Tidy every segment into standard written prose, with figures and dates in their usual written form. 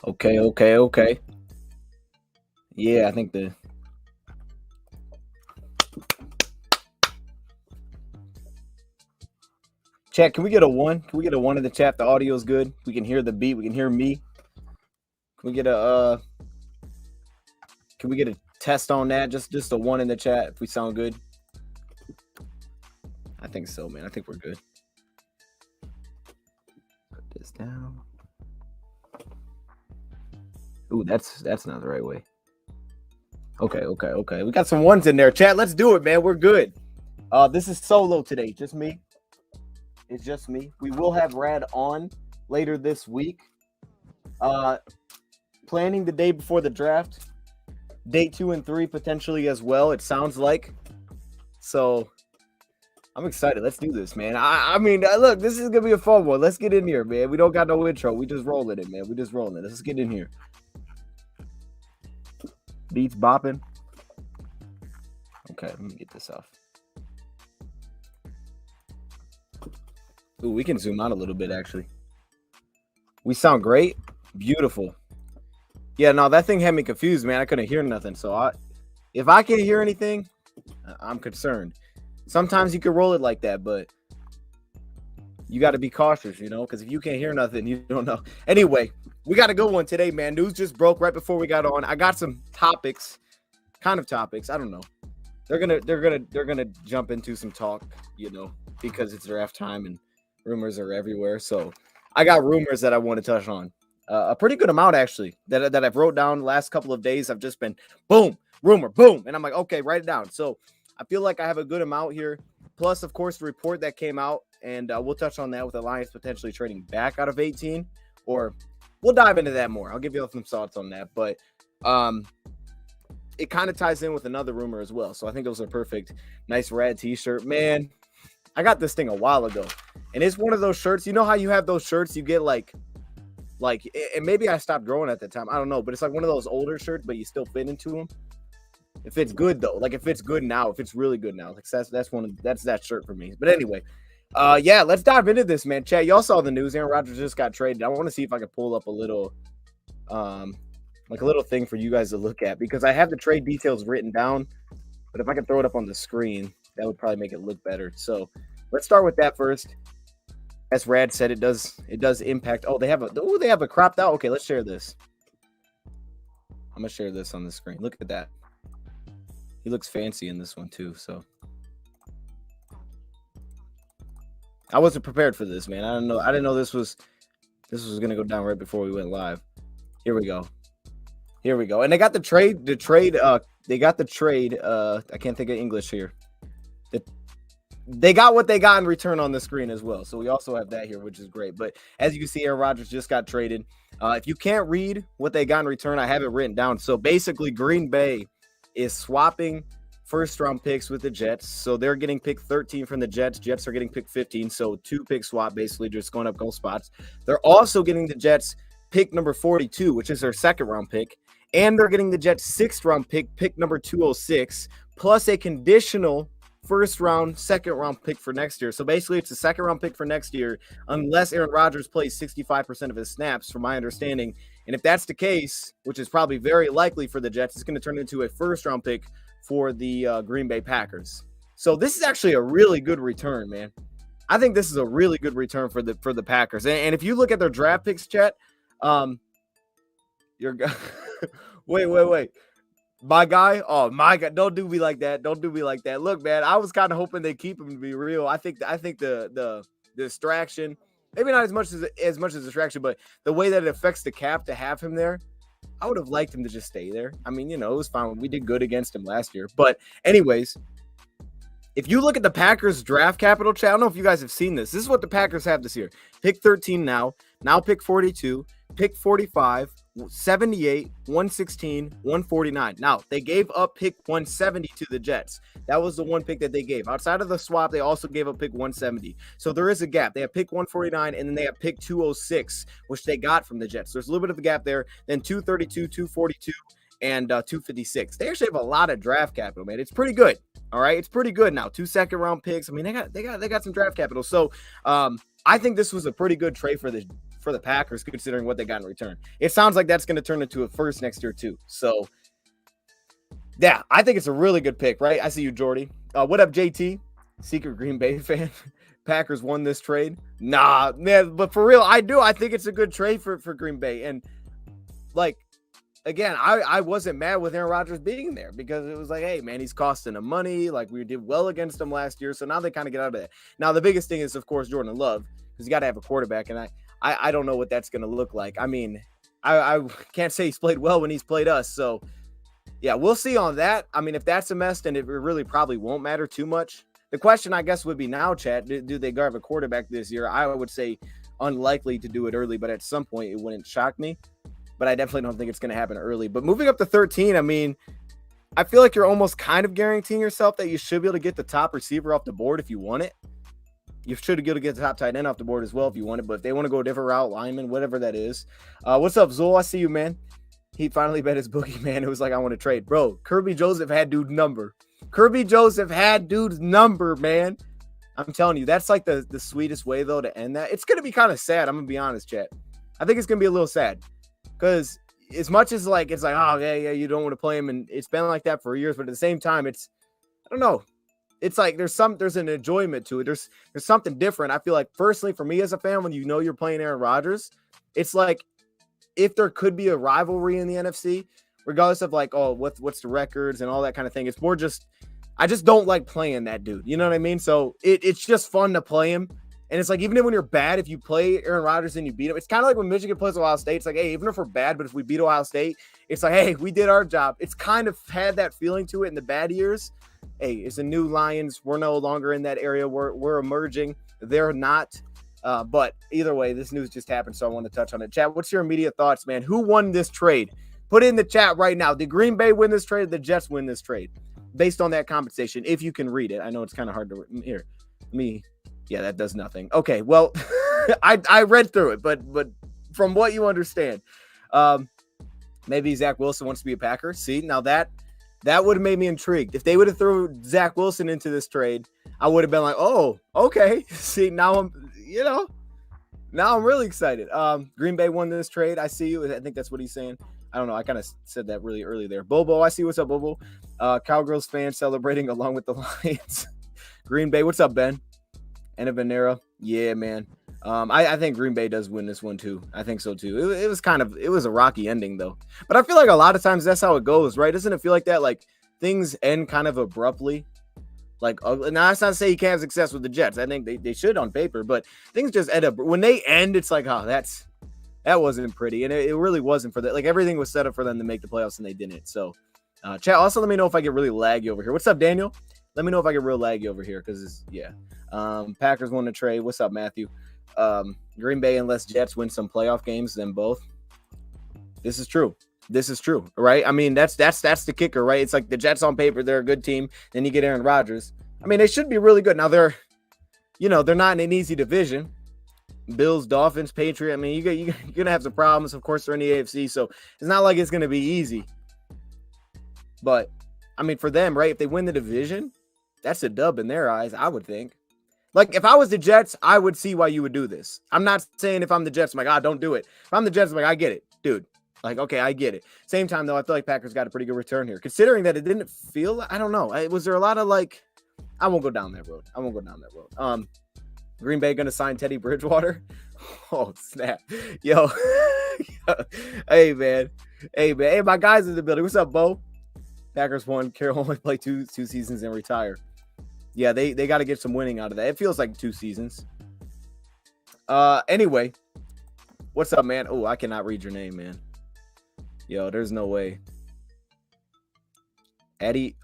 Okay. Yeah, I think the chat. Can we get a one? Can we get a one in the chat? The audio is good. We can hear the beat. We can hear me. Can we get a Can we get a test on that? Just a one in the chat if we sound good. I think so, man. I think we're good. Put this down. Ooh, that's not the right way. Okay. We got some ones in there. Chat, let's do it, man. We're good. This is solo today. Just me. It's just me. We will have Rad on later this week. Planning the day before the draft. Day 2 and 3 potentially as well, it sounds like. So I'm excited. Let's do this, man. I mean, look, this is gonna be a fun one. Let's get in here, man. We don't got no intro. We just rolling it, man. We just rolling it. Let's get in here. Beats bopping. Okay, let me get this off. Ooh, we can zoom out a little bit, actually. We sound great. Beautiful. Yeah, no, that thing had me confused, man. I couldn't hear nothing. So if I can't hear anything, I'm concerned. Sometimes you can roll it like that, but you got to be cautious, you know, because if you can't hear nothing, you don't know. Anyway, we got a good one today, man. News just broke right before we got on. I got some topics, kind of topics. I don't know. They're gonna jump into some talk, you know, because it's draft time and rumors are everywhere. So I got rumors that I want to touch on. A pretty good amount, actually, that I've wrote down the last couple of days. I've just been boom, rumor, boom. And I'm like, okay, write it down. So I feel like I have a good amount here. Plus, of course, the report that came out. And we'll touch on that with the Lions potentially trading back out of 18. Or we'll dive into that more. I'll give you some thoughts on that. But it kind of ties in with another rumor as well. So I think it was a perfect, nice Rad t-shirt. Man, I got this thing a while ago. And it's one of those shirts. You know how you have those shirts you get like, and maybe I stopped growing at the time. I don't know, but it's like one of those older shirts, but you still fit into them. If it's good though, like if it's good now, if it's really good now, like that's that shirt for me. But anyway, yeah, let's dive into this, man. Chat, y'all saw the news. Aaron Rodgers just got traded. I want to see if I can pull up a little, like a little thing for you guys to look at because I have the trade details written down. But if I can throw it up on the screen, that would probably make it look better. So let's start with that first. As Rad said, it does impact. Oh, they have a cropped out. Okay, let's share this. I'm gonna share this on the screen. Look at that. He looks fancy in this one too. So I wasn't prepared for this, man. I didn't know this was gonna go down right before we went live. Here we go. And they got the trade. They got the trade. I can't think of English here. They got what they got in return on the screen as well. So we also have that here, which is great. But as you can see, Aaron Rodgers just got traded. If you can't read what they got in return, I have it written down. So basically, Green Bay is swapping first-round picks with the Jets. So they're getting pick 13 from the Jets. Jets are getting pick 15. So 2-pick swap, basically, just going up goal spots. They're also getting the Jets pick number 42, which is their second-round pick. And they're getting the Jets sixth-round pick number 206, plus a conditional first round, second round pick for next year. So basically it's a second round pick for next year, unless Aaron Rodgers plays 65% of his snaps, from my understanding. And if that's the case, which is probably very likely for the Jets, it's going to turn into a first round pick for the Green Bay Packers. So this is actually a really good return, man. I think this is a really good return for the Packers. And if you look at their draft picks, chat, you're wait. My guy, oh my God! Don't do me like that. Look, man, I was kind of hoping they keep him to be real. I think the distraction, maybe not as much as distraction, but the way that it affects the cap to have him there, I would have liked him to just stay there. I mean, you know, it was fine. We did good against him last year, but anyways, if you look at the Packers draft capital, chat, I don't know if you guys have seen this. This is what the Packers have this year: pick 13 now pick 42, pick 45. 78, 116, 149. Now, they gave up pick 170 to the Jets. That was the one pick that they gave. Outside of the swap, they also gave up pick 170. So there is a gap. They have pick 149, and then they have pick 206, which they got from the Jets. There's a little bit of a gap there. Then 232, 242, and 256. They actually have a lot of draft capital, man. It's pretty good. All right, it's pretty good now. 2 second-round picks. I mean, they got some draft capital. So I think this was a pretty good trade for for the Packers, considering what they got in return. It sounds like that's going to turn into a first next year too. So, yeah, I think it's a really good pick, right? I see you, Jordy. What up, JT? Secret Green Bay fan. Packers won this trade. Nah, man, but for real, I do. I think it's a good trade for Green Bay. And like, again, I wasn't mad with Aaron Rodgers being there because it was like, hey, man, he's costing them money. Like, we did well against them last year. So now they kind of get out of that. Now, the biggest thing is, of course, Jordan Love, because you got to have a quarterback. And I don't know what that's going to look like. I mean, I can't say he's played well when he's played us. So, yeah, we'll see on that. I mean, if that's a mess, then it really probably won't matter too much. The question, I guess, would be now, chat, do they grab a quarterback this year? I would say unlikely to do it early, but at some point it wouldn't shock me. But I definitely don't think it's going to happen early. But moving up to 13, I mean, I feel like you're almost kind of guaranteeing yourself that you should be able to get the top receiver off the board if you want it. You should be able to get the top tight end off the board as well if you want it. But if they want to go a different route, lineman, whatever that is. What's up, Zul? I see you, man. He finally bet his bookie, man. It was like, I want to trade. Bro, Kirby Joseph had dude's number. Kirby Joseph had dude's number, man. I'm telling you, that's like the sweetest way, though, to end that. It's going to be kind of sad. I'm going to be honest, chat. I think it's going to be a little sad. Because as much as like, it's like, oh, yeah, you don't want to play him. And it's been like that for years. But at the same time, I don't know. It's like there's an enjoyment to it. There's something different. I feel like personally for me as a fan, when you know you're playing Aaron Rodgers, it's like, if there could be a rivalry in the NFC, regardless of like, oh, what's the records and all that kind of thing, it's more just, I just don't like playing that dude. You know what I mean? So it's just fun to play him. And it's like, even when you're bad, if you play Aaron Rodgers and you beat him, it's kind of like when Michigan plays Ohio State. It's like, hey, even if we're bad, but if we beat Ohio State, it's like, hey, we did our job. It's kind of had that feeling to it in the bad years. Hey, it's a new Lions. We're no longer in that area. We're emerging. They're not. But either way, this news just happened, so I want to touch on it. Chat, what's your immediate thoughts, man? Who won this trade? Put it in the chat right now. Did Green Bay win this trade? Or the Jets win this trade? Based on that compensation, if you can read it. I know it's kind of hard to read. Here. Yeah, that does nothing. Okay, well, I read through it, but from what you understand, maybe Zach Wilson wants to be a Packer. See, now that would have made me intrigued. If they would have thrown Zach Wilson into this trade, I would have been like, oh, okay. See, now I'm really excited. Green Bay won this trade. I see you. I think that's what he's saying. I don't know. I kind of said that really early there. Bobo, I see. What's up, Bobo? Cowgirls fan celebrating along with the Lions. Green Bay, what's up, Ben? And Venera. Yeah, man. I think Green Bay does win this one too. I think so too. It was a rocky ending though. But I feel like a lot of times that's how it goes, right? Doesn't it feel like that? Like things end kind of abruptly. Like, now that's not to say you can't have success with the Jets. I think they should on paper, but things just end up when they end. It's like, oh, that wasn't pretty, and it really wasn't for that. Like everything was set up for them to make the playoffs, and they didn't. So, chat. Also, let me know if I get really laggy over here. What's up, Daniel? Let me know if I get real laggy over here because Packers won the trade. What's up, Matthew? Green Bay, unless Jets win some playoff games, then both. This is true. Right? I mean, that's the kicker, right? It's like the Jets on paper, they're a good team. Then you get Aaron Rodgers. I mean, they should be really good. Now they're not in an easy division. Bills, Dolphins, Patriots. I mean, you're gonna have some problems. Of course, they're in the AFC, so it's not like it's gonna be easy. But I mean, for them, right? If they win the division, that's a dub in their eyes, I would think. Like, if I was the Jets, I would see why you would do this. I'm not saying if I'm the Jets, I'm like, don't do it. If I'm the Jets, I'm like, I get it, dude. Like, okay, I get it. Same time, though, I feel like Packers got a pretty good return here. Considering that it didn't feel, I don't know. Was there a lot of, like, I won't go down that road. Green Bay going to sign Teddy Bridgewater? Oh, snap. Yo. Hey, man. Hey, my guys in the building. What's up, Bo? Packers won. Carroll only played two seasons and retire. Yeah, they got to get some winning out of that. It feels like 2 seasons. Anyway. What's up, man? Oh, I cannot read your name, man. Yo, there's no way. Eddie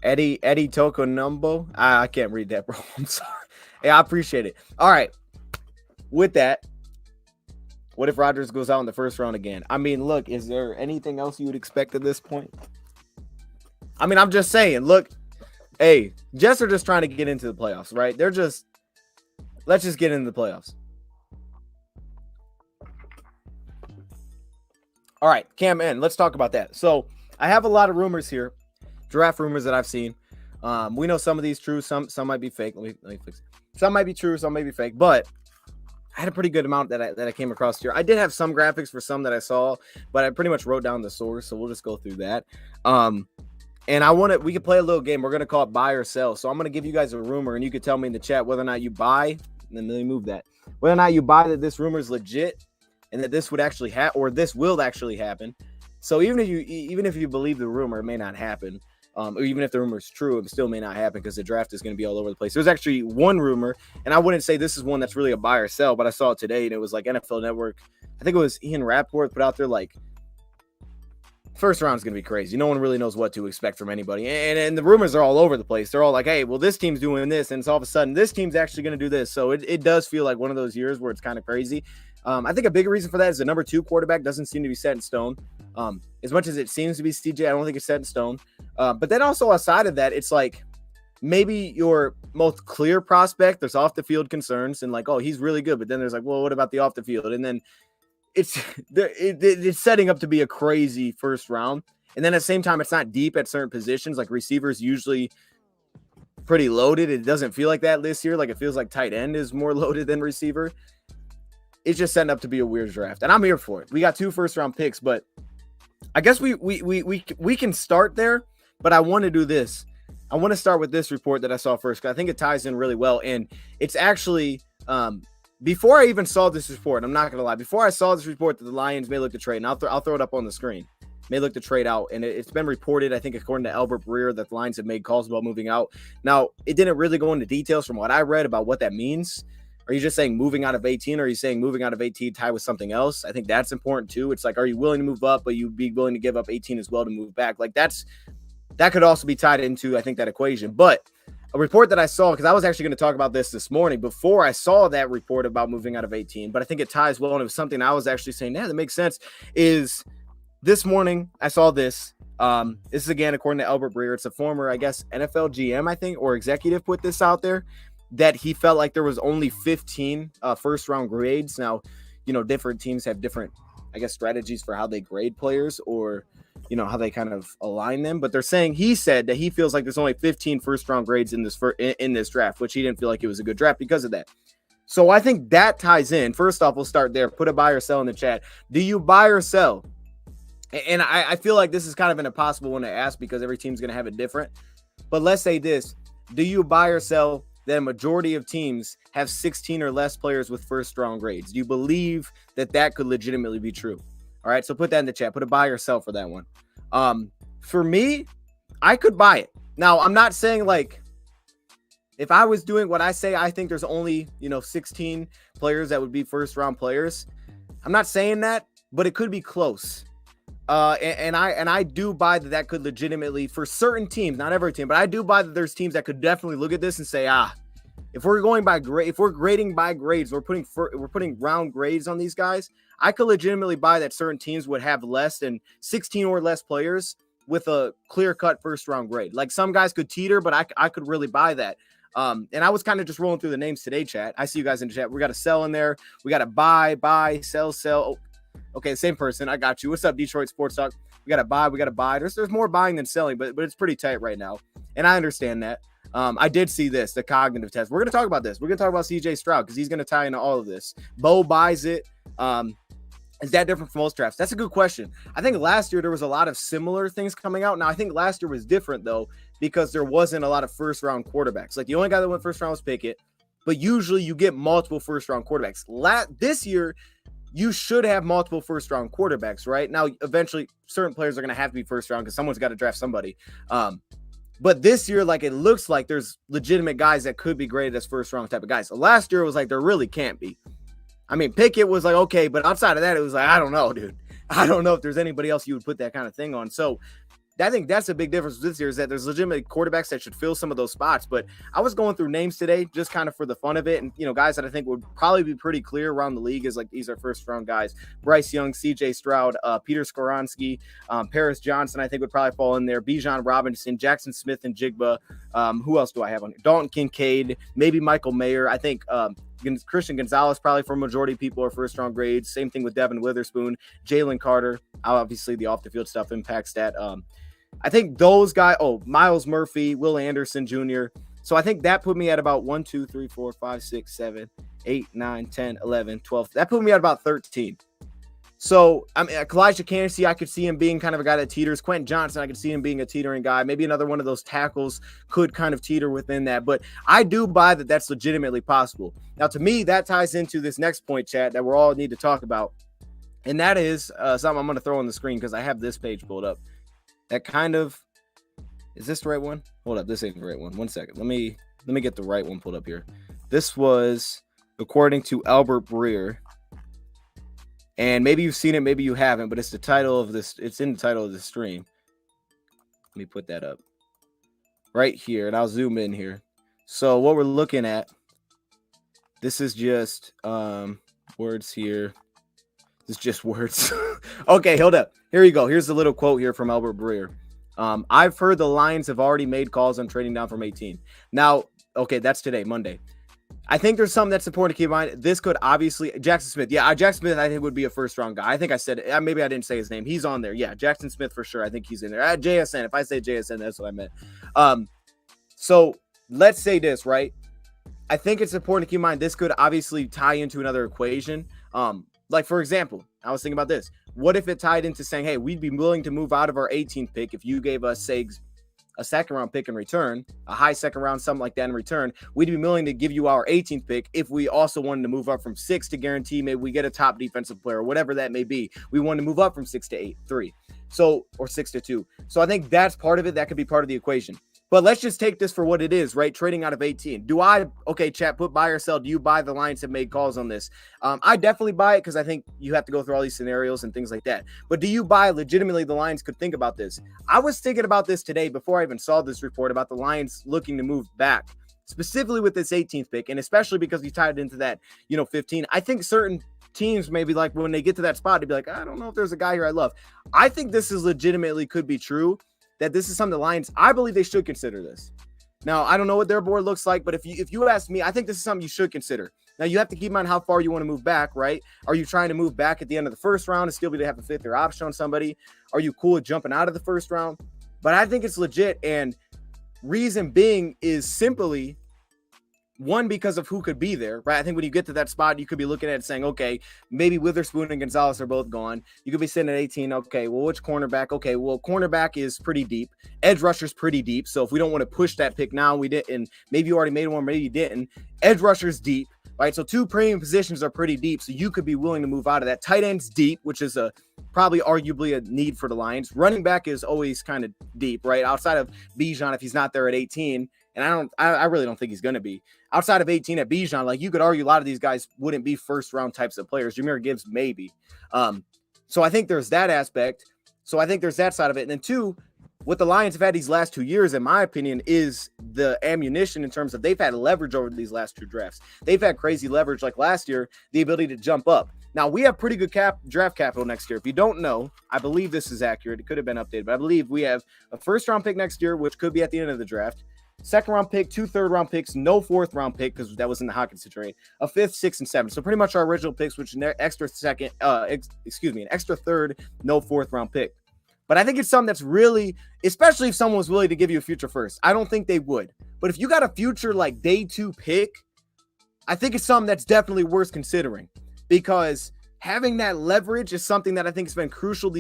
Tokonumbo. I can't read that, bro. I'm sorry. Hey, I appreciate it. All right. With that, what if Rodgers goes out in the first round again? I mean, look, is there anything else you would expect at this point? I mean, I'm just saying, look, hey, Jets are just trying to get into the playoffs, right? Let's just get into the playoffs. All right, Cam N, let's talk about that. So I have a lot of rumors here, draft rumors that I've seen. We know some of these true, some might be fake. Let me fix it. Some might be true, some might be fake. But I had a pretty good amount that I came across here. I did have some graphics for some that I saw, but I pretty much wrote down the source, so we'll just go through that. And we could play a little game. We're gonna call it buy or sell. So I'm gonna give you guys a rumor, and you could tell me in the chat whether or not you buy. And then let me move that. Whether or not you buy that this rumor is legit, and that this would actually happen, or this will actually happen. So even if you believe the rumor, it may not happen. Or even if the rumor is true, it still may not happen because the draft is going to be all over the place. There's actually one rumor, and I wouldn't say this is one that's really a buy or sell, but I saw it today, and it was like NFL Network. I think it was Ian Rappaport put out there like, first round is going to be crazy. No one really knows what to expect from anybody. And the rumors are all over the place. They're all like, hey, well, this team's doing this, and it's all of a sudden this team's actually going to do this. So it does feel like one of those years where it's kind of crazy. I think a big reason for that is the number 2 quarterback doesn't seem to be set in stone. As much as it seems to be CJ, I don't think it's set in stone. But then also outside of that, it's like maybe your most clear prospect, there's off the field concerns and like, oh, he's really good. But then there's like, well, what about the off the field? And then it's setting up to be a crazy first round. And then at the same time, it's not deep at certain positions. Like receivers usually pretty loaded. It doesn't feel like that this year. Like it feels like tight end is more loaded than receiver. It's just setting up to be a weird draft, and I'm here for it. We got 2 first-round picks, but I guess we can start there. But I want to do this. I want to start with this report that I saw first because I think it ties in really well, and it's actually before I even saw this report. I'm not gonna lie. Before I saw this report that the Lions may look to trade, and I'll throw it up on the screen. May look to trade out, and it's been reported, I think, according to Albert Breer, that the Lions have made calls about moving out. Now, it didn't really go into details from what I read about what that means. Are you just saying moving out of 18? Or are you saying moving out of 18 tied with something else? I think that's important too. It's like, are you willing to move up, but you'd be willing to give up 18 as well to move back? Like that could also be tied into, I think, that equation. But a report that I saw, because I was actually going to talk about this morning before I saw that report about moving out of 18, but I think it ties well, and it was something I was actually saying, yeah, that makes sense, is this morning I saw this. This is, again, according to Albert Breer. It's a former, I guess, NFL GM, I think, or executive put this out there, that he felt like there was only 15 first-round grades. Now, different teams have different, I guess, strategies for how they grade players or, how they kind of align them. But he said that he feels like there's only 15 first-round grades in this draft, which he didn't feel like it was a good draft because of that. So I think that ties in. First off, we'll start there. Put a buy or sell in the chat. Do you buy or sell? And I feel like this is kind of an impossible one to ask because every team's going to have it different. But let's say this. Do you buy or sell that a majority of teams have 16 or less players with first-round grades? Do you believe that could legitimately be true? All right, so put that in the chat. Put a buy or sell for that one. For me, I could buy it. Now, I'm not saying like if I was doing what I say, I think there's only, 16 players that would be first-round players. I'm not saying that, but it could be close. And I do buy that could legitimately, for certain teams, not every team, but I do buy that there's teams that could definitely look at this and say, if we're going by grade, if we're grading by grades, we're putting round grades on these guys. I could legitimately buy that certain teams would have less than 16 or less players with a clear-cut first-round grade. Like some guys could teeter, but I could really buy that. And I was kind of just rolling through the names today, chat. I see you guys in the chat. We got a sell in there. We got a buy, sell. Oh, okay, same person. I got you. What's up, Detroit Sports Talk? We got to buy. There's more buying than selling, but it's pretty tight right now. And I understand that. I did see this, the cognitive test. We're going to talk about this. We're going to talk about CJ Stroud because he's going to tie into all of this. Bo buys it. Is that different from most drafts? That's a good question. I think last year there was a lot of similar things coming out. Now, I think last year was different, though, because there wasn't a lot of first-round quarterbacks. Like, the only guy that went first round was Pickett, but usually you get multiple first-round quarterbacks. This year, you should have multiple first-round quarterbacks, right? Now, eventually, certain players are going to have to be first-round because someone's got to draft somebody. But this year, like, it looks like there's legitimate guys that could be graded as first-round type of guys. So last year, it was like there really can't be. I mean, Pickett was like, okay, but outside of that, it was like, I don't know, dude. I don't know if there's anybody else you would put that kind of thing on. So I think that's a big difference this year is that there's legitimate quarterbacks that should fill some of those spots. But I was going through names today just kind of for the fun of it. And, guys that I think would probably be pretty clear around the league is like these are first-round guys. Bryce Young, CJ Stroud, Peter Skoronski, Paris Johnson, I think would probably fall in there. Bijan Robinson, Jackson Smith, and Jigba. Who else do I have on here? Dalton Kincaid, maybe Michael Mayer. I think Christian Gonzalez probably for a majority of people are first-round grades. Same thing with Devin Witherspoon, Jalen Carter. Obviously, the off-the-field stuff impacts that. I think those guys, Miles Murphy, Will Anderson Jr., So I think that put me at about 1, 2, 3, 4, 5, 6, 7, 8, 9, 10, 11, 12. That put me at about 13. So, I mean, Kalijah Kancey, I could see him being kind of a guy that teeters. Quentin Johnson, I could see him being a teetering guy. Maybe another one of those tackles could kind of teeter within that. But I do buy that that's legitimately possible. Now, to me, that ties into this next point, chat, that we all need to talk about. And that is something I'm going to throw on the screen because I have this page pulled up. That kind of, is this the right one? Hold up, this ain't the right one. 1 second. Let me get the right one pulled up here. This was, according to Albert Breer, and maybe you've seen it, maybe you haven't, but it's the title of this. It's in the title of the stream. Let me put that up right here, and I'll zoom in here. So what we're looking at, this is just words here. This is just words. Okay, hold up. Here you go. Here's a little quote here from Albert Breer. I've heard the Lions have already made calls on trading down from 18. Now, okay, that's today, Monday. I think there's something that's important to keep in mind. This could obviously Jackson Smith. Yeah, Jackson Smith, I think would be a first round guy. I think I said it. Maybe I didn't say his name. He's on there. Yeah, Jackson Smith for sure. I think he's in there. JSN. If I say JSN, that's what I meant. So let's say this, right? I think it's important to keep in mind this could obviously tie into another equation. Like for example, I was thinking about this. What if it tied into saying, hey, we'd be willing to move out of our 18th pick if you gave us, say, a second round pick in return, a high second round, something like that in return. We'd be willing to give you our 18th pick if we also wanted to move up from 6 to guarantee maybe we get a top defensive player, whatever that may be. We want to move up from 6 to 8, 3. So, or 6 to 2. So I think that's part of it. That could be part of the equation. But let's just take this for what it is, right? Trading out of 18. Okay, chat, put buy or sell. Do you buy the Lions have made calls on this? I definitely buy it because I think you have to go through all these scenarios and things like that. But do you buy legitimately the Lions could think about this? I was thinking about this today before I even saw this report about the Lions looking to move back, specifically with this 18th pick, and especially because you tied it into that, 15. I think certain teams maybe like when they get to that spot, they'd be like, I don't know if there's a guy here I love. I think this is legitimately could be true. That this is something the Lions, I believe they should consider this. Now, I don't know what their board looks like, but if you ask me, I think this is something you should consider. Now, you have to keep in mind how far you want to move back, right? Are you trying to move back at the end of the first round and still be able to have a fifth-year option on somebody? Are you cool with jumping out of the first round? But I think it's legit, and reason being is simply, one, because of who could be there, right? I think when you get to that spot, you could be looking at it saying, okay, maybe Witherspoon and Gonzalez are both gone. You could be sitting at 18. Okay, well, which cornerback? Okay, well, cornerback is pretty deep. Edge rusher's pretty deep. So if we don't want to push that pick now, we didn't. Maybe you already made one, maybe you didn't. Edge rusher's deep, right? So two premium positions are pretty deep. So you could be willing to move out of that. Tight end's deep, which is probably arguably a need for the Lions. Running back is always kind of deep, right? Outside of Bijan, if he's not there at 18. And I really don't think he's going to be. Outside of 18 at Bijan, like you could argue a lot of these guys wouldn't be first round types of players. Jahmyr Gibbs, maybe. So I think there's that aspect. So I think there's that side of it. And then two, what the Lions have had these last 2 years, in my opinion, is the ammunition in terms of they've had leverage over these last 2 drafts. They've had crazy leverage like last year, the ability to jump up. Now, we have pretty good draft capital next year. If you don't know, I believe this is accurate. It could have been updated, but I believe we have a first-round pick next year, which could be at the end of the draft. Second-round pick, 2 third-round picks, no fourth-round pick because that was in the Hawkins situation. A 5th, 6th, and 7th. So pretty much our original picks, which an extra second, an extra third, no fourth-round pick. But I think it's something that's really, especially if someone was willing to give you a future first. I don't think they would. But if you got a future like day 2 pick, I think it's something that's definitely worth considering because having that leverage is something that I think has been crucial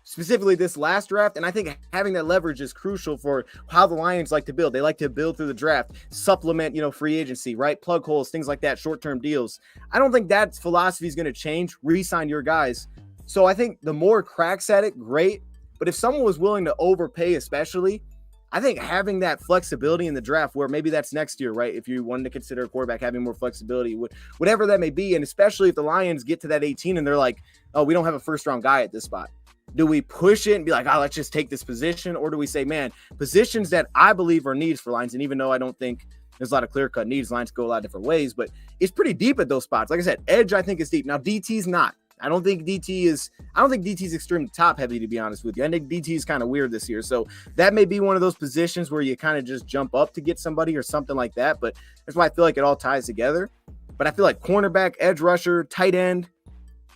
specifically this last draft. And I think having that leverage is crucial for how the Lions like to build. They like to build through the draft, supplement, free agency, right? Plug holes, things like that, short-term deals. I don't think that philosophy is going to change. Re-sign your guys. So I think the more cracks at it, great. But if someone was willing to overpay, especially, I think having that flexibility in the draft where maybe that's next year, right? If you wanted to consider a quarterback having more flexibility, whatever that may be. And especially if the Lions get to that 18 and they're like, oh, we don't have a first-round guy at this spot. Do we push it and be like, oh, let's just take this position? Or do we say, man, positions that I believe are needs for Lions, and even though I don't think there's a lot of clear-cut needs, Lions go a lot of different ways, but it's pretty deep at those spots. Like I said, edge, I think, is deep. Now, DT's not. I don't think DT's extremely top-heavy, to be honest with you. I think DT is kind of weird this year. So that may be one of those positions where you kind of just jump up to get somebody or something like that. But that's why I feel like it all ties together. But I feel like cornerback, edge rusher, tight end,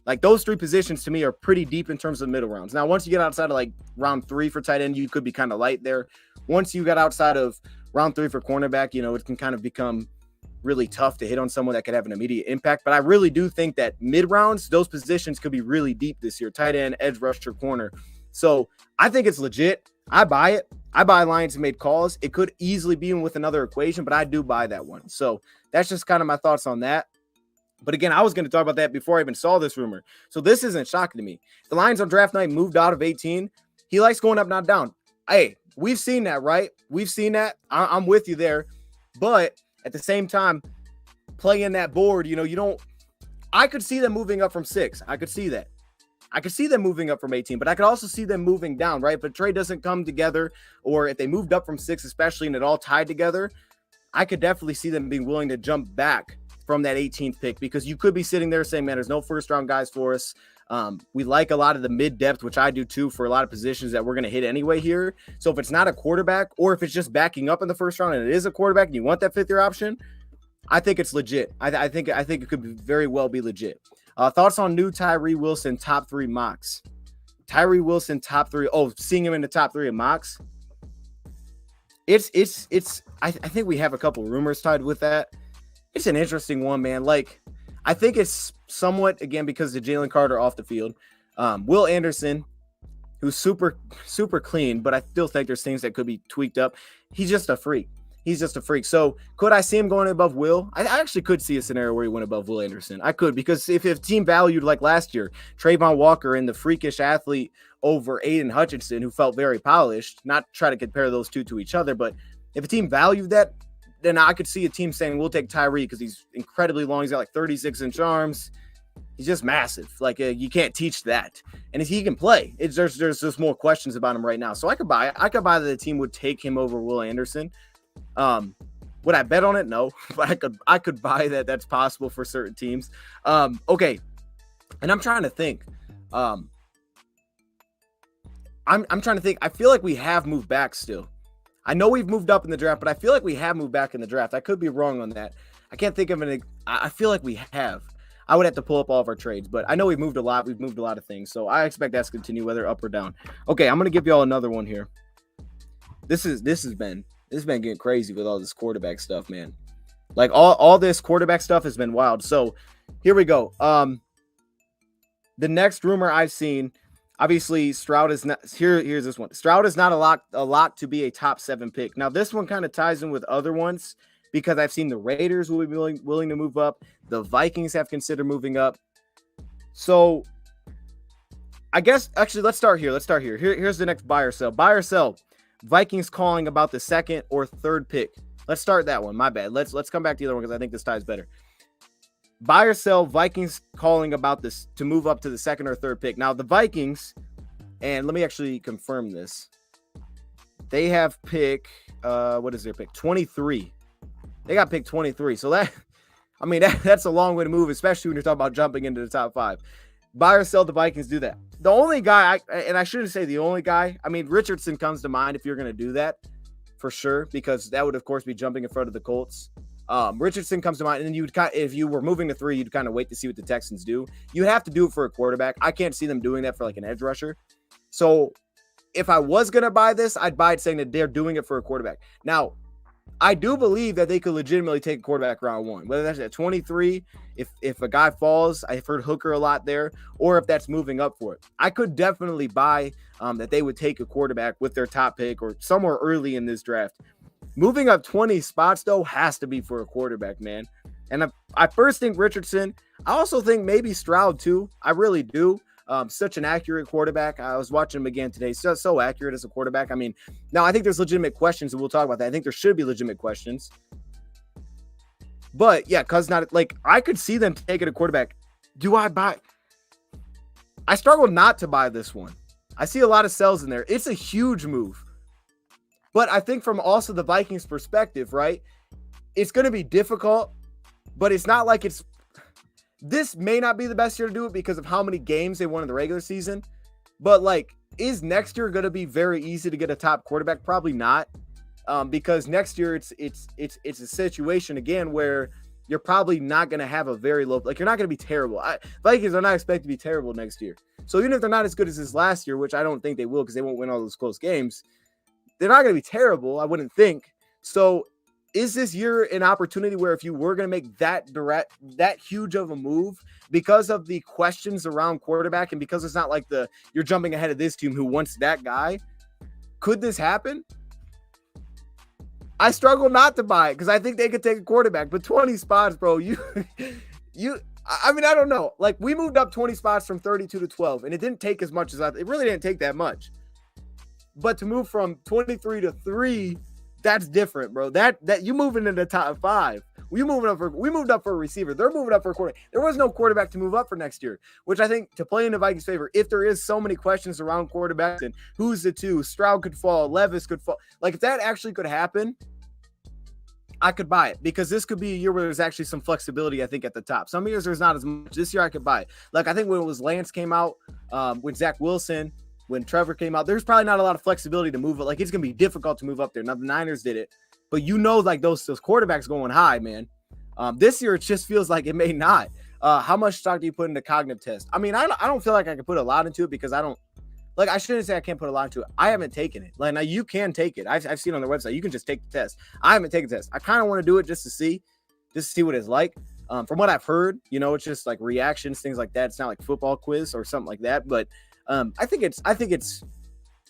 like those 3 positions to me are pretty deep in terms of middle rounds. Now, once you get outside of like round 3 for tight end, you could be kind of light there. Once you got outside of Round 3 for cornerback, it can kind of become really tough to hit on someone that could have an immediate impact. But I really do think that mid-rounds, those positions could be really deep this year. Tight end, edge rusher, corner. So I think it's legit. I buy it. I buy Lions made calls. It could easily be with another equation, but I do buy that one. So that's just kind of my thoughts on that. But again, I was going to talk about that before I even saw this rumor. So this isn't shocking to me. The Lions on draft night moved out of 18. He likes going up, not down. Hey, we've seen that, right? We've seen that. I'm with you there. But at the same time, playing that board, I could see them moving up from 6. I could see that. I could see them moving up from 18, but I could also see them moving down, right? If a trade doesn't come together, or if they moved up from 6, especially, and it all tied together, I could definitely see them being willing to jump back from that 18th pick, because you could be sitting there saying, man, there's no first round guys for us. We like a lot of the mid depth, which I do too, for a lot of positions that we're going to hit anyway here. So if it's not a quarterback, or if it's just backing up in the first round and it is a quarterback and you want that 5th year option, I think it's legit. I think it could very well be legit. Thoughts on new Tyree Wilson top 3 mocks? Tyree Wilson top 3. Oh, seeing him in the top 3 of mocks. I think we have a couple rumors tied with that. It's an interesting one, man. Like, I think it's somewhat, again, because of Jalen Carter off the field. Will Anderson, who's super, super clean, but I still think there's things that could be tweaked up. He's just a freak. So could I see him going above Will? I actually could see a scenario where he went above Will Anderson. I could, because if team valued like last year, Trayvon Walker and the freakish athlete over Aiden Hutchinson, who felt very polished, not try to compare those two to each other, but if a team valued that, then I could see a team saying, we'll take Tyree because he's incredibly long. He's got like 36-inch arms. He's just massive. Like, you can't teach that. And if he can play, there's just more questions about him right now. So I could buy it. I could buy that the team would take him over Will Anderson. Would I bet on it? No, but I could buy that. That's possible for certain teams. Okay. And I'm trying to think. I'm trying to think. I feel like we have moved back still. I know we've moved up in the draft, but I feel like we have moved back in the draft. I could be wrong on that. I can't think of I feel like we have. I would have to pull up all of our trades, but I know we've moved a lot. We've moved a lot of things. So I expect that to continue, whether up or down. Okay, I'm going to give y'all another one here. This has been getting crazy with all this quarterback stuff, man. Like all this quarterback stuff has been wild. So here we go. The next rumor I've seen, obviously Stroud is not here. Here's this one. Stroud is not a lock to be a top 7 pick. Now this one kind of ties in with other ones, because I've seen the Raiders will be willing to move up. The Vikings have considered moving up. So I guess, actually, let's start here. Here's the next buy or sell. Buy or sell. Vikings calling about the 2nd or 3rd pick. Let's start that one. My bad. Let's come back to the other one, because I think this ties better. Buy or sell. Vikings calling about this to move up to the 2nd or 3rd pick. Now the Vikings, and let me actually confirm this. They have pick. What is their pick? 23. They got pick 23. So that's a long way to move, especially when you're talking about jumping into the top 5. Buy or sell, the Vikings do that. The only guy, and I shouldn't say the only guy, Richardson comes to mind if you're going to do that, for sure, because that would, of course, be jumping in front of the Colts. Richardson comes to mind, and then if you were moving to 3, you'd kind of wait to see what the Texans do. You'd have to do it for a quarterback. I can't see them doing that for like an edge rusher. So if I was going to buy this, I'd buy it saying that they're doing it for a quarterback. Now, I do believe that they could legitimately take a quarterback round 1, whether that's at 23, if a guy falls. I've heard Hooker a lot there, or if that's moving up for it. I could definitely buy that they would take a quarterback with their top pick or somewhere early in this draft. Moving up 20 spots, though, has to be for a quarterback, man. And I first think Richardson. I also think maybe Stroud, too. I really do. Such an accurate quarterback. I was watching him again today. So accurate as a quarterback. Now I think there's legitimate questions, and we'll talk about that. I think there should be legitimate questions. But yeah, because not like I could see them taking a quarterback. Do I buy? I struggle not to buy this one. I see a lot of sells in there. It's a huge move. But I think from also the Vikings' perspective, right? It's going to be difficult, but it's not like it's. This may not be the best year to do it because of how many games they won in the regular season. But like, is next year going to be very easy to get a top quarterback? Probably not. Because next year it's a situation again where you're probably not going to have a very low, like you're not going to be terrible. Vikings are not expected to be terrible next year. So even if they're not as good as this last year, which I don't think they will because they won't win all those close games, they're not going to be terrible, I wouldn't think. So is this year an opportunity where if you were going to make that huge of a move because of the questions around quarterback and because it's not like you're jumping ahead of this team who wants that guy, could this happen? I struggle not to buy it because I think they could take a quarterback, but 20 spots, bro, I mean, I don't know. Like, we moved up 20 spots from 32 to 12, and it didn't take as much as it really didn't take that much. But to move from 23 to 3, that's different, bro. That you moving in the top 5. We moved up for a receiver. They're moving up for a quarterback. There was no quarterback to move up for next year, which I think to play in the Vikings' favor, if there is so many questions around quarterbacks and who's the 2, Stroud could fall, Levis could fall. Like, if that actually could happen, I could buy it because this could be a year where there's actually some flexibility, I think, at the top. Some years there's not as much. This year I could buy it. Like, I think when it was Lance came out, when Zach Wilson, when Trevor came out, there's probably not a lot of flexibility to move it. Like, it's going to be difficult to move up there. Now, the Niners did it. But like those quarterbacks going high, man. This year, it just feels like it may not. How much stock do you put into cognitive test? I mean, I don't feel like I can put a lot into it because I shouldn't say I can't put a lot into it. I haven't taken it. Like, now you can take it. I've seen on their website. You can just take the test. I haven't taken the test. I kind of want to do it just to see what it's like. From what I've heard, it's just like reactions, things like that. It's not like football quiz or something like that. But I think it's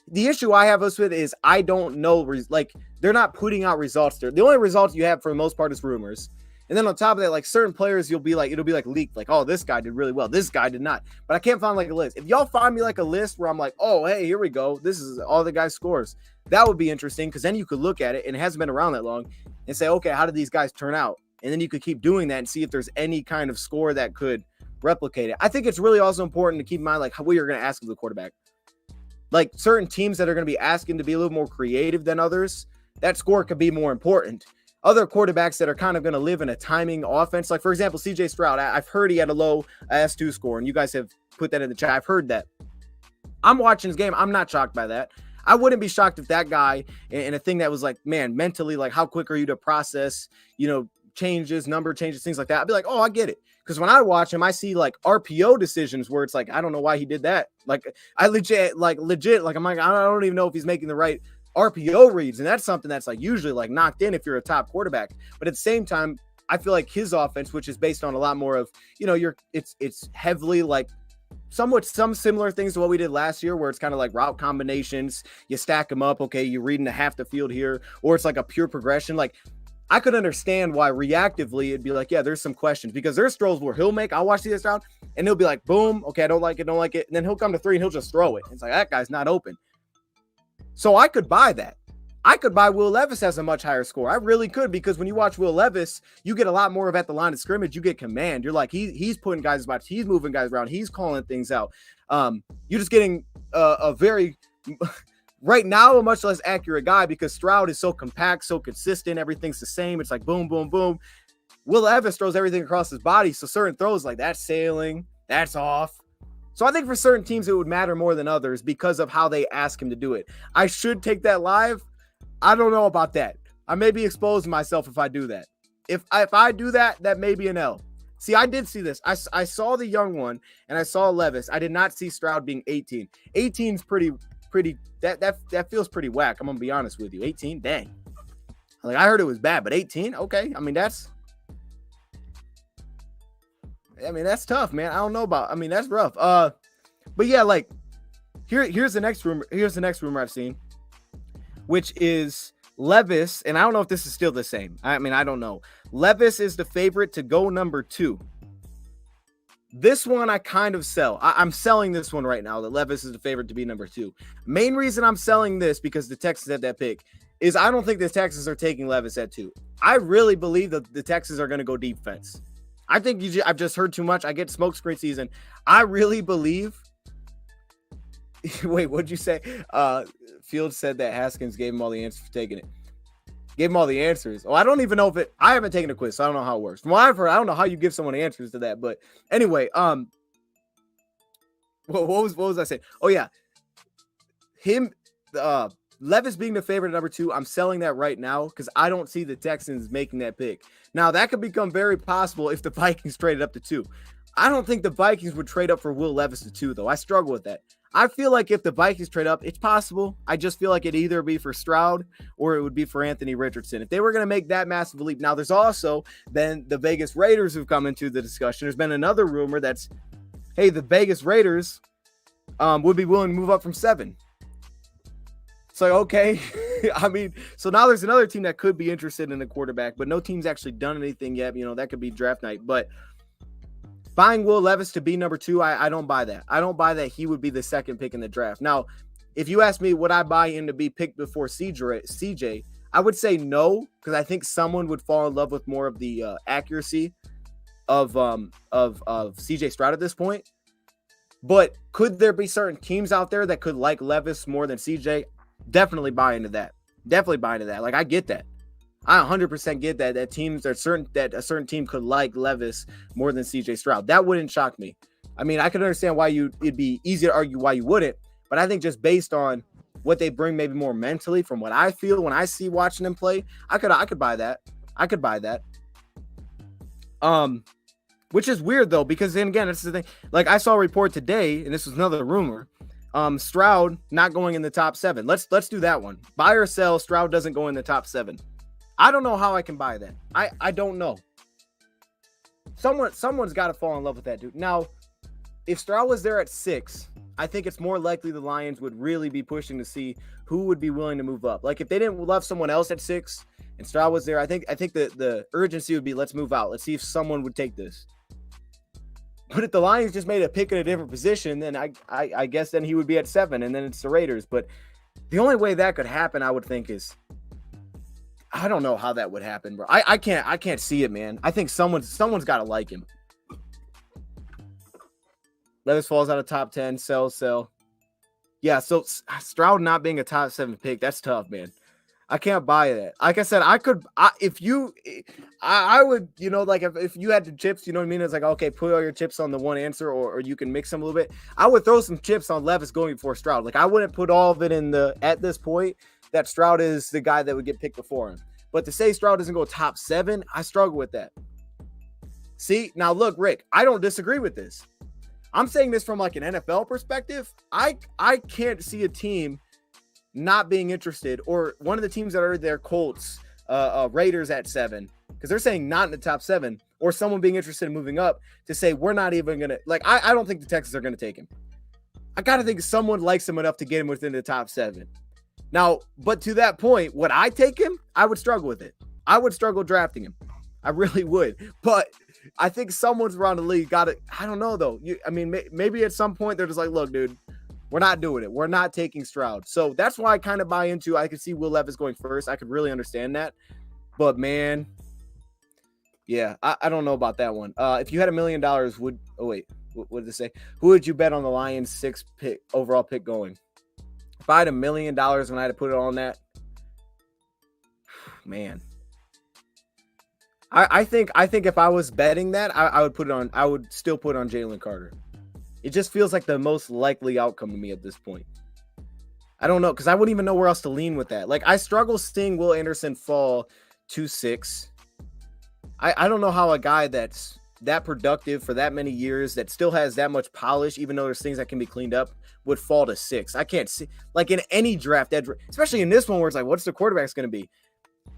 the issue I have with it is I don't know. Like, they're not putting out results there. The only results you have for the most part is rumors. And then on top of that, like, certain players, it'll be like leaked, like, oh, this guy did really well, this guy did not. But I can't find like a list. If y'all find me like a list where I'm like, oh, hey, here we go, this is all the guys' scores, that would be interesting because then you could look at it, and it hasn't been around that long, and say, okay, how did these guys turn out? And then you could keep doing that and see if there's any kind of score that could replicate it. I think it's really also important to keep in mind like what you're going to ask of the quarterback. Like, certain teams that are going to be asking to be a little more creative than others, that score could be more important. Other quarterbacks that are kind of going to live in a timing offense, like, for example, CJ Stroud, I've heard he had a low S2 score, and you guys have put that in the chat. I've heard that. I'm watching his game. I'm not shocked by that. I wouldn't be shocked if that guy, and a thing that was like, man, mentally, like, how quick are you to process, changes, number changes, things like that. I'd be like, oh, I get it. Because when I watch him, I see like RPO decisions where it's like, I don't know why he did that. Like, I legit, like, I'm like, I don't even know if he's making the right RPO reads, and that's something that's like usually like knocked in if you're a top quarterback. But at the same time, I feel like his offense, which is based on a lot more of, it's heavily like some similar things to what we did last year, where it's kind of like route combinations, you stack them up, okay, you're reading a half the field here, or it's like a pure progression. Like, I could understand why reactively it'd be like, yeah, there's some questions, because there's throws where he'll make, I'll watch this round and he'll be like, boom, okay, I don't like it. And then he'll come to 3 and he'll just throw it. It's like, that guy's not open. So I could buy that. I could buy Will Levis as a much higher score. I really could, because when you watch Will Levis, you get a lot more of at the line of scrimmage. You get command. You're like, he's putting guys about, he's moving guys around, he's calling things out. You're just getting a very right now a much less accurate guy, because Stroud is so compact, so consistent. Everything's the same. It's like boom, boom, boom. Will Levis throws everything across his body. So certain throws like that's sailing, that's off. So I think for certain teams, it would matter more than others because of how they ask him to do it. I should take that live. I don't know about that. I may be exposing myself if I do that. If I do that, that may be an L. See, I did see this. I saw the young one and I saw Levis. I did not see Stroud being 18. 18's pretty. That feels pretty whack. I'm gonna be honest with you. 18, dang. Like, I heard it was bad, but 18, okay. I mean, that's tough, man. I don't know about. I mean, that's rough. But yeah, like here's the next rumor. Here's the next rumor I've seen, which is Levis, and I don't know if this is still the same. I mean, I don't know. Levis is the favorite to go number 2. This one I kind of sell. I'm selling this one right now, that Levis is the favorite to be number 2. Main reason I'm selling this, because the Texans had that pick, is I don't think the Texans are taking Levis at 2. I really believe that the Texans are going to go defense. I think I've just heard too much. I get smokescreen season. I really believe. Wait, what'd you say? Fields said that Haskins gave him all the answers for taking it. Gave him all the answers. Oh, I don't even know if it. I haven't taken a quiz, so I don't know how it works. From what I've heard, I don't know how you give someone answers to that. But anyway, what was I saying? Oh yeah, Levis being the favorite at number 2. I'm selling that right now because I don't see the Texans making that pick. Now that could become very possible if the Vikings traded up to 2. I don't think the Vikings would trade up for Will Levis to 2, though. I struggle with that. I feel like if the Vikings trade up, it's possible. I just feel like it'd either be for Stroud or it would be for Anthony Richardson. If they were going to make that massive leap. Now, there's also been the Vegas Raiders who've come into the discussion. There's been another rumor that's, hey, the Vegas Raiders would be willing to move up from 7. It's like, okay. I mean, so now there's another team that could be interested in a quarterback, but no team's actually done anything yet. You know, that could be draft night. But buying Will Levis to be number 2, I don't buy that. I don't buy that he would be the second pick in the draft. Now, if you ask me, would I buy him to be picked before CJ, I would say no, because I think someone would fall in love with more of the accuracy of CJ Stroud at this point. But could there be certain teams out there that could like Levis more than CJ? Definitely buy into that. Definitely buy into that. Like, I get that. I 100% get that a certain team could like Levis more than CJ Stroud. That wouldn't shock me. I mean, I could understand why it'd be easy to argue why you wouldn't, but I think just based on what they bring, maybe more mentally, from what I feel when I see watching them play, I could buy that. I could buy that. Which is weird though, because then again, it's the thing. Like, I saw a report today, and this was another rumor. Stroud not going in the top 7. Let's do that one. Buy or sell, Stroud doesn't go in the top 7. I don't know how I can buy that. I don't know. Someone's got to fall in love with that dude. Now, if Stroud was there at 6, I think it's more likely the Lions would really be pushing to see who would be willing to move up. Like, if they didn't love someone else at 6 and Stroud was there, I think the urgency would be, let's move out. Let's see if someone would take this. But if the Lions just made a pick in a different position, then I guess then he would be at 7, and then it's the Raiders. But the only way that could happen, I would think, is I don't know how that would happen, bro. I can't see it, man. I think someone's got to like him. Levis falls out of top 10. Sell. Yeah, so Stroud not being a top 7 pick, that's tough, man. I can't buy that. Like I said, I would, you know, like if you had the chips, you know what I mean? It's like, okay, put all your chips on the one answer, or you can mix them a little bit. I would throw some chips on Levis going before Stroud. Like, I wouldn't put all of it at this point that Stroud is the guy that would get picked before him. But to say Stroud doesn't go top 7, I struggle with that. See, now look, Rick, I don't disagree with this. I'm saying this from like an NFL perspective. I can't see a team not being interested, or one of the teams that are there, Colts, Raiders at 7, because they're saying not in the top 7, or someone being interested in moving up to say we're not even gonna, like, I don't think the Texans are gonna take him. I gotta think someone likes him enough to get him within the top 7. Now, but to that point, would I take him? I would struggle with it. I would struggle drafting him. I really would. But I think someone's around the league got it. I don't know though. I mean, maybe at some point they're just like, look, dude, we're not doing it. We're not taking Stroud. So that's why I kind of buy into, I could see Will Levis going first. I could really understand that. But man, yeah, I don't know about that one. If you had $1 million, what did it say? Who would you bet on the Lions 6th overall pick going? If I had $1 million when I had to put it on that, man, I think if I was betting that, I would still put on Jalen Carter. It just feels like the most likely outcome to me at this point. I don't know, because I wouldn't even know where else to lean with that. Like, I struggle seeing Will Anderson fall to 6. I don't know how a guy that's that productive for that many years, that still has that much polish, even though there's things that can be cleaned up, would fall to 6. I can't see, like, in any draft, especially in this one where it's like, what's the quarterback's going to be?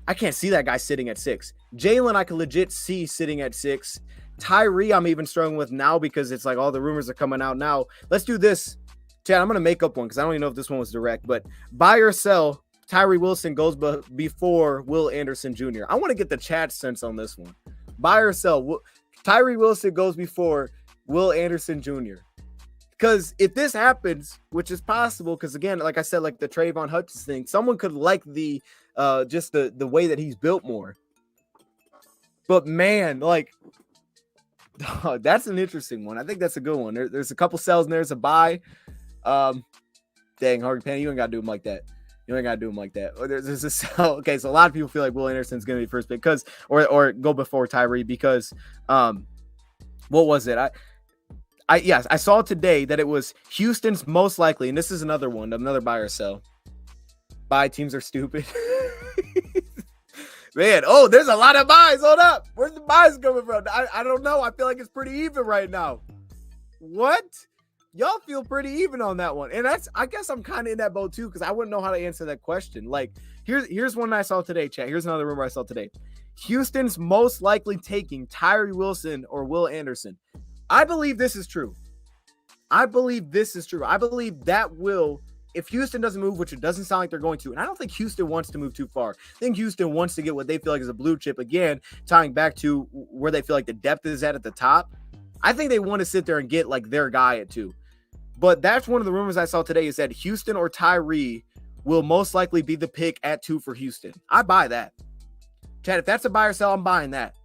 I can't see that guy sitting at 6. Jalen, I could legit see sitting at 6. Tyree, I'm even struggling with now because it's like all the rumors are coming out now. Let's do this. Chad, I'm going to make up one because I don't even know if this one was direct, but buy or sell, Tyree Wilson goes before Will Anderson Jr. I want to get the chat sense on this one. Buy or sell, Tyree Wilson goes before Will Anderson Jr. Because if this happens, which is possible, because again, like I said, like the Trayvon Hutchins thing, someone could like the just the way that he's built more. But man, like, that's an interesting one. I think that's a good one. There's a couple sells and there's a buy. Dang, Harvey Penny, you ain't got to do them like that. You ain't got to do them like that. Or there's a sell. Okay, so a lot of people feel like Will Anderson's going to be first pick because, or go before Tyree because, what was it? Yes, I saw today that it was Houston's most likely, and this is another one, another buy or sell. Buy, teams are stupid. Man, oh, there's a lot of buys. Hold up. Where's the buys coming from? I don't know. I feel like it's pretty even right now. What? Y'all feel pretty even on that one. And I guess I'm kind of in that boat too, because I wouldn't know how to answer that question. Like, here's one I saw today, chat. Here's another rumor I saw today. Houston's most likely taking Tyree Wilson or Will Anderson. I believe this is true. I believe that will, if Houston doesn't move, which it doesn't sound like they're going to, and I don't think Houston wants to move too far. I think Houston wants to get what they feel like is a blue chip. Again, tying back to where they feel like the depth is at the top. I think they want to sit there and get like their guy at 2. But that's one of the rumors I saw today, is that Houston or Tyree will most likely be the pick at 2 for Houston. I buy that. Chad, if that's a buy or sell, I'm buying that.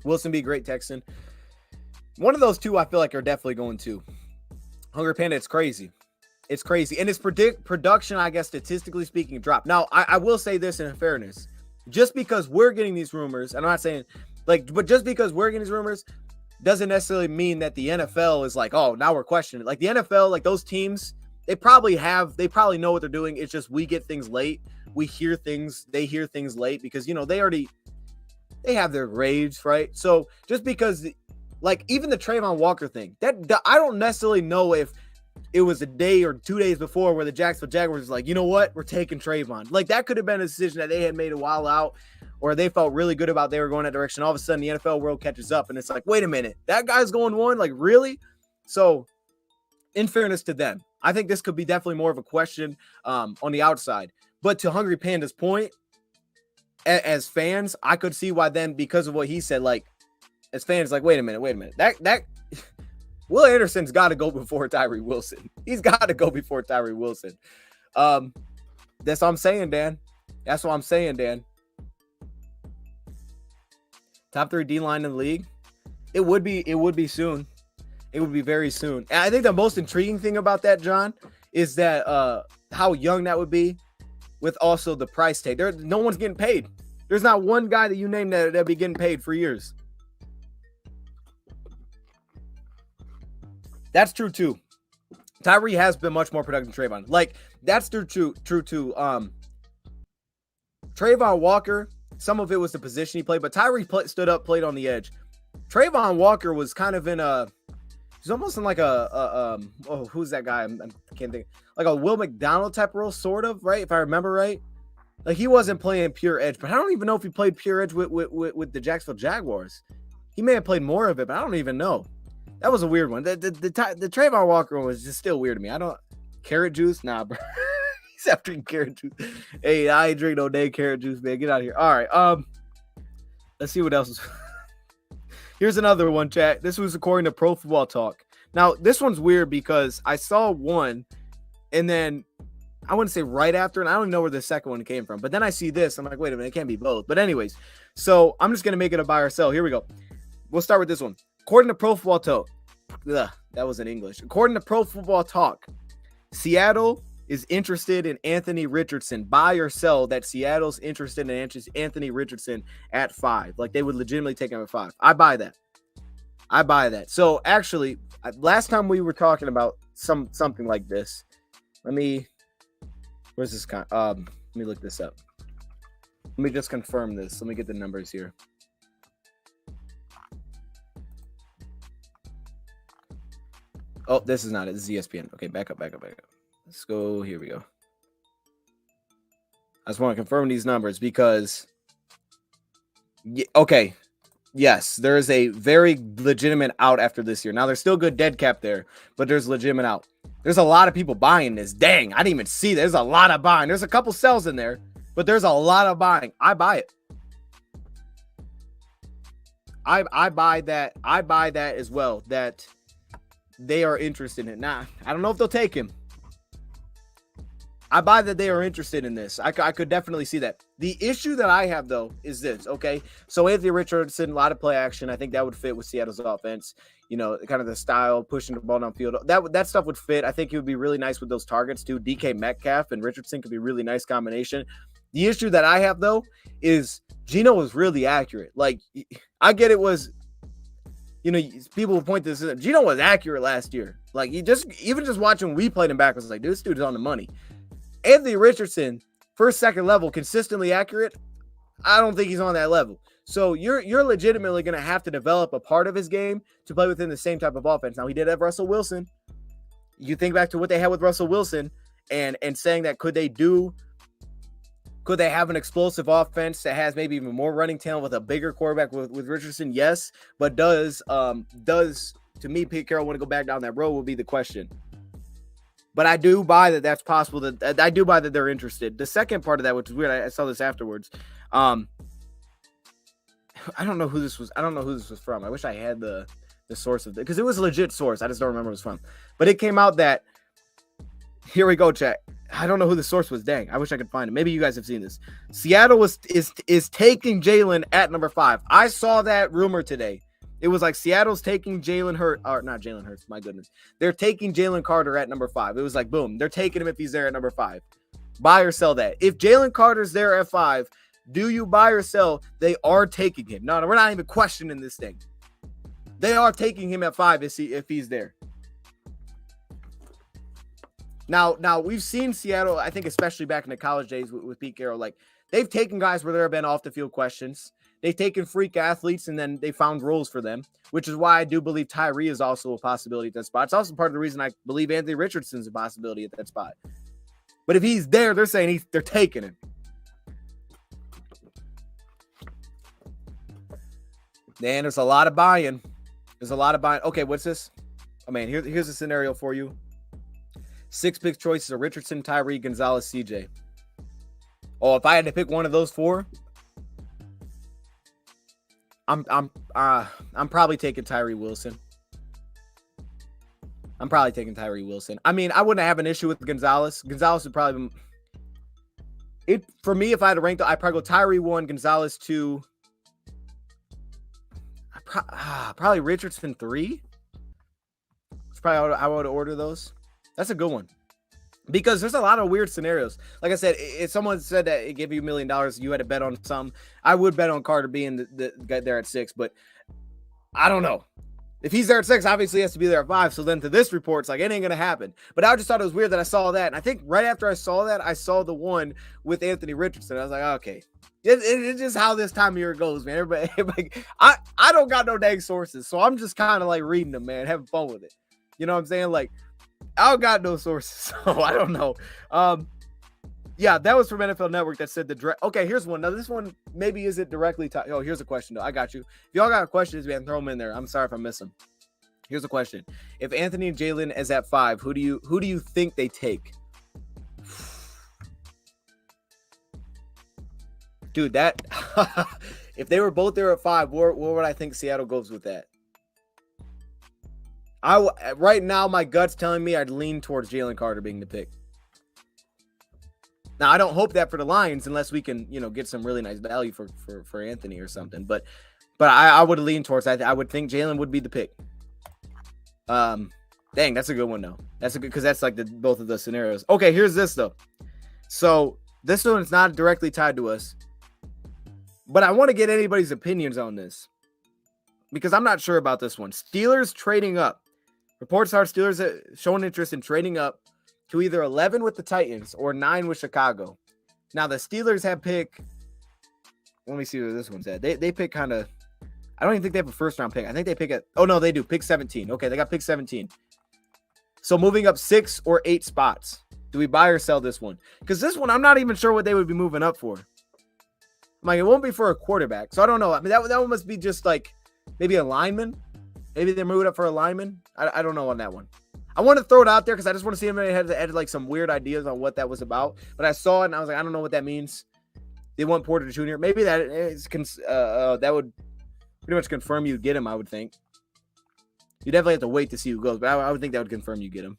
Wilson be great, Texan. One of those two I feel like are definitely going to. Hungry Panda, it's crazy. It's crazy. And its production, I guess, statistically speaking, dropped. Now, I will say this in fairness. Just because we're getting these rumors, and I'm not saying, like, but just because we're getting these rumors doesn't necessarily mean that the NFL is like, oh, now we're questioning it. Like, the NFL, like, those teams, they probably know what they're doing. It's just we get things late. We hear things, they hear things late because, you know, they have their grades, right? So just because, like, even the Trayvon Walker thing, that I don't necessarily know if it was a day or 2 days before where the Jacksonville Jaguars was like, you know what, we're taking Trayvon. Like, that could have been a decision that they had made a while out, or they felt really good about they were going that direction. All of a sudden, the NFL world catches up, and it's like, wait a minute, that guy's going 1? Like, really? So, in fairness to them, I think this could be definitely more of a question on the outside. But to Hungry Panda's point, as fans, I could see why then, because of what he said, like, as fans, like, wait a minute. That Will Anderson's got to go before Tyree Wilson. He's got to go before Tyree Wilson. That's what I'm saying, Dan. That's what I'm saying, Dan. Top 3 D-line in the league. It would be soon. It would be very soon. And I think the most intriguing thing about that, John, is that how young that would be, with also the price tag. No one's getting paid. There's not one guy that you name that'll be getting paid for years. That's true too. Tyree has been much more productive than Trayvon. Like, that's true too. Trayvon Walker, some of it was the position he played, but Tyree stood up, played on the edge. Trayvon Walker was kind of in he's almost in like who's that guy? I can't think. Like a Will McDonald type role, sort of, right? If I remember right. Like, he wasn't playing pure edge, but I don't even know if he played pure edge with the Jacksonville Jaguars. He may have played more of it, but I don't even know. That was a weird one. The Trayvon Walker one was just still weird to me. Carrot juice? Nah, bro. He's after drinking carrot juice. Hey, I ain't drink no day carrot juice, man. Get out of here. All right. Let's see what else is. Here's another one, chat. This was according to Pro Football Talk. Now, this one's weird because I saw one, and then I wouldn't say right after, and I don't even know where the second one came from. But then I see this. I'm like, wait a minute, it can't be both. But anyways, so I'm just going to make it a buy or sell. Here we go. We'll start with this one. According to Pro Football Talk, that was in English. According to Pro Football Talk, Seattle is interested in Anthony Richardson. Buy or sell that Seattle's interested in Anthony Richardson at 5. Like, they would legitimately take him at 5. I buy that. So actually, last time we were talking about something like this. Where's this? Let me look this up. Let me just confirm this. Let me get the numbers here. Oh, this is not it. This is ESPN. Okay, back up. Let's go. Here we go. I just want to confirm these numbers because, okay, yes, there is a very legitimate out after this year. Now, there's still good dead cap there, but there's legitimate out. There's a lot of people buying this. Dang, I didn't even see that. There's a lot of buying. There's a couple sells in there, but there's a lot of buying. I buy it. I buy that. I buy that as well, that they are interested in it. Nah, I don't know if they'll take him. I buy that they are interested in this. I could definitely see that. The issue that I have, though, is this, okay? So Anthony Richardson, a lot of play action. I think that would fit with Seattle's offense. You know, kind of the style, pushing the ball downfield. That stuff would fit. I think it would be really nice with those targets, too. DK Metcalf and Richardson could be a really nice combination. The issue that I have, though, is Geno was really accurate. Like, I get it was, people will point to this. Geno was accurate last year. Like, even just watching we played him back was like, dude, this dude's on the money. Anthony Richardson, first, second level, consistently accurate. I don't think he's on that level. So you're legitimately going to have to develop a part of his game to play within the same type of offense. Now, he did have Russell Wilson. You think back to what they had with Russell Wilson and saying that could they have an explosive offense that has maybe even more running talent with a bigger quarterback with Richardson? Yes. But does to me, Pete Carroll want to go back down that road will be the question. But I do buy that that's possible. That I do buy that they're interested. The second part of that, which is weird, I saw this afterwards. I don't know who this was. I don't know who this was from. I wish I had the source of it because it was a legit source. I just don't remember who it was from. But it came out that here we go, chat. I don't know who the source was. Dang, I wish I could find it. Maybe you guys have seen this. Seattle is taking Jalen at number 5. I saw that rumor today. It was like Seattle's taking Jalen Hurts, or not Jalen Hurts. My goodness, they're taking Jalen Carter at number 5. It was like boom, they're taking him if he's there at number 5. Buy or sell that. If Jalen Carter's there at 5. Do you buy or sell? They are taking him. No, we're not even questioning this thing. They are taking him at 5 if he's there. Now we've seen Seattle, I think especially back in the college days with Pete Carroll, like they've taken guys where there have been off the field questions. They've taken freak athletes and then they found roles for them, which is why I do believe Tyree is also a possibility at that spot. It's also part of the reason I believe Anthony Richardson's a possibility at that spot. But if he's there, they're saying they're taking him. Man, there's a lot of buying. Okay, what's this? Oh, man, here's a scenario for you. 6 pick choices are Richardson, Tyree, Gonzalez, CJ. Oh, if I had to pick one of those 4, I'm probably taking Tyree Wilson. I mean, I wouldn't have an issue with Gonzalez. Gonzalez would probably be, for me, if I had to rank them, I'd probably go Tyree 1, Gonzalez 2. Probably Richardson 3. That's probably how I would order those. That's a good one. Because there's a lot of weird scenarios. Like I said, if someone said that it gave you $1 million, you had to bet on some. I would bet on Carter being the guy there at 6, but I don't know. If he's there at 6, obviously he has to be there at 5. So then to this report, it's like, it ain't going to happen. But I just thought it was weird that I saw that. And I think right after I saw that, I saw the one with Anthony Richardson. I was like, okay. It's just how this time of year goes, man. Everybody I don't got no dang sources, so I'm just kind of like reading them, man, having fun with it. You know what I'm saying? Like, I don't got no sources, so I don't know. Yeah, that was from NFL Network that said the direct. Okay, here's one. Now, this one maybe isn't directly tied. Oh, here's a question, though. I got you. If y'all got questions, man, throw them in there. I'm sorry if I miss them. Here's a question. If Anthony and Jalen is at 5, who do you think they take? Dude, that if they were both there at 5, where would I think Seattle goes with that? Right now, my gut's telling me I'd lean towards Jalen Carter being the pick. Now, I don't hope that for the Lions unless we can, get some really nice value for Anthony or something. But I would lean towards that. I would think Jalen would be the pick. Dang, that's a good one though. That's a good because that's like both of the scenarios. Okay, here's this though. So this one is not directly tied to us, but I want to get anybody's opinions on this because I'm not sure about this one. Steelers trading up. Reports are Steelers showing interest in trading up to either 11 with the Titans or 9 with Chicago. Now the Steelers have pick. Let me see where this one's at. They pick kind of. I don't even think they have a first round pick. I think they pick at. Oh no, they do pick 17. Okay, they got pick 17. So moving up 6 or 8 spots. Do we buy or sell this one? Because this one, I'm not even sure what they would be moving up for. It won't be for a quarterback. So I don't know. I mean, that one must be just like maybe a lineman. Maybe they're moving up for a lineman. I don't know on that one. I want to throw it out there because I just want to see if anybody had like some weird ideas on what that was about. But I saw it and I was like, I don't know what that means. They want Porter Jr. Maybe that is that would pretty much confirm you get him, I would think. You definitely have to wait to see who goes, but I would think that would confirm you get him.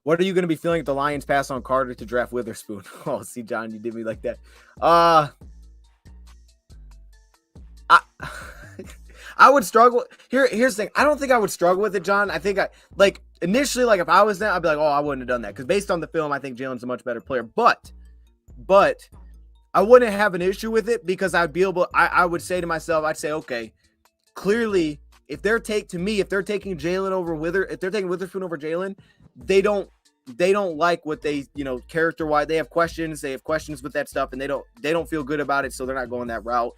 What are you going to be feeling if the Lions pass on Carter to draft Witherspoon? Oh, see, John, you did me like that. I would struggle. Here's the thing. I don't think I would struggle with it, John. I think initially, if I was there, I'd be like, oh, I wouldn't have done that. Because based on the film, I think Jalen's a much better player. But I wouldn't have an issue with it because I'd be able, I would say to myself, I'd say, okay, clearly, if they're taking Jalen over if they're taking Witherspoon over Jalen, they don't like what they, character wise. They have questions with that stuff, and they don't feel good about it, so they're not going that route.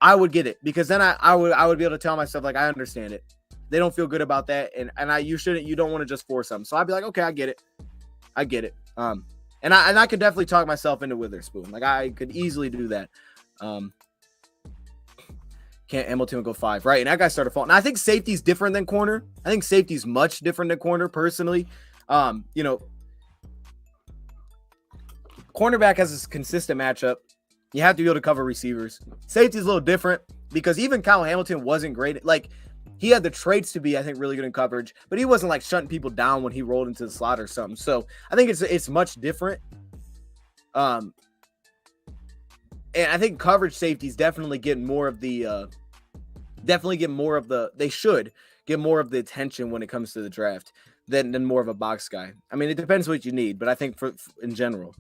I would get it, because then I would be able to tell myself, like, I understand it. They don't feel good about that, and you don't want to just force them. So I'd be like, okay, I get it. And I could definitely talk myself into Witherspoon. Like, I could easily do that. Can't Hamilton go 5, right? And that guy started falling. Now, I think safety's different than corner. I think safety's much different than corner, personally. Cornerback has this consistent matchup. You have to be able to cover receivers. Safety's a little different, because even Kyle Hamilton wasn't great. Like, he had the traits to be, I think, really good in coverage, but he wasn't like shutting people down when he rolled into the slot or something. So I think it's much different. And I think coverage safeties definitely get more of the they should get more of the attention when it comes to the draft than more of a box guy. I mean, it depends what you need, but I think for in general,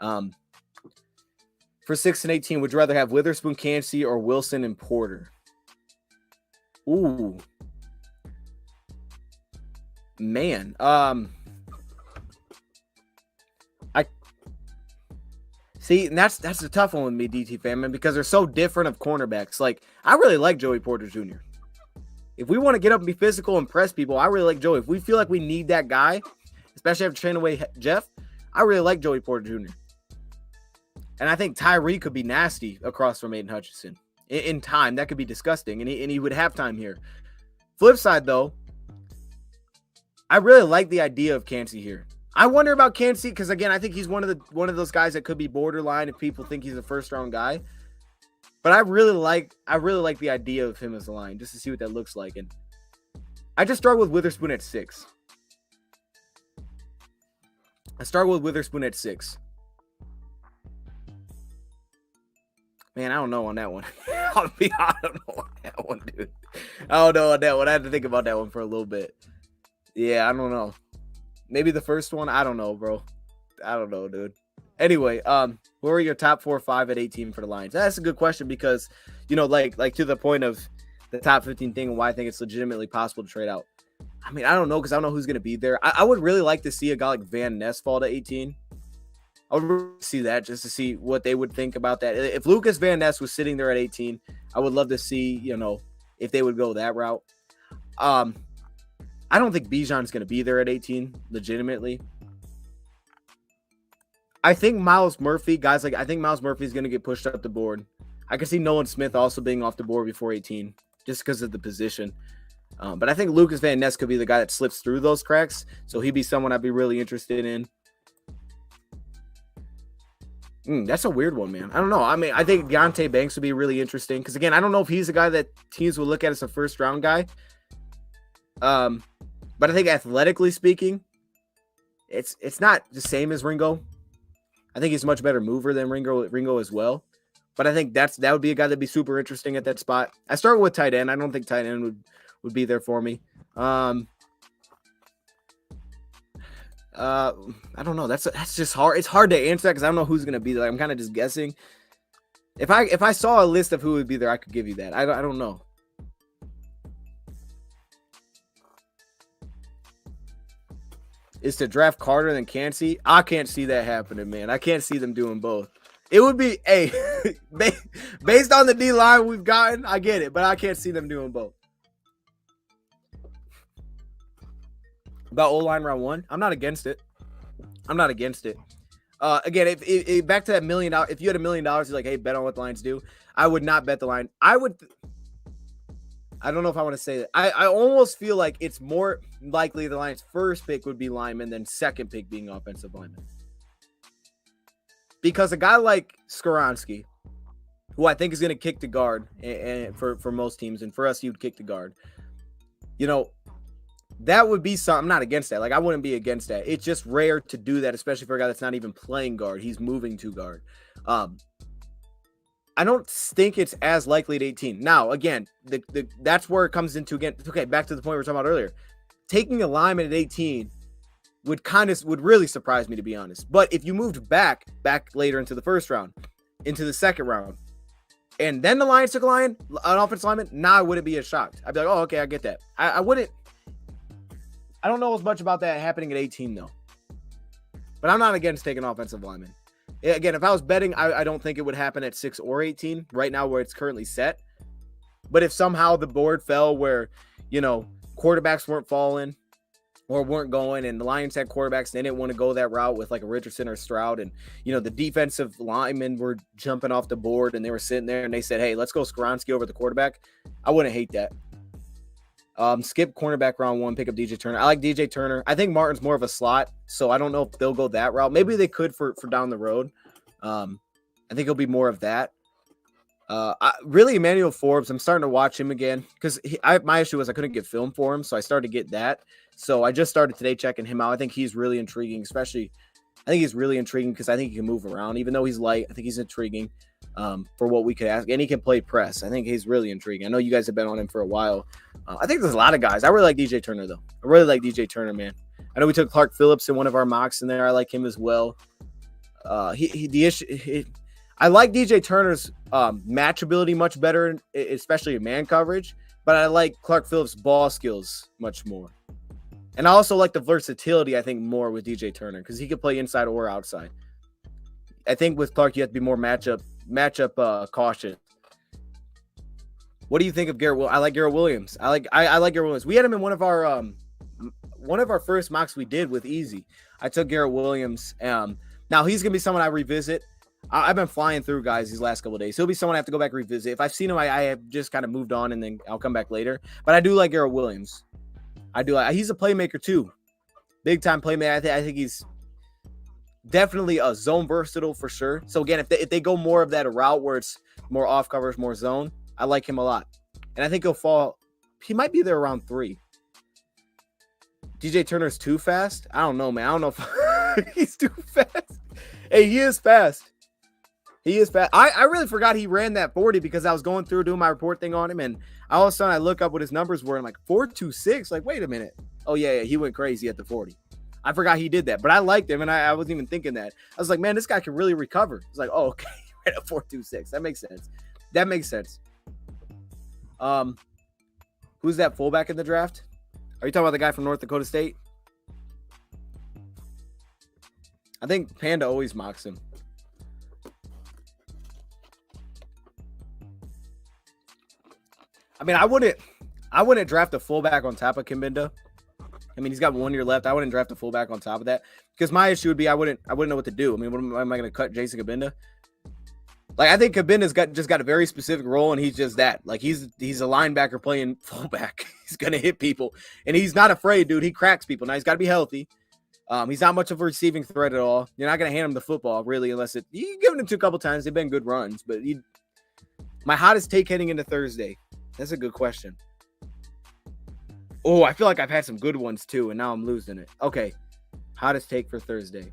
for 6 and 18, would you rather have Witherspoon, Cansey, or Wilson and Porter? Ooh, man. I see, and that's a tough one with me, DT fan, man, because they're so different of cornerbacks. Like, I really like Joey Porter Jr. If we want to get up and be physical and press people, I really like Joey. If we feel like we need that guy, especially after trading away Jeff, I really like Joey Porter Jr. And I think Tyree could be nasty across from Aiden Hutchinson. In time, that could be disgusting, and he would have time here. Flip side, though, I really like the idea of Cansey here. I wonder about Cansey, because again, I think he's one of those guys that could be borderline if people think he's a first round guy. But I really like the idea of him as a line, just to see what that looks like. And I just struggle with Witherspoon at 6. Man, I don't know on that one. I don't know on that one, dude. I don't know on that one. I had to think about that one for a little bit. Yeah, I don't know. Maybe the first one. I don't know, bro. I don't know, dude. Anyway, who are your top 4 or 5 at 18 for the Lions? That's a good question, because, like to the point of the top 15 thing and why I think it's legitimately possible to trade out. I mean, I don't know, because I don't know who's going to be there. I would really like to see a guy like Van Ness fall to 18. I would really see that, just to see what they would think about that. If Lucas Van Ness was sitting there at 18, I would love to see, if they would go that route. I don't think Bijan's going to be there at 18, legitimately. I think Miles Murphy is going to get pushed up the board. I can see Nolan Smith also being off the board before 18, just because of the position. But I think Lucas Van Ness could be the guy that slips through those cracks, so he'd be someone I'd be really interested in. That's a weird one, man. I don't know. I mean, I think Deonte Banks would be really interesting, because, again, I don't know if he's a guy that teams would look at as a first-round guy. But I think athletically speaking, it's not the same as Ringo. I think he's a much better mover than Ringo as well. But I think that would be a guy that'd be super interesting at that spot. I start with tight end. I don't think tight end would be there for me. I don't know. That's just hard. It's hard to answer because I don't know who's gonna be there. I'm kind of just guessing. If I saw a list of who would be there, I could give you that. I don't know. Is to draft Carter than Cansey? I can't see that happening, man. I can't see them doing both. It would be based on the D line we've gotten. I get it, but I can't see them doing both. About O-line round 1, I'm not against it. Again, if back to that $1 million, if you had $1 million, you're like, hey, bet on what the Lions do. I would not bet the line. I don't know if I want to say that. I almost feel like it's more likely the Lions' first pick would be lineman than second pick being offensive lineman. Because a guy like Skoronski, who I think is going to kick the guard, and for most teams, and for us, he would kick the guard. That would be something. I'm not against that. Like, I wouldn't be against that. It's just rare to do that, especially for a guy that's not even playing guard. He's moving to guard. I don't think it's as likely at 18. Now, again, that's where it comes into, again, okay, back to the point we were talking about earlier. Taking a lineman at 18 would really surprise me, to be honest. But if you moved back later into the first round, into the second round, and then the Lions took an offensive lineman, now I wouldn't be as shocked. I'd be like, oh, okay, I get that. I wouldn't. I don't know as much about that happening at 18, though. But I'm not against taking offensive linemen. Again, if I was betting, I don't think it would happen at 6 or 18 right now where it's currently set. But if somehow the board fell where, quarterbacks weren't falling or weren't going and the Lions had quarterbacks, they didn't want to go that route with like a Richardson or Stroud. And, the defensive linemen were jumping off the board and they were sitting there and they said, hey, let's go Skoronski over the quarterback. I wouldn't hate that. Skip cornerback round 1, pick up DJ Turner. I like DJ Turner. I think Martin's more of a slot, so I don't know if they'll go that route. Maybe they could for down the road. I think it'll be more of that. Really, Emmanuel Forbes, I'm starting to watch him again because my issue was I couldn't get film for him, so I started to get that. So I just started today checking him out. I think he's really intriguing, especially I think he's really intriguing because I think he can move around. Even though he's light, I think he's intriguing for what we could ask. And he can play press. I think he's really intriguing. I know you guys have been on him for a while. I think there's a lot of guys. I really like DJ Turner, though. I really like DJ Turner, man. I know we took Clark Phillips in one of our mocks in there. I like him as well. I like DJ Turner's match ability much better, especially in man coverage. But I like Clark Phillips' ball skills much more. And I also like the versatility, I think, more with DJ Turner because he could play inside or outside. I think with Clark, you have to be more matchup cautious. What do you think of Garrett? I like Garrett Williams. I like Garrett Williams. We had him in one of our first mocks we did with Easy. I took Garrett Williams. Now he's gonna be someone I revisit. I've been flying through guys these last couple of days. He'll be someone I have to go back and revisit. If I've seen him, I have just kind of moved on and then I'll come back later. But I do like Garrett Williams. He's a playmaker too, big time playmaker. I think he's definitely a zone versatile for sure. So again, if they go more of that route where it's more off coverage, more zone, I like him a lot. And I think he'll fall. He might be there around 3. DJ Turner's too fast. I don't know, man. I don't know if he's too fast. Hey, he is fast. He is fast. I really forgot he ran that 40 because I was going through doing my report thing on him. And all of a sudden I look up what his numbers were. And I'm like 4.26. Like, wait a minute. Oh, yeah. He went crazy at the 40. I forgot he did that, but I liked him, and I wasn't even thinking that. I was like, man, this guy can really recover. It's like, oh, okay, right at 4.26. That makes sense. Who's that fullback in the draft? Are you talking about the guy from North Dakota State? I think Panda always mocks him. I mean, I wouldn't draft a fullback on top of Kimbinda. I mean, he's got 1 year left. I wouldn't draft a fullback on top of that because my issue would be I wouldn't know what to do. I mean, am I going to cut Jason Kabinda? Like, I think Kabinda's just got a very specific role, and he's just that. Like, he's a linebacker playing fullback. He's going to hit people, and he's not afraid, dude. He cracks people. Now, he's got to be healthy. He's not much of a receiving threat at all. You're not going to hand him the football, really, unless you give him to a couple times. They've been good runs, but my hottest take heading into Thursday. That's a good question. Oh, I feel like I've had some good ones too, and now I'm losing it. Okay. Hottest take for Thursday.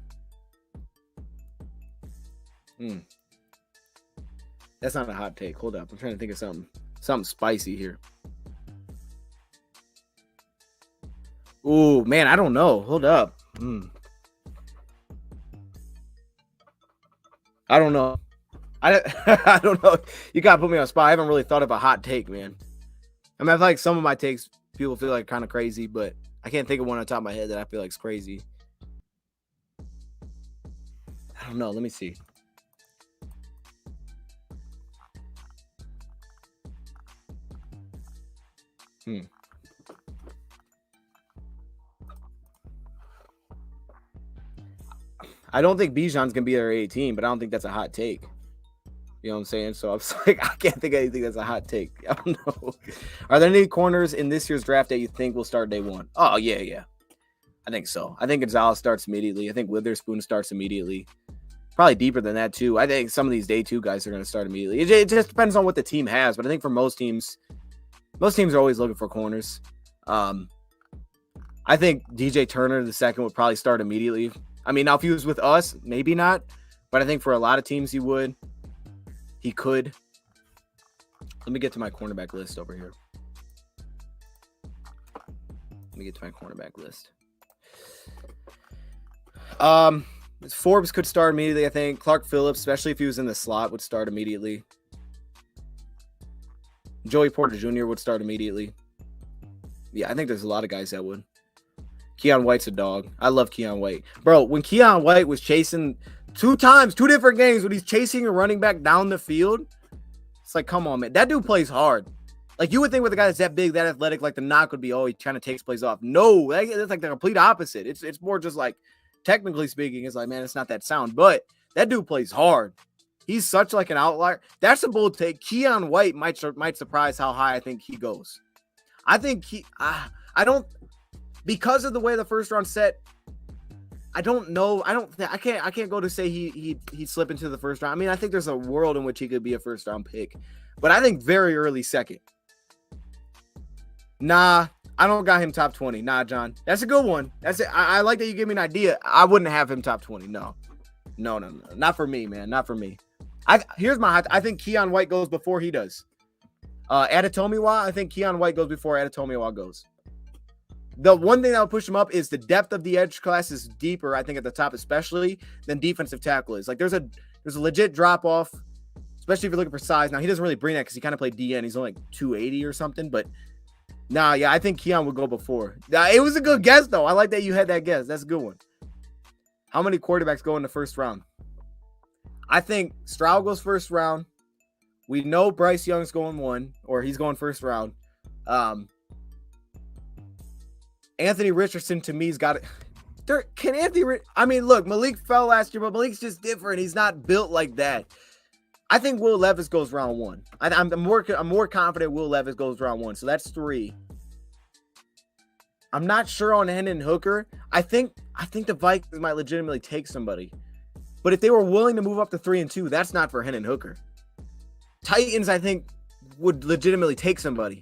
That's not a hot take. Hold up. I'm trying to think of something spicy here. Oh, man, I don't know. Hold up. I don't know. I don't know. You got to put me on the spot. I haven't really thought of a hot take, man. I mean, I feel like some of my takes people feel like kind of crazy, but I can't think of one on top of my head that I feel like is crazy. I don't know. Let me see. I don't think Bijan's going to be there at 18, but I don't think that's a hot take. You know what I'm saying? So I'm like, I can't think of anything that's a hot take. I don't know. Are there any corners in this year's draft that you think will start day one? Oh, yeah. I think so. I think Gonzalez starts immediately. I think Witherspoon starts immediately. Probably deeper than that, too. I think some of these day 2 guys are going to start immediately. It just depends on what the team has. But I think for most teams are always looking for corners. I think DJ Turner, the second, would probably start immediately. I mean, now if he was with us, maybe not. But I think for a lot of teams he would. He could. Let me get to my cornerback list over here. Forbes could start immediately, I think. Clark Phillips, especially if he was in the slot, would start immediately. Joey Porter Jr. would start immediately. Yeah, I think there's a lot of guys that would. Keon White's a dog. I love Keon White. Bro, when Keon White was chasing 2 different games, when he's chasing a running back down the field, it's like, come on, man. That dude plays hard. Like, you would think with a guy that's that big, that athletic, like the knock would be, oh, he kind of takes plays off. No, that's like the complete opposite. It's more just like, technically speaking, it's like, man, it's not that sound. But that dude plays hard. He's such like an outlier. That's a bold take. Keon White might surprise how high I think he goes. I think because of the way the first round set, I don't know. I can't go to say he'd slip into the first round. I mean, I think there's a world in which he could be a first round pick, but I think very early second. Nah, I don't got him top 20. Nah, John, that's a good one. That's it. I like that you give me an idea. I wouldn't have him top 20. No, not for me, man. Not for me. Here's my hot. I think Keon White goes before he does. Adetomiwa, I think Keon White goes before Adetomiwa goes. The one thing that will push him up is the depth of the edge class is deeper, I think, at the top, especially than defensive tackle is. Like, there's a legit drop off, especially if you're looking for size. Now, he doesn't really bring that because he kind of played DN. He's only like 280 or something. But yeah, I think Keon would go before. It was a good guess, though. I like that you had that guess. That's a good one. How many quarterbacks go in the first round? I think Stroud goes first round. We know Bryce Young's going 1, or he's going first round. Anthony Richardson, to me, has got it. I mean, look, Malik fell last year, but Malik's just different. He's not built like that. I think Will Levis goes round 1. I'm more confident Will Levis goes round 1. So that's 3. I'm not sure on Hendon Hooker. I think the Vikings might legitimately take somebody. But if they were willing to move up to 3 and 2, that's not for Hendon Hooker. Titans, I think, would legitimately take somebody.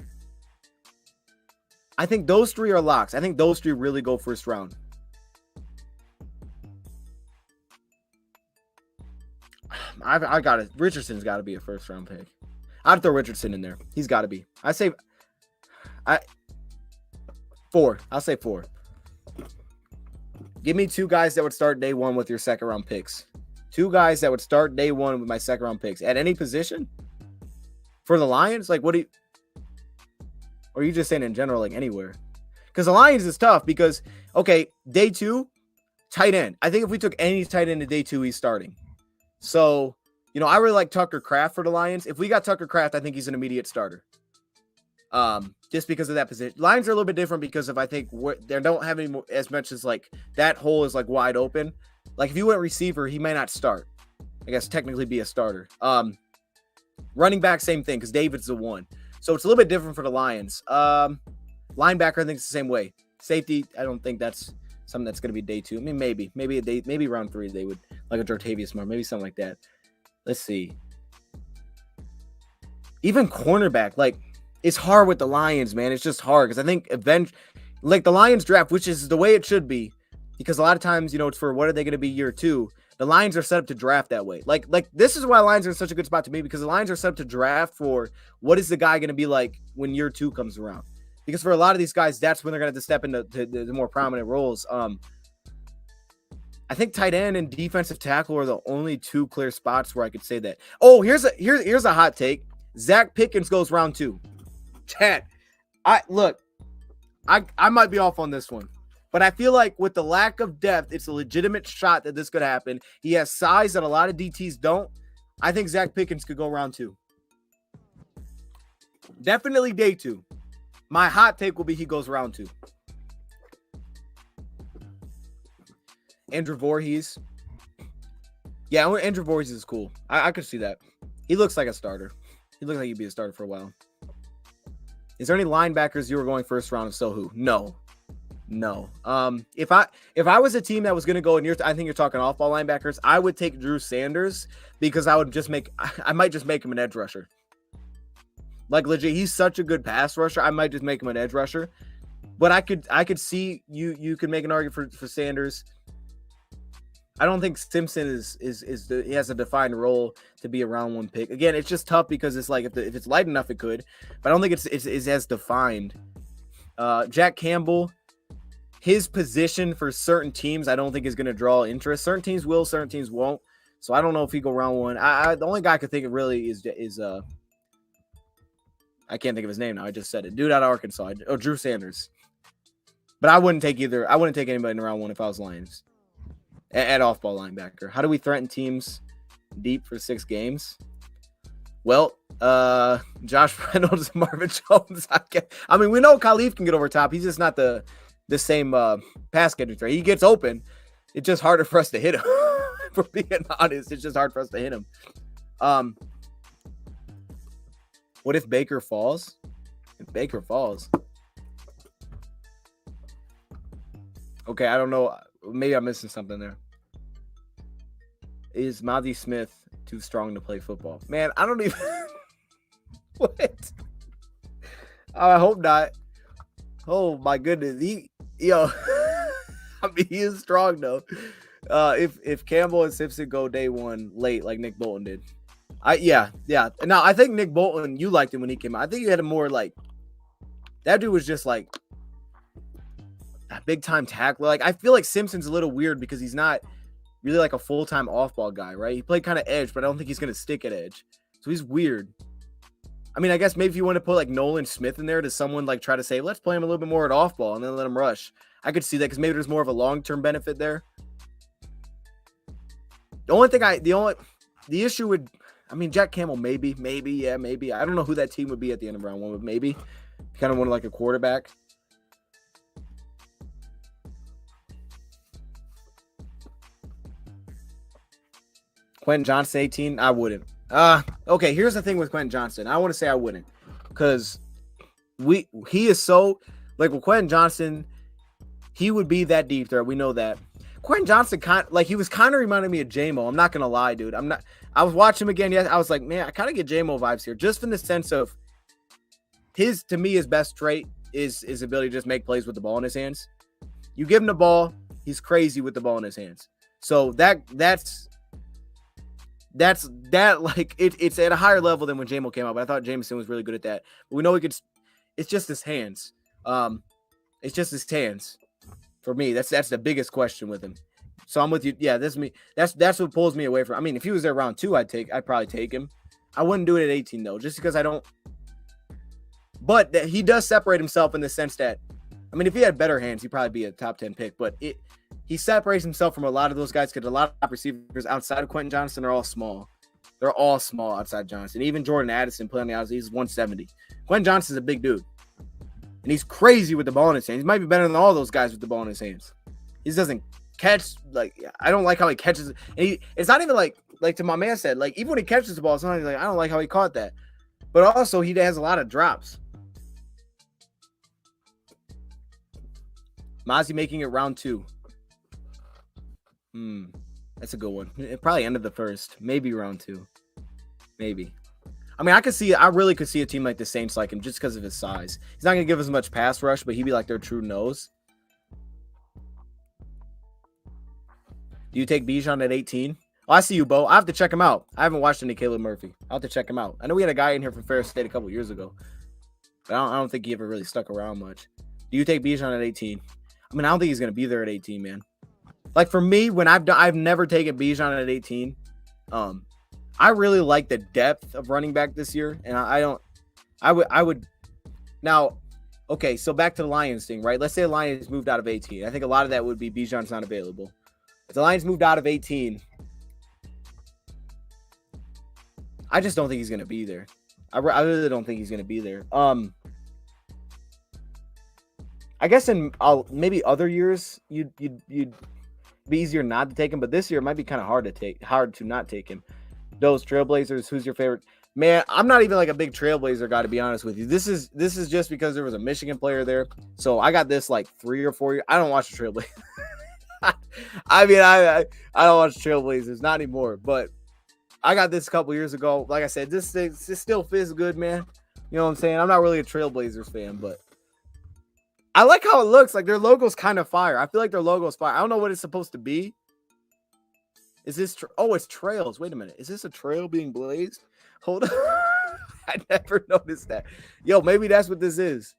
I think those 3 are locks. I think those 3 really go first round. I got it. Richardson's got to be a first round pick. I'd throw Richardson in there. He's got to be. I say 4. I'll say 4. Give me 2 guys that would start day 1 with your second round picks. 2 guys that would start day 1 with my second round picks at any position for the Lions. Like, what do you? Or are you just saying in general, like anywhere? Because the Lions is tough because, okay, day 2, tight end. I think if we took any tight end to day 2, he's starting. So, I really like Tucker Kraft for the Lions. If we got Tucker Kraft, I think he's an immediate starter. Just because of that position. Lions are a little bit different because of, I think, they don't have any more, as much as like that hole is like wide open. Like if you went receiver, he may not start. I guess technically be a starter. Running back, same thing because David's the 1. So it's a little bit different for the Lions. Linebacker, I think it's the same way. Safety, I don't think that's something that's going to be day 2. I mean, maybe round 3 they would, like a Jartavius Moore, maybe something like that. Let's see. Even cornerback, like it's hard with the Lions, man. It's just hard because I think like the Lions draft, which is the way it should be, because a lot of times, it's for what are they going to be year 2. The Lions are set up to draft that way. Like this is why Lions are in such a good spot to me, because the Lions are set up to draft for what is the guy going to be like when year 2 comes around. Because for a lot of these guys, that's when they're going to have to step into the more prominent roles. I think tight end and defensive tackle are the only 2 clear spots where I could say that. Oh, here's a hot take. Zach Pickens goes round 2. Chat. I might be off on this one. But I feel like with the lack of depth, it's a legitimate shot that this could happen. He has size that a lot of DTs don't. I think Zach Pickens could go round 2. Definitely day 2. My hot take will be he goes round 2. Andrew Voorhees. Yeah, Andrew Voorhees is cool. I could see that. He looks like a starter. He looks like he'd be a starter for a while. Is there any linebackers you were going first round? If so, who? No. If I was a team that was going to go, and I think you're talking off-ball linebackers, I would take Drew Sanders because I might just make him an edge rusher. Like legit, he's such a good pass rusher. I might just make him an edge rusher. But I could see you could make an argument for Sanders. I don't think Simpson he has a defined role to be a round 1 pick. Again, it's just tough because it's like if it's light enough, it could, but I don't think it's as defined. Jack Campbell, his position for certain teams, I don't think is going to draw interest. Certain teams will, certain teams won't. So I don't know if he go round 1. The only guy I could think of really is I can't think of his name now. I just said it. Dude out of Arkansas. Drew Sanders. But I wouldn't take either. I wouldn't take anybody in round 1 if I was Lions. At off-ball linebacker. How do we threaten teams deep for 6 games? Well, Josh Reynolds and Marvin Jones. I mean, we know Khalif can get over top. He's just not the same pass catcher threat. He gets open. It's just harder for us to hit him. For being honest, it's just hard for us to hit him. What if Baker falls? If Baker falls. Okay, I don't know. Maybe I'm missing something there. Is Mazi Smith too strong to play football? Man, I don't even... What? I hope not. Oh, my goodness. I mean, he is strong, though. If Campbell and Simpson go day 1 late like Nick Bolton did. Yeah. Now, I think Nick Bolton, you liked him when he came out. I think you had a more, like... That dude was just, like... a big-time tackler. Like, I feel like Simpson's a little weird because he's not really like a full-time off-ball guy, right? He played kind of edge, but I don't think he's going to stick at edge. So he's weird. I mean, I guess maybe if you want to put like Nolan Smith in there, does someone like try to say, let's play him a little bit more at off-ball and then let him rush? I could see that because maybe there's more of a long-term benefit there. The issue would, I mean, Jack Campbell, maybe. I don't know who that team would be at the end of round 1, but maybe. Kind of wanted like a quarterback. Quentin Johnson, 18? I wouldn't. Okay, here's the thing with Quentin Johnson. I want to say I wouldn't. Because he is so, like with Quentin Johnson, he would be that deep threat. We know that. Quentin Johnson, he was kind of reminding me of J-Mo. I'm not going to lie, dude. I was watching him again. Yeah, I was like, man, I kind of get J-Mo vibes here. Just from the sense of his best trait is his ability to just make plays with the ball in his hands. You give him the ball, he's crazy with the ball in his hands. So that's like it's at a higher level than when J-Mo came out, but I thought Jameson was really good at that. But we know it's just his hands. It's just his hands. For me, that's the biggest question with him. So I'm with you. Yeah, this is me. That's what pulls me away from. I mean, if he was there round 2, I'd probably take him. I wouldn't do it at 18 though, just because I don't. But he does separate himself in the sense that, I mean, if he had better hands, he'd probably be a top 10 pick. But he separates himself from a lot of those guys because a lot of receivers outside of Quentin Johnson are all small. They're all small outside Johnson. Even Jordan Addison playing the outside, he's 170. Quentin Johnson's a big dude. And he's crazy with the ball in his hands. He might be better than all those guys with the ball in his hands. He just doesn't catch, like, I don't like how he catches. And it's not even like to my man said, like, even when he catches the ball, sometimes like, I don't like how he caught that. But also, he has a lot of drops. Mazi making it round 2. That's a good one. Probably end of the first. Maybe round 2. Maybe. I mean, I really could see a team like the Saints like him just because of his size. He's not going to give us much pass rush, but he'd be like their true nose. Do you take Bijan at 18? Oh, I see you, Bo. I have to check him out. I haven't watched any Caleb Murphy. I'll have to check him out. I know we had a guy in here from Ferris State a couple years ago, but I don't think he ever really stuck around much. Do you take Bijan at 18? I mean, I don't think he's going to be there at 18, man. Like for me, when I've never taken Bijan at 18. I really like the depth of running back this year, and I would now. Okay, so back to the Lions thing, right? Let's say the Lions moved out of 18. I think a lot of that would be Bijan's not available. If the Lions moved out of 18, I just don't think he's going to be there. I really don't think he's going to be there. I guess in maybe other years you'd be easier not to take him, but this year it might be kind of hard to not take him. Those Trailblazers, who's your favorite? Man, I'm not even like a big Trailblazer guy, to be honest with you. This is just because there was a Michigan player there. So I got this like 3 or 4 years. I don't watch the Trailblazers. I mean, I don't watch the Trailblazers, not anymore. But I got this a couple years ago. Like I said, this still feels good, man. You know what I'm saying? I'm not really a Trailblazers fan, but I like how it looks. Like their logo's kind of fire. I feel like their logo's fire. I don't know what it's supposed to be. Is this? It's trails. Wait a minute. Is this a trail being blazed? Hold on. I never noticed that. Yo, maybe that's what this is.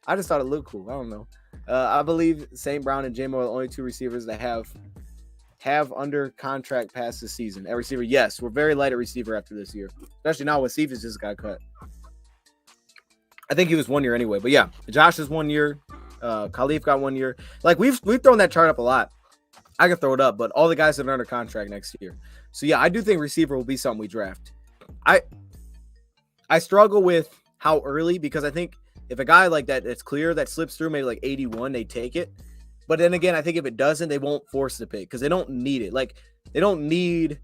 I just thought it looked cool. I don't know. I believe St. Brown and J-Mo are the only 2 receivers that have under contract past this season. At receiver, yes. We're very light at receiver after this year. Especially now when Cephas just got cut. I think he was 1 year anyway. But yeah, Josh is 1 year. Khalif got 1 year. Like we've thrown that chart up a lot. I can throw it up, but all the guys that are under contract next year. So yeah, I do think receiver will be something we draft. I struggle with how early, because I think if a guy like that, it's clear that slips through maybe like 81, they take it. But then again, I think if it doesn't, they won't force the pick because they don't need it. Like they don't need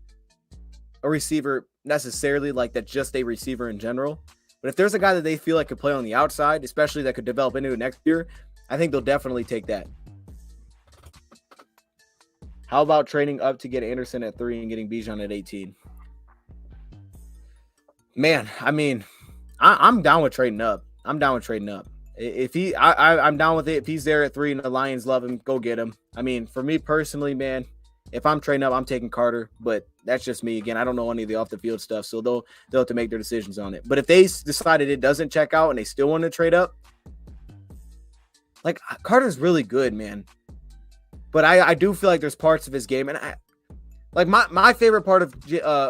a receiver necessarily, like that, just a receiver in general. But if there's a guy that they feel like could play on the outside, especially that could develop into it next year, I think they'll definitely take that. How about trading up to get Anderson at 3 and getting Bijan at 18? Man, I mean, I'm down with trading up. I'm down with it. If he's there at 3 and the Lions love him, go get him. I mean, for me personally, man, if I'm trading up, I'm taking Carter, but that's just me. Again, I don't know any of the off the field stuff, so they'll have to make their decisions on it. But if they decided it doesn't check out and they still want to trade up, like Carter's really good, man. But I do feel like there's parts of his game, and my favorite part of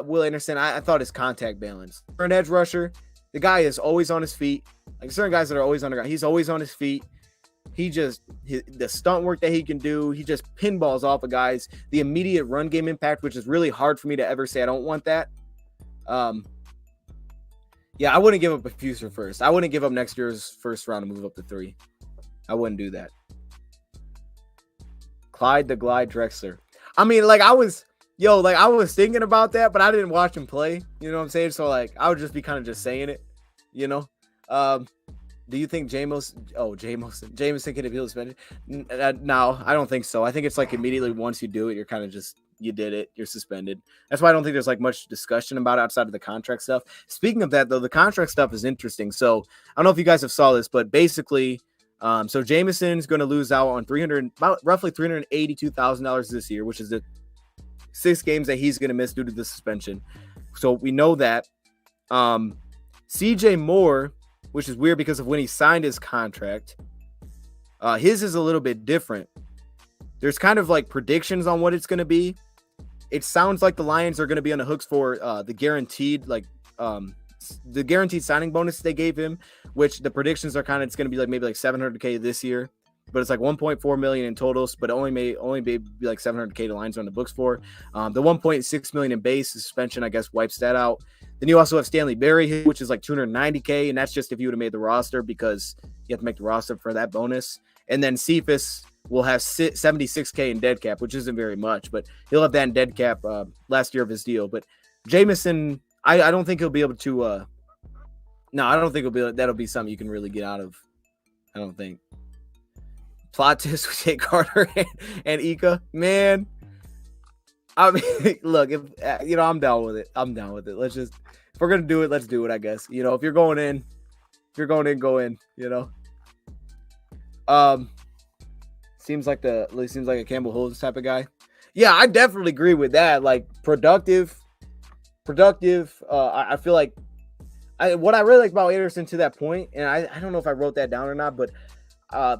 Will Anderson, I thought his contact balance. For an edge rusher, the guy is always on his feet. Like certain guys that are always on the ground, he's always on his feet. The stunt work that he can do, he just pinballs off of guys. The immediate run game impact, which is really hard for me to ever say I don't want that. Yeah, I wouldn't give up a future first. I wouldn't give up next year's first round to move up to 3. I wouldn't do that. Clyde the Glide Drexler. I mean, like I was thinking about that, but I didn't watch him play. You know what I'm saying? So like I would just be kind of just saying it, you know. Do you think Jameson can appeal suspension? No, I don't think so. I think it's like immediately once you do it, you're kind of just, you did it, you're suspended. That's why I don't think there's like much discussion about it outside of the contract stuff. Speaking of that though, the contract stuff is interesting. So I don't know if you guys have saw this, but basically, so Jameson's going to lose out on roughly $382,000 this year, which is the 6 games that he's going to miss due to the suspension. So we know that. CJ Moore, which is weird because of when he signed his contract, his is a little bit different. There's kind of like predictions on what it's going to be. It sounds like the Lions are going to be on the hooks for the guaranteed signing bonus they gave him, which the predictions are kind of, it's going to be like maybe like $700K this year, but it's like 1.4 million in totals, but only be like $700K the Lions are on the books for. The 1.6 million in base suspension, I guess, wipes that out. Then you also have Stanley Berry, which is like $290K, and that's just if you would have made the roster, because you have to make the roster for that bonus. And then Cephas will have $76K in dead cap, which isn't very much, but he'll have that in dead cap last year of his deal. But Jameson, I don't think he'll be able to. I don't think that'll be something you can really get out of. I don't think. Plot twist, we take Carter and Ika. Man, I mean, look, if I'm down with it. Let's just, if we're gonna do it, let's do it. I guess, if you're going in, go in. Seems like a Campbell Holmes type of guy. Yeah, I definitely agree with that. Like productive. I feel like what I really like about Anderson to that point, and I don't know if I wrote that down or not, but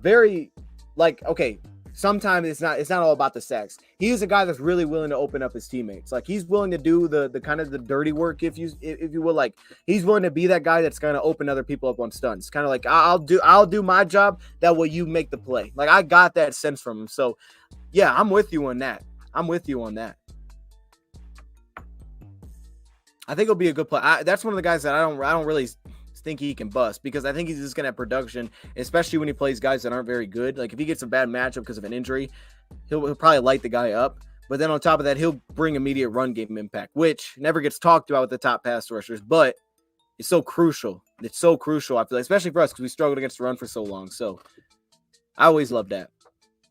very like, okay, sometimes it's not all about the sacks. He's a guy that's really willing to open up his teammates. Like he's willing to do the kind of the dirty work, if you will. Like he's willing to be that guy that's going to open other people up on stunts. Kind of like I'll do my job. That way you make the play. Like I got that sense from him. So yeah, I'm with you on that. I think he'll be a good play. That's one of the guys that I don't really think he can bust, because I think he's just going to have production, especially when he plays guys that aren't very good. Like if he gets a bad matchup because of an injury, he'll probably light the guy up. But then on top of that, he'll bring immediate run game impact, which never gets talked about with the top pass rushers, but it's so crucial. I feel like, especially for us, because we struggled against the run for so long. So I always love that.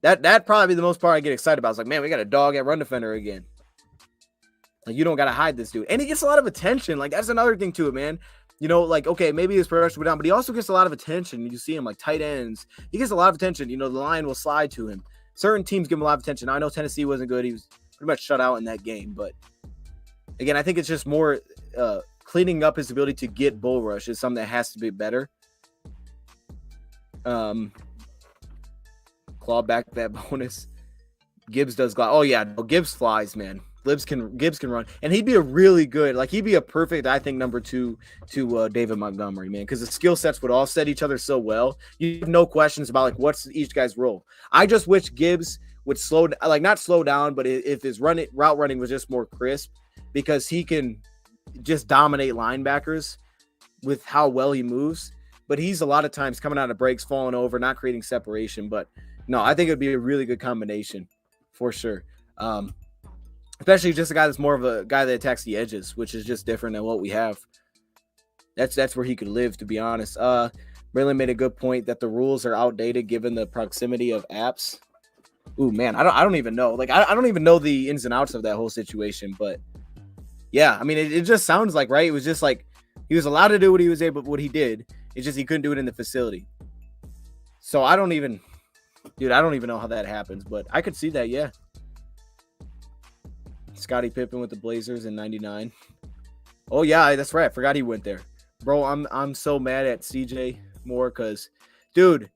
That probably be the most part I get excited about. It's like, man, we got a dog at run defender again. Like you don't got to hide this dude. And he gets a lot of attention. Like that's another thing to it, man. Like, okay, maybe his production went down, but he also gets a lot of attention. You see him like tight ends. He gets a lot of attention. The line will slide to him. Certain teams give him a lot of attention. Now, I know Tennessee wasn't good. He was pretty much shut out in that game. But again, I think it's just more cleaning up his ability to get bull rush is something that has to be better. Claw back that bonus. Gibbs does glide. Oh, yeah. Gibbs flies, man. Gibbs can run, and he'd be a really good, like he'd be a perfect, I think, number 2 to David Montgomery, man, because the skill sets would offset each other so well. You have no questions about like what's each guy's role. I just wish Gibbs would not slow down, but if his route running was just more crisp, because he can just dominate linebackers with how well he moves. But he's a lot of times coming out of breaks, falling over, not creating separation. But no, I think it'd be a really good combination for sure. Especially just a guy that's more of a guy that attacks the edges, which is just different than what we have. That's where he could live, to be honest. Braylon made a good point that the rules are outdated given the proximity of apps. Ooh, man, I don't even know. Like, I don't even know the ins and outs of that whole situation. But yeah, I mean, it just sounds like, right? It was just like he was allowed to do what he did. It's just he couldn't do it in the facility. So I don't even know how that happens, but I could see that, yeah. Scottie Pippen with the Blazers in 99. Oh yeah, that's right. I forgot he went there. Bro, I'm so mad at CJ Moore because, dude,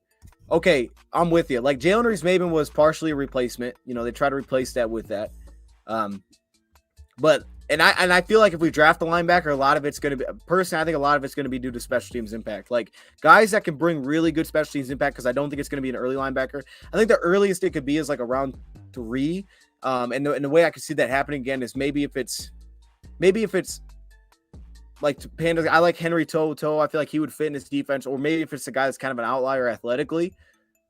okay, I'm with you. Like, Jalen Reeves-Maybin was partially a replacement. You know, they tried to replace that with that. But I feel like if we draft a linebacker, a lot of it's going to be, personally, I think a lot of it's going to be due to special teams impact. Like, guys that can bring really good special teams impact, because I don't think it's going to be an early linebacker. I think the earliest it could be is like around 3. And the way I could see that happening again is maybe if it's like Panda. I like Henry To'o. I feel like he would fit in his defense, or maybe if it's a guy that's kind of an outlier athletically,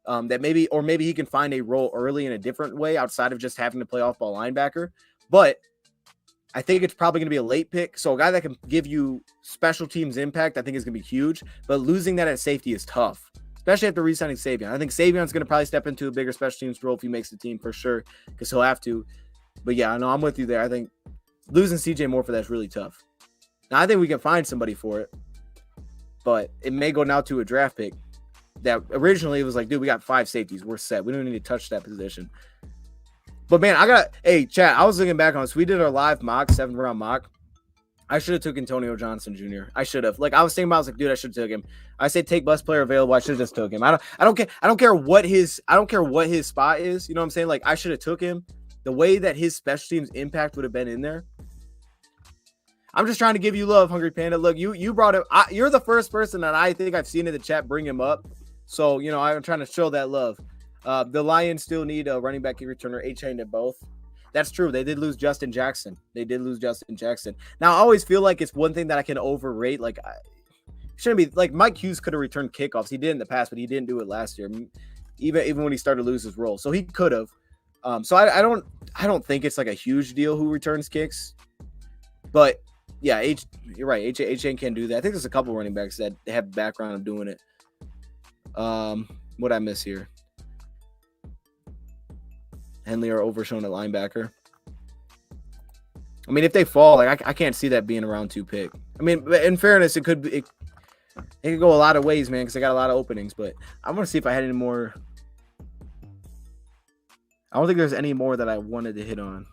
that maybe he can find a role early in a different way outside of just having to play off-ball linebacker. But I think it's probably going to be a late pick. So a guy that can give you special teams impact, I think is going to be huge. But losing that at safety is tough, especially after re-signing Savion. I think Savion's going to probably step into a bigger special teams role if he makes the team for sure, because he'll have to. But yeah, no, I'm with you there. I think losing CJ Moore for that is really tough. Now, I think we can find somebody for it, but it may go now to a draft pick that originally it was like, dude, we got 5 safeties. We're set. We don't need to touch that position. But man, hey, chat, I was looking back on this. We did our live mock, 7th-round mock. I should have took Antonio Johnson Jr. I should have. Like, I was thinking about, I was like, dude, I should have took him. I say take best player available. I should have just took him. I don't care what his spot is. You know what I'm saying? Like, I should have took him. The way that his special teams impact would have been in there. I'm just trying to give you love, Hungry Panda. Look, you brought him. You're the first person that I think I've seen in the chat bring him up. So, you know, I'm trying to show that love. The Lions still need a running back returner, A-chain to both. That's true. They did lose Justin Jackson. Now, I always feel like it's one thing that I can overrate. Like, shouldn't be like Mike Hughes could have returned kickoffs. He did in the past, but he didn't do it last year. Even when he started to lose his role, so he could have. So I don't think it's like a huge deal who returns kicks, but yeah, you're right. A-chain can do that. I think there's a couple running backs that have background of doing it. What I miss here? Henley or overshown at linebacker. I mean, if they fall, like I can't see that being a round 2 pick. I mean, in fairness, it could go a lot of ways, man, because they got a lot of openings. But I want to see if I had any more. I don't think there's any more that I wanted to hit on.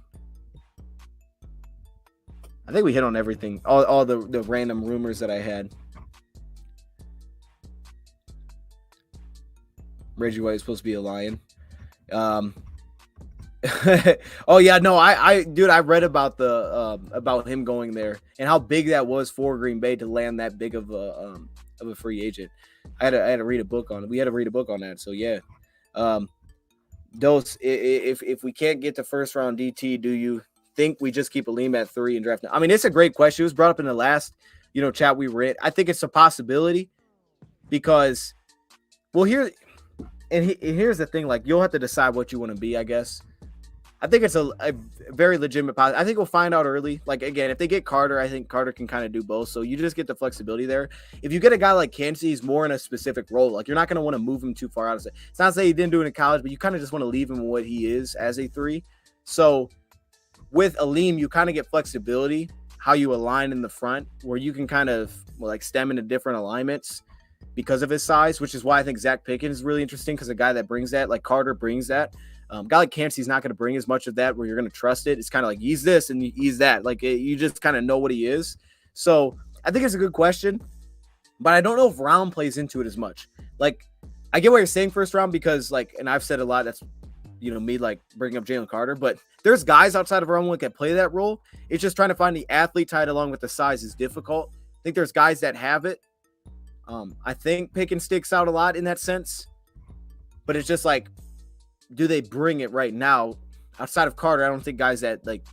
I think we hit on everything, all the random rumors that I had. Reggie White is supposed to be a Lion. Oh yeah, no, I read about about him going there and how big that was for Green Bay to land that big of a free agent. I had to read a book on it. We had to read a book on that. So yeah, Dose, if we can't get to first round DT, do you think we just keep Aleem at 3 and draft? I mean, it's a great question. It was brought up in the last chat we were in. I think it's a possibility because, well, here's the thing. Like, you'll have to decide what you want to be, I guess. I think it's a very legitimate possibility. I think we'll find out early. Like, again, if they get Carter, I think Carter can kind of do both. So you just get the flexibility there. If you get a guy like Kansas, he's more in a specific role. Like, you're not going to want to move him too far out of it. It's not to say he didn't do it in college, but you kind of just want to leave him what he is as a 3. So with Aleem, you kind of get flexibility, how you align in the front, where you can kind of like stem into different alignments because of his size, which is why I think Zach Pickens is really interesting, because a guy that brings that, like Carter brings that. Guy like Kansas, he's not going to bring as much of that where you're going to trust it. It's kind of like he's this and he's that. Like, you just kind of know what he is. So I think it's a good question, but I don't know if round plays into it as much. Like, I get what you're saying first round because, like, and I've said a lot, that's me like bringing up Jalen Carter, but there's guys outside of our own that can play that role. It's just trying to find the athlete tied along with the size is difficult. I think there's guys that have it. I think Pickens sticks out a lot in that sense, but it's just like, do they bring it right now? Outside of Carter, I don't think guys that like,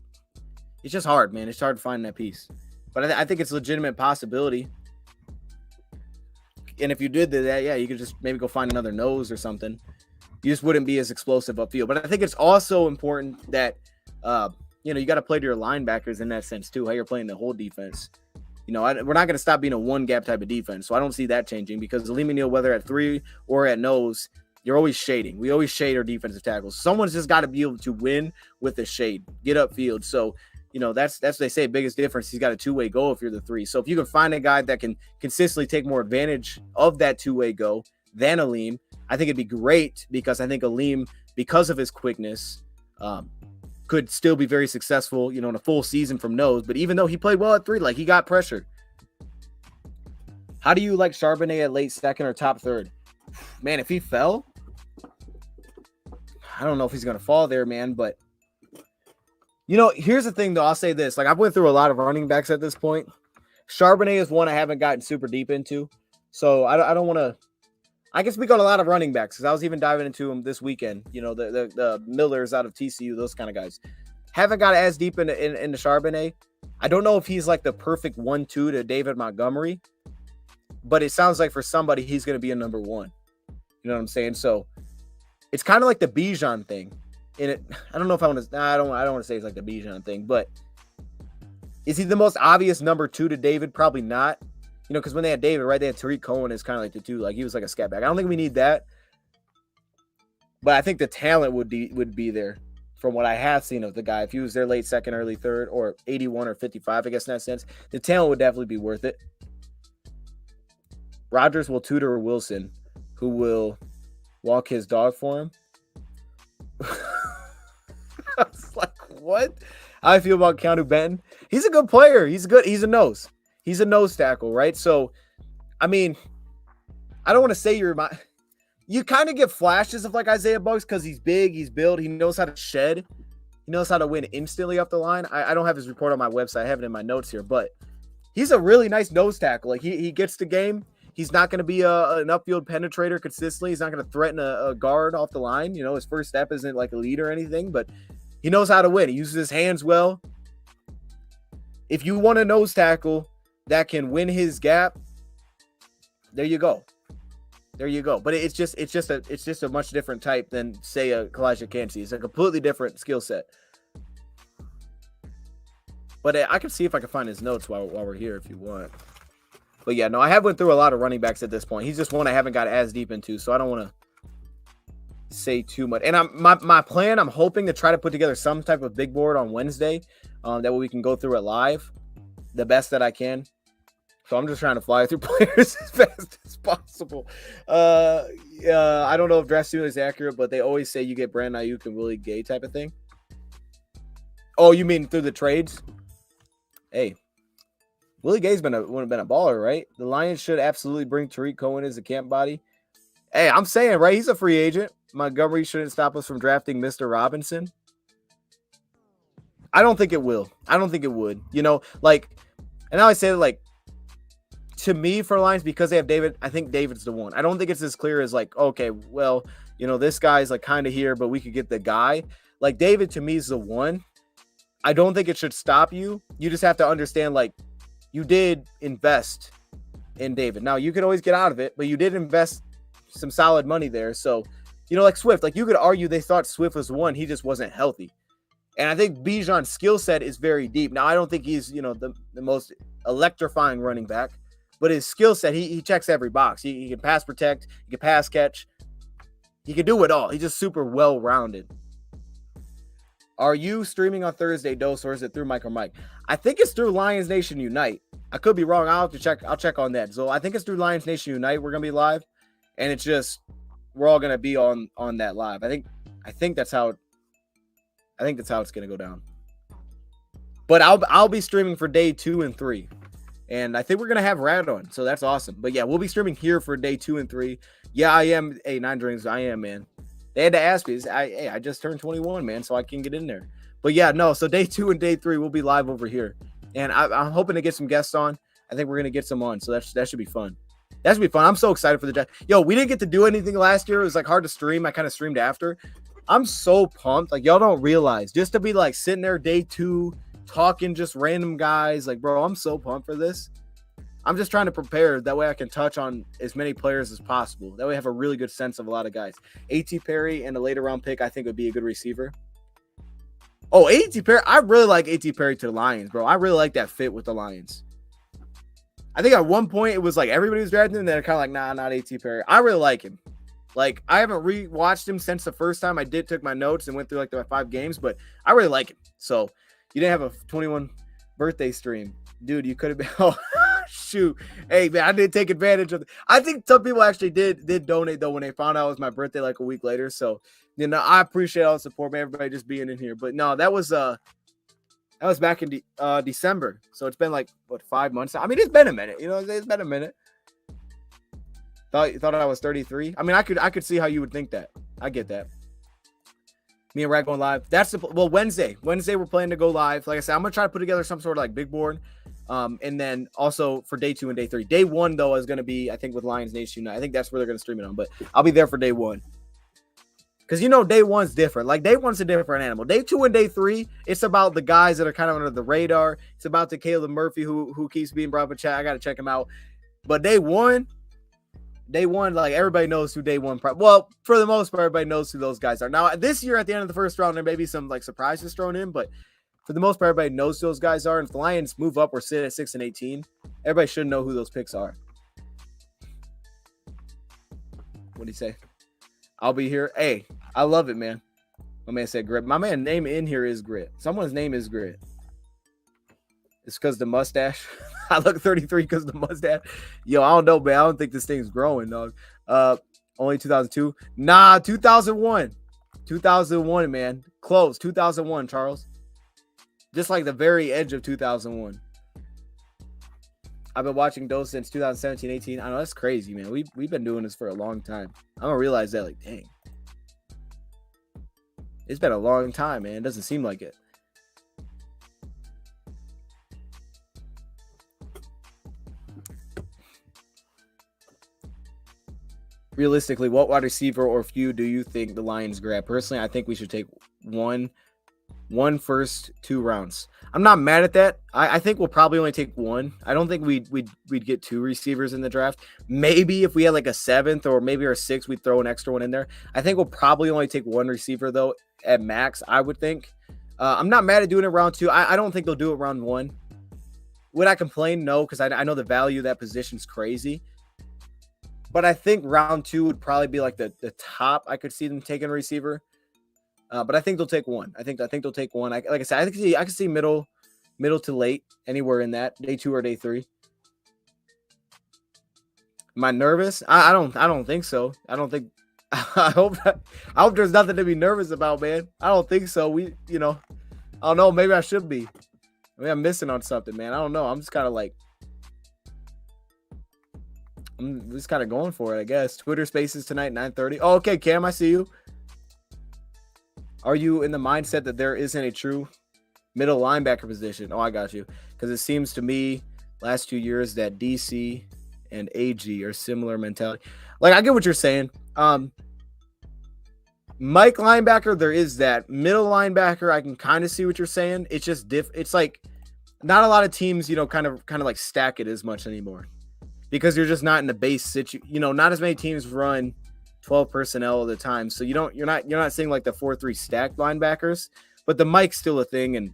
it's just hard, man. It's hard to find that piece, but I think it's a legitimate possibility. And if you did that, yeah, you could just maybe go find another nose or something. You just wouldn't be as explosive upfield. But I think it's also important that, you got to play to your linebackers in that sense too, how you're playing the whole defense. We're not going to stop being a one-gap type of defense. So I don't see that changing because Alim Neal, whether at 3 or at nose, you're always shading. We always shade our defensive tackles. Someone's just got to be able to win with the shade, get upfield. So, that's what they say, biggest difference. He's got a two-way go if you're the 3. So if you can find a guy that can consistently take more advantage of that two-way go than Alim, I think it'd be great because I think Alim, because of his quickness, could still be very successful, in a full season from nose. But even though he played well at 3, like he got pressured. How do you like Charbonnet at late second or top third? Man, if he fell, I don't know if he's going to fall there, man. But, here's the thing, though. I'll say this. Like, I've went through a lot of running backs at this point. Charbonnet is one I haven't gotten super deep into. So I don't want to. I can speak on a lot of running backs because I was even diving into them this weekend. The Millers out of TCU, those kind of guys. Haven't got as deep into Charbonnet. I don't know if he's like the perfect 1-2 to David Montgomery, but it sounds like for somebody he's going to be a number 1. You know what I'm saying? So it's kind of like the Bijan thing. I don't know if I want to. I don't want to say it's like the Bijan thing, but is he the most obvious number 2 to David? Probably not. Because when they had David, right, they had Tariq Cohen as kind of like the 2. Like, he was like a scat back. I don't think we need that. But I think the talent would be there from what I have seen of the guy. If he was there late second, early third, or 81 or 55, I guess in that sense, the talent would definitely be worth it. Rodgers will tutor Wilson, who will walk his dog for him. I was like, what? How I feel about Keanu Benton? He's a good player. He's a nose. He's a nose tackle, right? So, I mean, I don't want to say you kind of get flashes of like Isaiah Bugs because he's big, he's built, he knows how to shed, he knows how to win instantly off the line. I don't have his report on my website. I have it in my notes here, but he's a really nice nose tackle. Like he gets the game. He's not going to be an upfield penetrator consistently. He's not going to threaten a guard off the line. His first step isn't like a lead or anything, but he knows how to win. He uses his hands well. If you want a nose tackle that can win his gap, there you go. But it's just a much different type than, say, a Kalijah Kancey. It's a completely different skill set. But I can see if I can find his notes while we're here if you want. But yeah, no, I have went through a lot of running backs at this point. He's just one I haven't got as deep into, so I don't want to say too much. And my plan, I'm hoping to try to put together some type of big board on Wednesday. That way we can go through it live the best that I can. So I'm just trying to fly through players as fast as possible. I don't know if draft student is accurate, but they always say you get Brandon Ayuk and Willie Gay type of thing. Oh, you mean through the trades? Hey, Willie Gay's been a baller, right? The Lions should absolutely bring Tariq Cohen as a camp body. Hey, I'm saying, right? He's a free agent. Montgomery shouldn't stop us from drafting Mr. Robinson. I don't think it will. I don't think it would. And I always say, like, to me, for Lions, because they have David, I think David's the one. I don't think it's as clear as like, okay, well, this guy's like kind of here, but we could get the guy. Like, David to me is the one. I don't think it should stop you. You just have to understand, like, you did invest in David. Now, you could always get out of it, but you did invest some solid money there. So, like Swift, like you could argue they thought Swift was the one. He just wasn't healthy. And I think Bijan's skill set is very deep. Now, I don't think he's, the most electrifying running back. But his skill set, he checks every box. He can pass protect. He can pass catch. He can do it all. He's just super well-rounded. Are you streaming on Thursday, Dose, or is it through Mike or Mike? I think it's through Lions Nation Unite. I could be wrong. I'll have to check. I'll check on that. So I think it's through Lions Nation Unite. We're going to be live. And it's just, we're all going to be on that live. I think that's how it's going to go down. But I'll be streaming for day 2 and 3. And I think we're going to have Rad on. So that's awesome. But yeah, we'll be streaming here for day 2 and 3. Yeah, I am. Hey, 9 Drinks. I am, man. They had to ask me. I just turned 21, man, so I can get in there. But yeah, no. So day 2 and day 3 will be live over here, and I'm hoping to get some guests on. I think we're gonna get some on, so that should be fun. That should be fun. I'm so excited for the draft. Yo, we didn't get to do anything last year. It was like hard to stream. I kind of streamed after. I'm so pumped. Like, y'all don't realize, just to be like sitting there day 2 talking just random guys. Like, bro, I'm so pumped for this. I'm just trying to prepare. That way I can touch on as many players as possible. That way I have a really good sense of a lot of guys. A.T. Perry and a later round pick, I think would be a good receiver. Oh, A.T. Perry. I really like A.T. Perry to the Lions, bro. I really like that fit with the Lions. I think at one point it was like everybody was drafting him, and they're kind of like, nah, not A.T. Perry. I really like him. Like, I haven't re-watched him since the first time I took my notes and went through like the 5 games, but I really like him. So you didn't have a 21 birthday stream. Dude, you could have been, oh, shoot. Hey, man, I did take advantage of it. I think some people actually did donate, though, when they found out it was my birthday like a week later. So, you know, I appreciate all the support, man, everybody just being in here. But no, that was back in December. So it's been like, what, 5 months? I mean, it's been a minute. You know, it's been a minute. Thought I was 33. I mean, I could see how you would think that. I get that. Me and Rag going live. Wednesday. Wednesday we're planning to go live. Like I said, I'm gonna try to put together some sort of like big board. And then also for day 2 and day 3. Day 1 though is gonna be, I think, with Lions Nation. I think that's where they're gonna stream it on. But I'll be there for day 1. Because, you know, day 1's different. Like, day 1's a different animal. Day 2 and day 3, it's about the guys that are kind of under the radar. It's about the Caleb Murphy who keeps being brought up in chat. I got to check him out. But day 1, like, everybody knows who day 1. Well, for the most part, everybody knows who those guys are. Now, this year at the end of the first round, there may be some, like, surprises thrown in. But for the most part, everybody knows who those guys are. And if the Lions move up or sit at 6 and 18, everybody should know who those picks are. What do you say? I'll be here. Hey, I love it, man. My man said Grit. My man name in here is Grit. Someone's name is Grit. It's because the mustache. I look 33 because the mustache. Yo, I don't know, man. I don't think this thing's growing, dog. Only 2002. Nah, 2001. 2001, man. Close. 2001, Charles. Just like the very edge of 2001. I've been watching those since 2017, 18. I know, that's crazy, man. We've been doing this for a long time. I'm gonna realize that, like, dang. It's been a long time, man. It doesn't seem like it. Realistically, what wide receiver or few do you think the Lions grab? Personally, I think we should take one first 2 rounds. I'm not mad at that. I think we'll probably only take 1. I don't think we'd get 2 receivers in the draft. Maybe if we had like a 7th or maybe our 6th, we'd throw an extra one in there. I think we'll probably only take 1 receiver though at max, I would think. I'm not mad at doing it round 2. I don't think they'll do it round 1. Would I complain? No, because I know the value of that position's crazy. But I think round 2 would probably be like the top I could see them taking a receiver. But I think they'll take 1. I think they'll take 1. Like I said, I can see middle to late, anywhere in that, day 2 or day 3. Am I nervous? I don't think so. I don't think. I hope there's nothing to be nervous about, man. I don't think so. I don't know. Maybe I should be. Maybe I'm missing on something, man. I don't know. I'm just kind of like. I'm just kind of going for it, I guess. Twitter Spaces tonight, 9:30. Oh, okay, Cam, I see you. Are you in the mindset that there isn't a true middle linebacker position? Oh, I got you. Because it seems to me last 2 years that DC and AG are similar mentality. Like, I get what you're saying. Mike linebacker, there is that. Middle linebacker, I can kind of see what you're saying. It's just it's like not a lot of teams, kind of like stack it as much anymore. Because you're just not in the base situation. Not as many teams run 12 personnel at the time. So you're not seeing like the 4-3 stacked linebackers, but the Mike's still a thing. And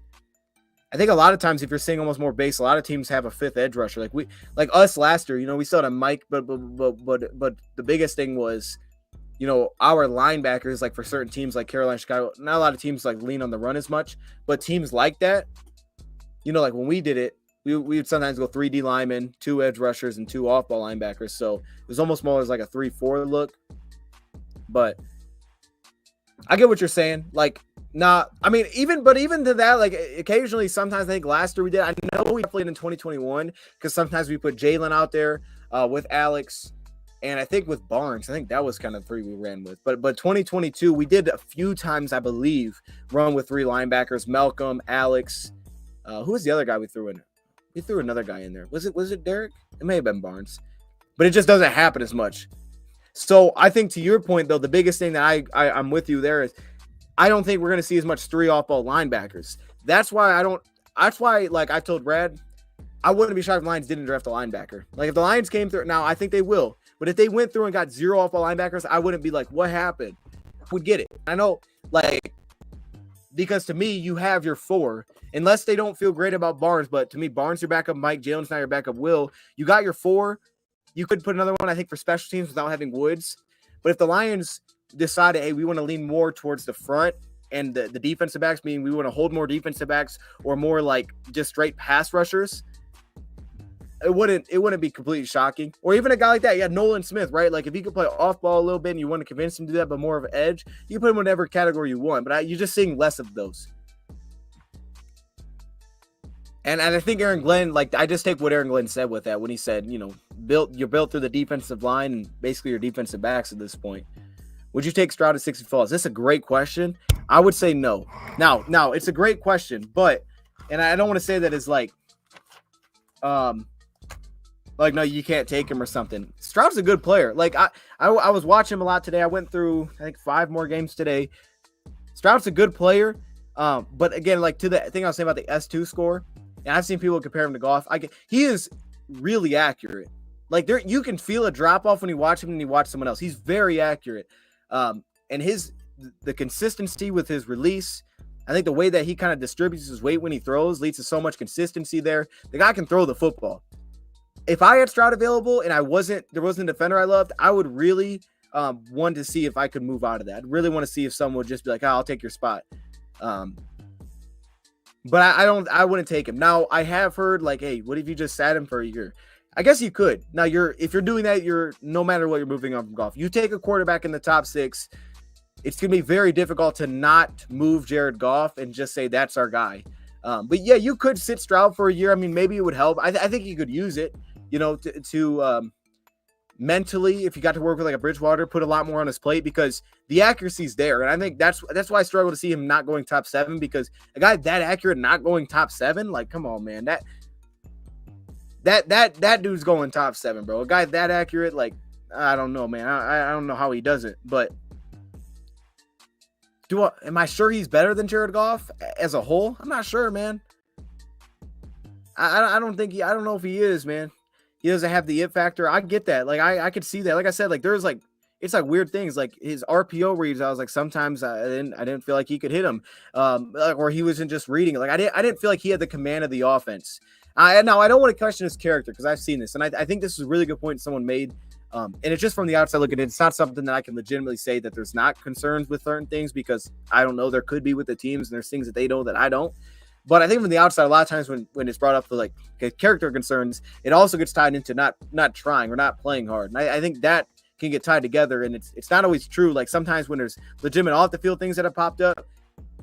I think a lot of times if you're seeing almost more base, a lot of teams have a 5th edge rusher. Like us last year, we still had a Mike, but the biggest thing was, our linebackers, like for certain teams like Carolina, Chicago, not a lot of teams like lean on the run as much, but teams like that, like when we did it, we would sometimes go 3D linemen, 2 edge rushers, and 2 off-ball linebackers. So it was almost more as like a 3-4 look. But I get what you're saying. Like, even to that, like occasionally, sometimes I think last year we did. I know we played in 2021 because sometimes we put Jalen out there with Alex. And I think with Barnes, I think that was kind of 3 we ran with. But 2022, we did a few times, I believe, run with 3 linebackers: Malcolm, Alex. Who was the other guy we threw in? We threw another guy in there. Was it Derek? It may have been Barnes. But it just doesn't happen as much. So I think, to your point, though, the biggest thing that I'm with you there is I don't think we're going to see as much 3 off-ball linebackers. That's why like I told Brad, I wouldn't be shocked if the Lions didn't draft a linebacker. Like, if the Lions came through, now I think they will. But if they went through and got 0 off-ball linebackers, I wouldn't be like, what happened? I would get it. I know, like, because to me, you have your 4, unless they don't feel great about Barnes. But to me, Barnes your backup, Mike Jalen's now your backup, Will. You got your 4. You could put another one, I think, for special teams without having Woods. But if the Lions decided, hey, we want to lean more towards the front and the defensive backs, meaning we want to hold more defensive backs or more like just straight pass rushers, it wouldn't be completely shocking. Or even a guy like that, yeah, Nolan Smith, right? Like, if he could play off ball a little bit and you want to convince him to do that, but more of an edge, you can put him in whatever category you want. But you're just seeing less of those. And I think Aaron Glenn, like, I just take what Aaron Glenn said with that when he said, you're built through the defensive line and basically your defensive backs at this point. Would you take Stroud at 60 falls? This is a great question. I would say no. Now, it's a great question, but, and I don't want to say that it's like, no, you can't take him or something. Stroud's a good player. Like, I was watching him a lot today. I went through, I think, 5 more games today. Stroud's a good player. But again, like, to the thing I was saying about the S2 score, and I've seen people compare him to Goff. He is really accurate. Like, you can feel a drop off when you watch him and you watch someone else. He's very accurate. And the consistency with his release, I think the way that he kind of distributes his weight when he throws leads to so much consistency there. The guy can throw the football. If I had Stroud available and there wasn't a defender I loved, I would really want to see if I could move out of that. I'd really want to see if someone would just be like, I'll take your spot. But I wouldn't take him. Now, I have heard, like, hey, what if you just sat him for a year? I guess you could. Now, if you're doing that, no matter what, you're moving on from Goff. You take a quarterback in the top 6, it's going to be very difficult to not move Jared Goff and just say that's our guy. But yeah, you could sit Stroud for a year. I mean, maybe it would help. I think you could use it, to mentally, if you got to work with like a Bridgewater, put a lot more on his plate because the accuracy's there. And I think that's why I struggle to see him not going top 7, because a guy that accurate not going top 7, like, come on, man, that dude's going top 7, bro. A guy that accurate, like, I don't know, man. I don't know how he does it, but am I sure he's better than Jared Goff as a whole? I'm not sure, man. I don't know if he is, man. He doesn't have the it factor. I get that. Like, I could see that. Like I said, like, there's like, it's like weird things. Like his RPO reads, I was like, sometimes I didn't feel like he could hit him, or he wasn't just reading it. Like I didn't feel like he had the command of the offense. Now I don't want to question his character because I've seen this, and I think this is a really good point someone made. And it's just from the outside looking in. It's not something that I can legitimately say that there's not concerns with certain things, because I don't know. There could be with the teams, and there's things that they know that I don't. But I think from the outside, a lot of times when it's brought up for like character concerns, it also gets tied into not trying or not playing hard. And I think that can get tied together, and it's not always true. Like sometimes when there's legitimate off the field things that have popped up,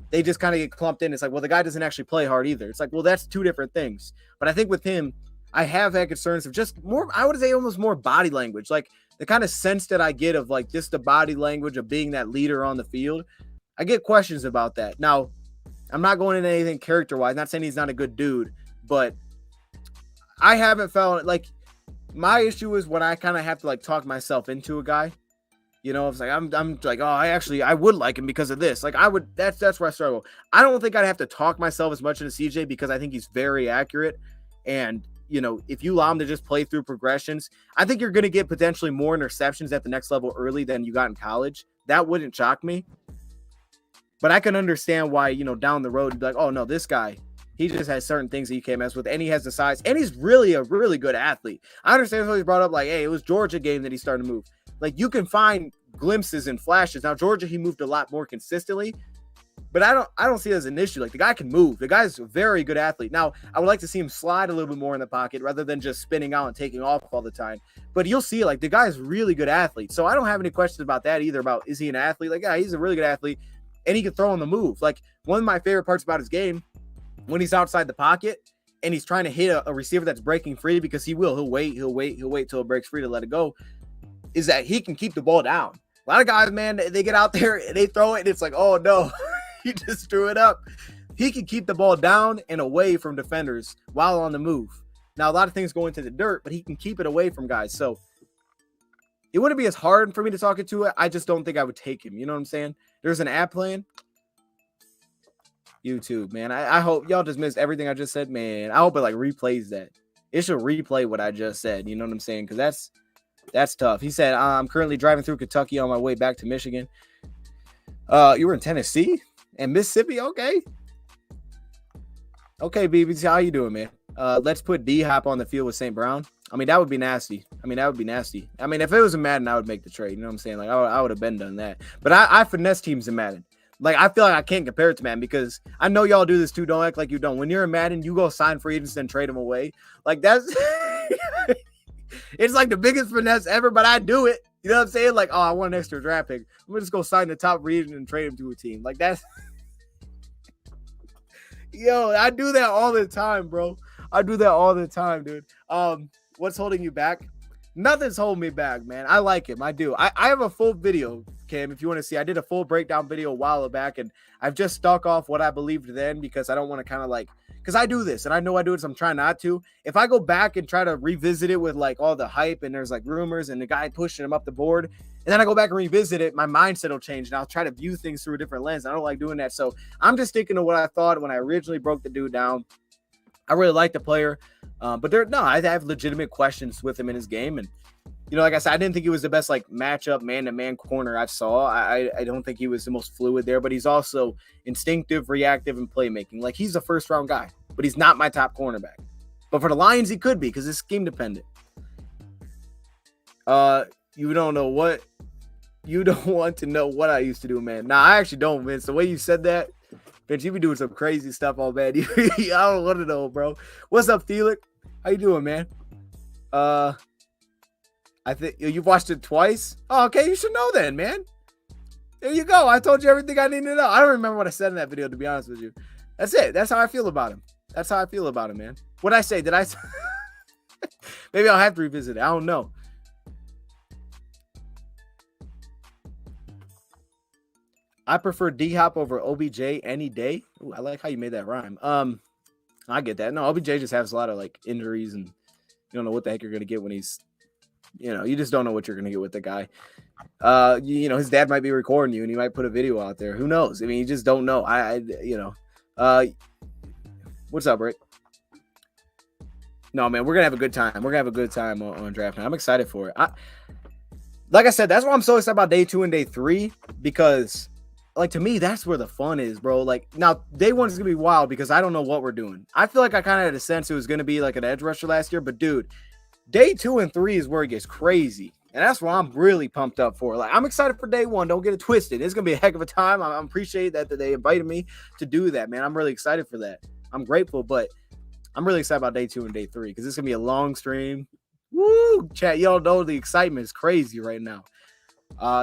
they just kind of get clumped in. It's like, well, the guy doesn't actually play hard either. It's like, well, that's two different things. But I think with him, I have had concerns of just more, I would say almost more body language, like the kind of sense that I get of like just the body language of being that leader on the field. I get questions about that. Now, I'm not going into anything character-wise, not saying he's not a good dude, but I haven't felt like my issue is when I kind of have to like talk myself into a guy. You know, it's like I'm like, oh, I would like him because of this. Like that's where I struggle. I don't think I'd have to talk myself as much into CJ because I think he's very accurate. And, you know, if you allow him to just play through progressions, I think you're going to get potentially more interceptions at the next level early than you got in college. That wouldn't shock me. But I can understand why, you know, down the road, you'd be like, oh, no, this guy, he just has certain things that you can't mess with. And he has the size. And he's really a really good athlete. I understand how he's brought up like, hey, it was Georgia game that he started to move. Like, you can find glimpses and flashes. Now, Georgia, he moved a lot more consistently. But I don't see it as an issue. Like, the guy can move. The guy's a very good athlete. Now, I would like to see him slide a little bit more in the pocket rather than just spinning out and taking off all the time. But you'll see, like, the guy's a really good athlete. So I don't have any questions about that either, about is he an athlete? Like, yeah, he's a really good athlete. And he can throw on the move. Like, one of my favorite parts about his game, when he's outside the pocket and he's trying to hit a receiver that's breaking free, because he will. He'll wait till it breaks free to let it go. is that he can keep the ball down. A lot of guys, man, they get out there and they throw it and it's like, oh no, he just threw it up. He can keep the ball down and away from defenders while on the move. Now, a lot of things go into the dirt, but he can keep it away from guys. So it wouldn't be as hard for me to talk it to it. I just don't think I would take him. You know what I'm saying? There's an app playing. YouTube, man. I hope y'all just missed everything I just said, man. I hope it like replays that. It should replay what I just said. You know what I'm saying? Because that's tough. He said, I'm currently driving through Kentucky on my way back to Michigan. You were in Tennessee and Mississippi? Okay. Okay, BBC, how you doing, man? Let's put D-Hop on the field with St. Brown. I mean, that would be nasty. I mean, if it was a Madden, I would make the trade. You know what I'm saying? Like, I would have been done that. But I finesse teams in Madden. Like, I feel like I can't compare it to Madden because I know y'all do this too. Don't act like you don't. When you're in Madden, you go sign free agents and trade them away. Like, that's it's like the biggest finesse ever, but I do it. You know what I'm saying? Like, oh, I want an extra draft pick. I'm going to just go sign the top free agent and trade him to a team. Like, that's yo, I do that all the time, bro. I do that all the time, dude. What's holding you back? Nothing's holding me back, man. I like him. I do. I have a full video, Cam, if you want to see. I did a full breakdown video a while back, and I've just stuck off what I believed then because I don't want to kind of like, because I do this, and I know I do it, so I'm trying not to. If I go back and try to revisit it with like all the hype and there's like rumors and the guy pushing him up the board, and then I go back and revisit it, my mindset will change, and I'll try to view things through a different lens. I don't like doing that, so I'm just sticking to what I thought when I originally broke the dude down. I really like the player, but I have legitimate questions with him in his game, and you know, like I said, I didn't think he was the best like matchup man-to-man corner I saw. I don't think he was the most fluid there, but he's also instinctive, reactive, and playmaking. Like he's a first-round guy, but he's not my top cornerback. But for the Lions, he could be because it's scheme dependent. You don't want to know what I used to do, man. Nah, I actually don't, Vince. The way you said that, Vince, you be doing some crazy stuff all bad. I don't want to know, bro. What's up, Felix? How you doing, man? I think you've watched it twice. Oh, okay, you should know then, man. There you go. I told you everything I need to know. I don't remember what I said in that video, to be honest with you. That's it. That's how I feel about him. That's how I feel about him, man. What'd I say? Did I? Maybe I'll have to revisit it. I don't know. I prefer D-Hop over OBJ any day. Ooh, I like how you made that rhyme. I get that. No, OBJ just has a lot of like injuries, and you don't know what the heck you're gonna get when he's, you know, you just don't know what you're gonna get with the guy. You know, his dad might be recording you, and he might put a video out there. Who knows? I mean, you just don't know. What's up, Rick? No, man, we're gonna have a good time. We're gonna have a good time on draft night. I'm excited for it. Like I said, that's why I'm so excited about day 2 and day 3 because. Like, to me, that's where the fun is, bro. Like, now, day 1 is going to be wild because I don't know what we're doing. I feel like I kind of had a sense it was going to be like an edge rusher last year. But, dude, day 2 and 3 is where it gets crazy. And that's what I'm really pumped up for. Like, I'm excited for day 1. Don't get it twisted. It's going to be a heck of a time. I appreciate that they invited me to do that, man. I'm really excited for that. I'm grateful, but I'm really excited about day 2 and day 3 because it's going to be a long stream. Woo! Chat, y'all know the excitement is crazy right now.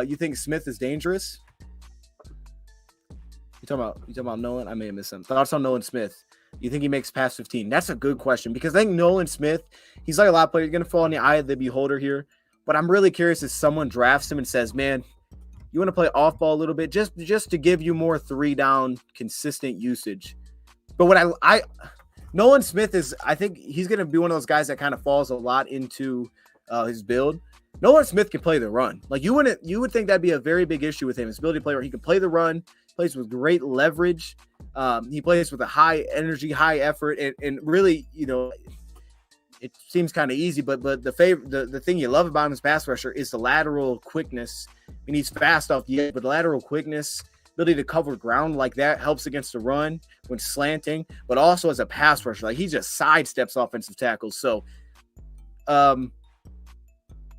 You think Smith is dangerous? You talking about Nolan? I may have missed some thoughts on Nolan Smith. You think he makes past 15? That's a good question because I think Nolan Smith, he's like a lot of players, going to fall in the eye of the beholder here. But I'm really curious if someone drafts him and says, man, you want to play off ball a little bit just to give you more 3-down consistent usage. But what Nolan Smith is, I think he's going to be one of those guys that kind of falls a lot into his build. Nolan Smith can play the run. Like you would think that'd be a very big issue with him. His ability to play where he can play the run, plays with great leverage. He plays with a high energy, high effort, and really, you know, it seems kind of easy, but the thing you love about him as pass rusher is the lateral quickness. I mean, he's fast off the edge, but lateral quickness, ability to cover ground like that helps against the run when slanting, but also as a pass rusher, like he just sidesteps offensive tackles. So,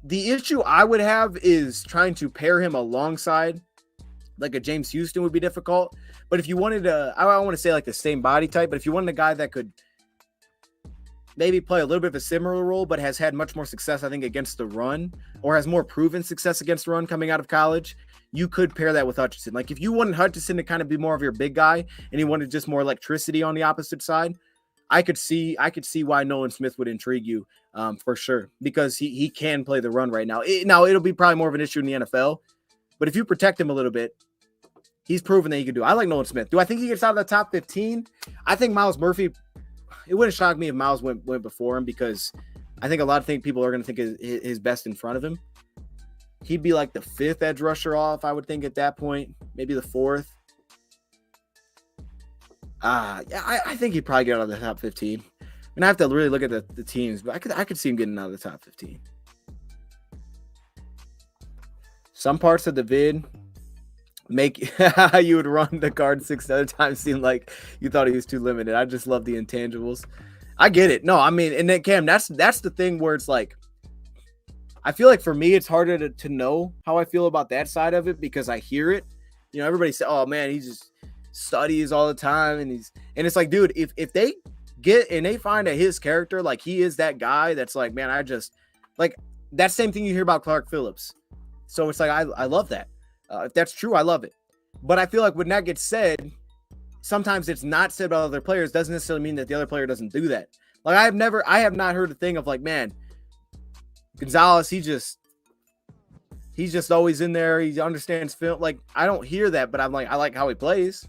the issue I would have is trying to pair him alongside like a James Houston would be difficult. But if you wanted I don't want to say like the same body type, but if you wanted a guy that could maybe play a little bit of a similar role, but has had much more success, I think, against the run or has more proven success against the run coming out of college, you could pair that with Hutchinson. Like if you wanted Hutchinson to kind of be more of your big guy and you wanted just more electricity on the opposite side, I could see why Nolan Smith would intrigue you for sure, because he can play the run right now. Now it'll be probably more of an issue in the NFL, but if you protect him a little bit, he's proven that he can do it. I like Nolan Smith. Do I think he gets out of the top 15? I think Myles Murphy, it wouldn't shock me if Myles went before him, because I think a lot of people are going to think his best in front of him. He'd be like the 5th edge rusher off, I would think, at that point, maybe the 4th. Yeah, I think he'd probably get out of the top 15. And I have to really look at the teams, but I could see him getting out of the top 15. Some parts of the vid make you would run the card 6 other times seem like you thought he was too limited. I just love the intangibles. I get it. No, I mean, and then Cam, that's the thing where it's like, I feel like for me, it's harder to know how I feel about that side of it, because I hear it. You know, everybody say, "Oh man, he just studies all the time," and it's like, dude, if they get and they find that his character, like he is that guy that's like, man, I just like that same thing you hear about Clark Phillips. So it's like I love that. If that's true, I love it. But I feel like when that gets said, sometimes it's not said about other players. Doesn't necessarily mean that the other player doesn't do that. Like I have not heard a thing of like, man, Gonzalez, he's just always in there. He understands film. Like I don't hear that, but I'm like, I like how he plays.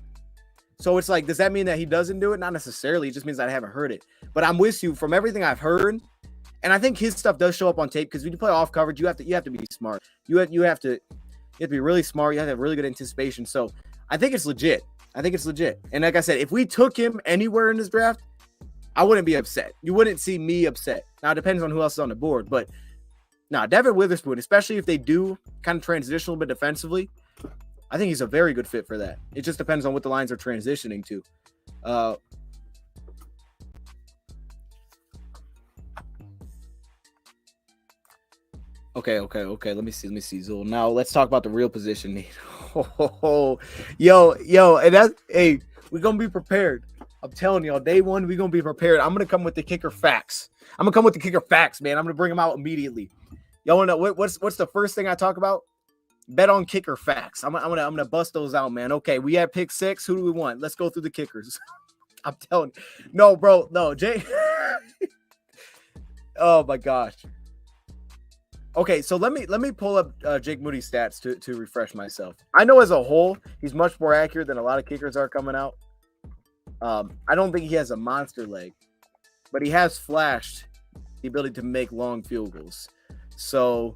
So it's like, does that mean that he doesn't do it? Not necessarily. It just means that I haven't heard it. But I'm with you from everything I've heard. And I think his stuff does show up on tape, because when you play off coverage, you have to be smart. You have to be really smart. You have to have really good anticipation. So I think it's legit. And like I said, if we took him anywhere in this draft, I wouldn't be upset. You wouldn't see me upset. Now it depends on who else is on the board, but Devin Witherspoon, especially if they do kind of transition a little bit defensively, I think he's a very good fit for that. It just depends on what the lines are transitioning to. Okay. Let me see. Zul. Now let's talk about the real position need. Yo, and that's, hey, we're gonna be prepared. I'm telling y'all, day one, we're gonna be prepared. I'm gonna come with the kicker facts. Man. I'm gonna bring them out immediately. Y'all wanna know what's the first thing I talk about? Bet on kicker facts. I'm gonna bust those out, man. Okay, we had pick 6. Who do we want? Let's go through the kickers. I'm telling you. No, bro, no, Jay. Oh my gosh. Okay, so let me pull up Jake Moody's stats to refresh myself. I know as a whole, he's much more accurate than a lot of kickers are coming out. I don't think he has a monster leg, but he has flashed the ability to make long field goals. So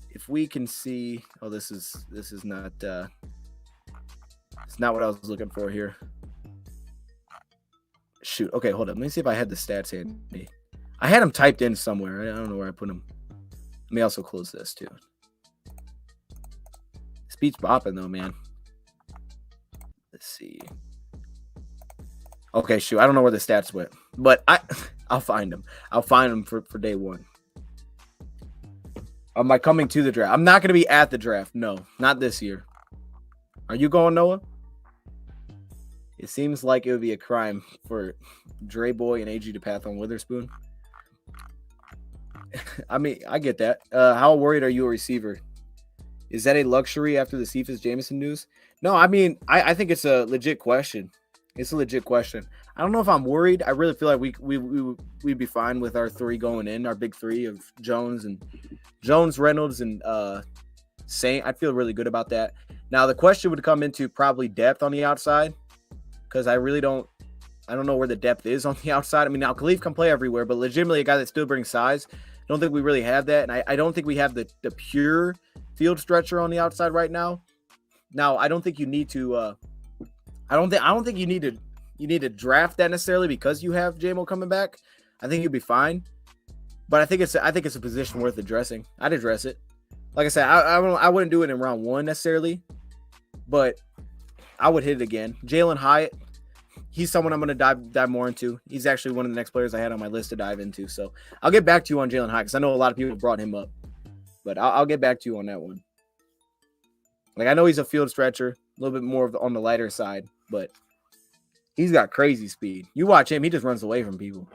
if we can see, this is not it's not what I was looking for here. Shoot. Okay, hold up. Let me see if I had the stats handy. I had them typed in somewhere. I don't know where I put them. Let me also close this too. Speech bopping though, man. Let's see. Okay, shoot. I don't know where the stats went, but I'll find them. I'll find them for day one. Am I coming to the draft? I'm not going to be at the draft. No, not this year. Are you going, Noah? It seems like it would be a crime for Dre Boy and AG to path on Witherspoon. I mean, I get that. How worried are you a receiver? Is that a luxury after the Cephas Jameson news? No, I mean, I think it's a legit question. It's a legit question. I don't know if I'm worried. I really feel like we'd be fine with our 3 going in, our big 3 of Jones, Reynolds, and Saint. I feel really good about that. Now the question would come into probably depth on the outside, because I don't know where the depth is on the outside. I mean, now Khalif can play everywhere, but legitimately a guy that still brings size. I don't think we really have that, and I don't think we have the pure field stretcher on the outside right now. Now I don't think you need to. I don't think you need to draft that necessarily because you have JMO coming back. I think you'll be fine, but I think it's a position worth addressing. I'd address it. Like I said, I wouldn't do it in round 1 necessarily, but I would hit it again. Jalen Hyatt, he's someone I'm going to dive more into. He's actually one of the next players I had on my list to dive into. So I'll get back to you on Jalen Hyatt, because I know a lot of people brought him up, but I'll get back to you on that one. Like, I know he's a field stretcher, a little bit more on the lighter side, but he's got crazy speed. You watch him, he just runs away from people.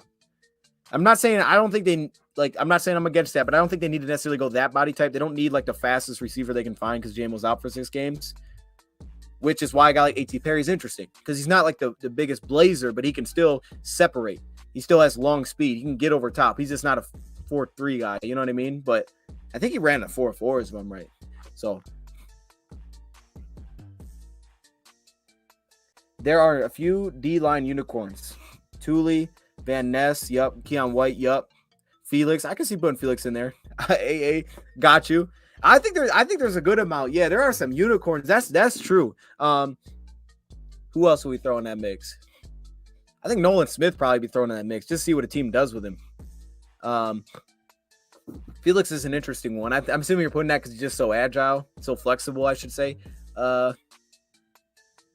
I'm not saying I'm against that, but I don't think they need to necessarily go that body type. They don't need like the fastest receiver they can find because JMO's out for 6 games. which is why a guy like A.T. Perry is interesting because he's not like the biggest blazer, but he can still separate. He still has long speed. He can get over top. He's just not a 4.3 guy. You know what I mean? But I think he ran a 4.4 if I'm right. So there are a few D-line unicorns. Thule, Van Ness, yup. Keon White, yup. Felix, I can see putting Felix in there. AA, got you. I think there's a good amount. Yeah, there are some unicorns. That's true. Who else will we throw in that mix? I think Nolan Smith probably be thrown in that mix. Just see what a team does with him. Felix is an interesting one. I'm assuming you're putting that because he's just so agile, so flexible, I should say. That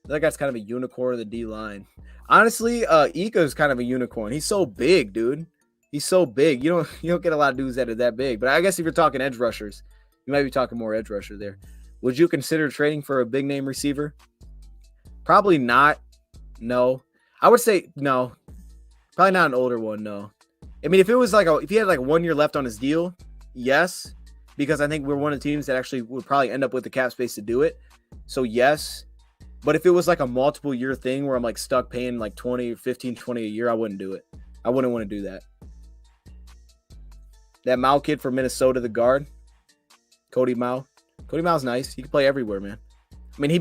guy's kind of a unicorn of the D line. Honestly, Ika is kind of a unicorn. He's so big, dude. He's so big. You don't get a lot of dudes that are that big. But I guess if you're talking edge rushers, you might be talking more edge rusher there. Would you consider trading for a big name receiver? Probably not. No. I would say no. Probably not an older one, no. I mean, if he had like 1 year left on his deal, yes. Because I think we're one of the teams that actually would probably end up with the cap space to do it. So yes. But if it was like a multiple year thing where I'm like stuck paying like 20 a year, I wouldn't do it. I wouldn't want to do that. That Mao kid from Minnesota, the guard, Cody Mao. Cody Mao's nice. He can play everywhere, man. I mean, he'd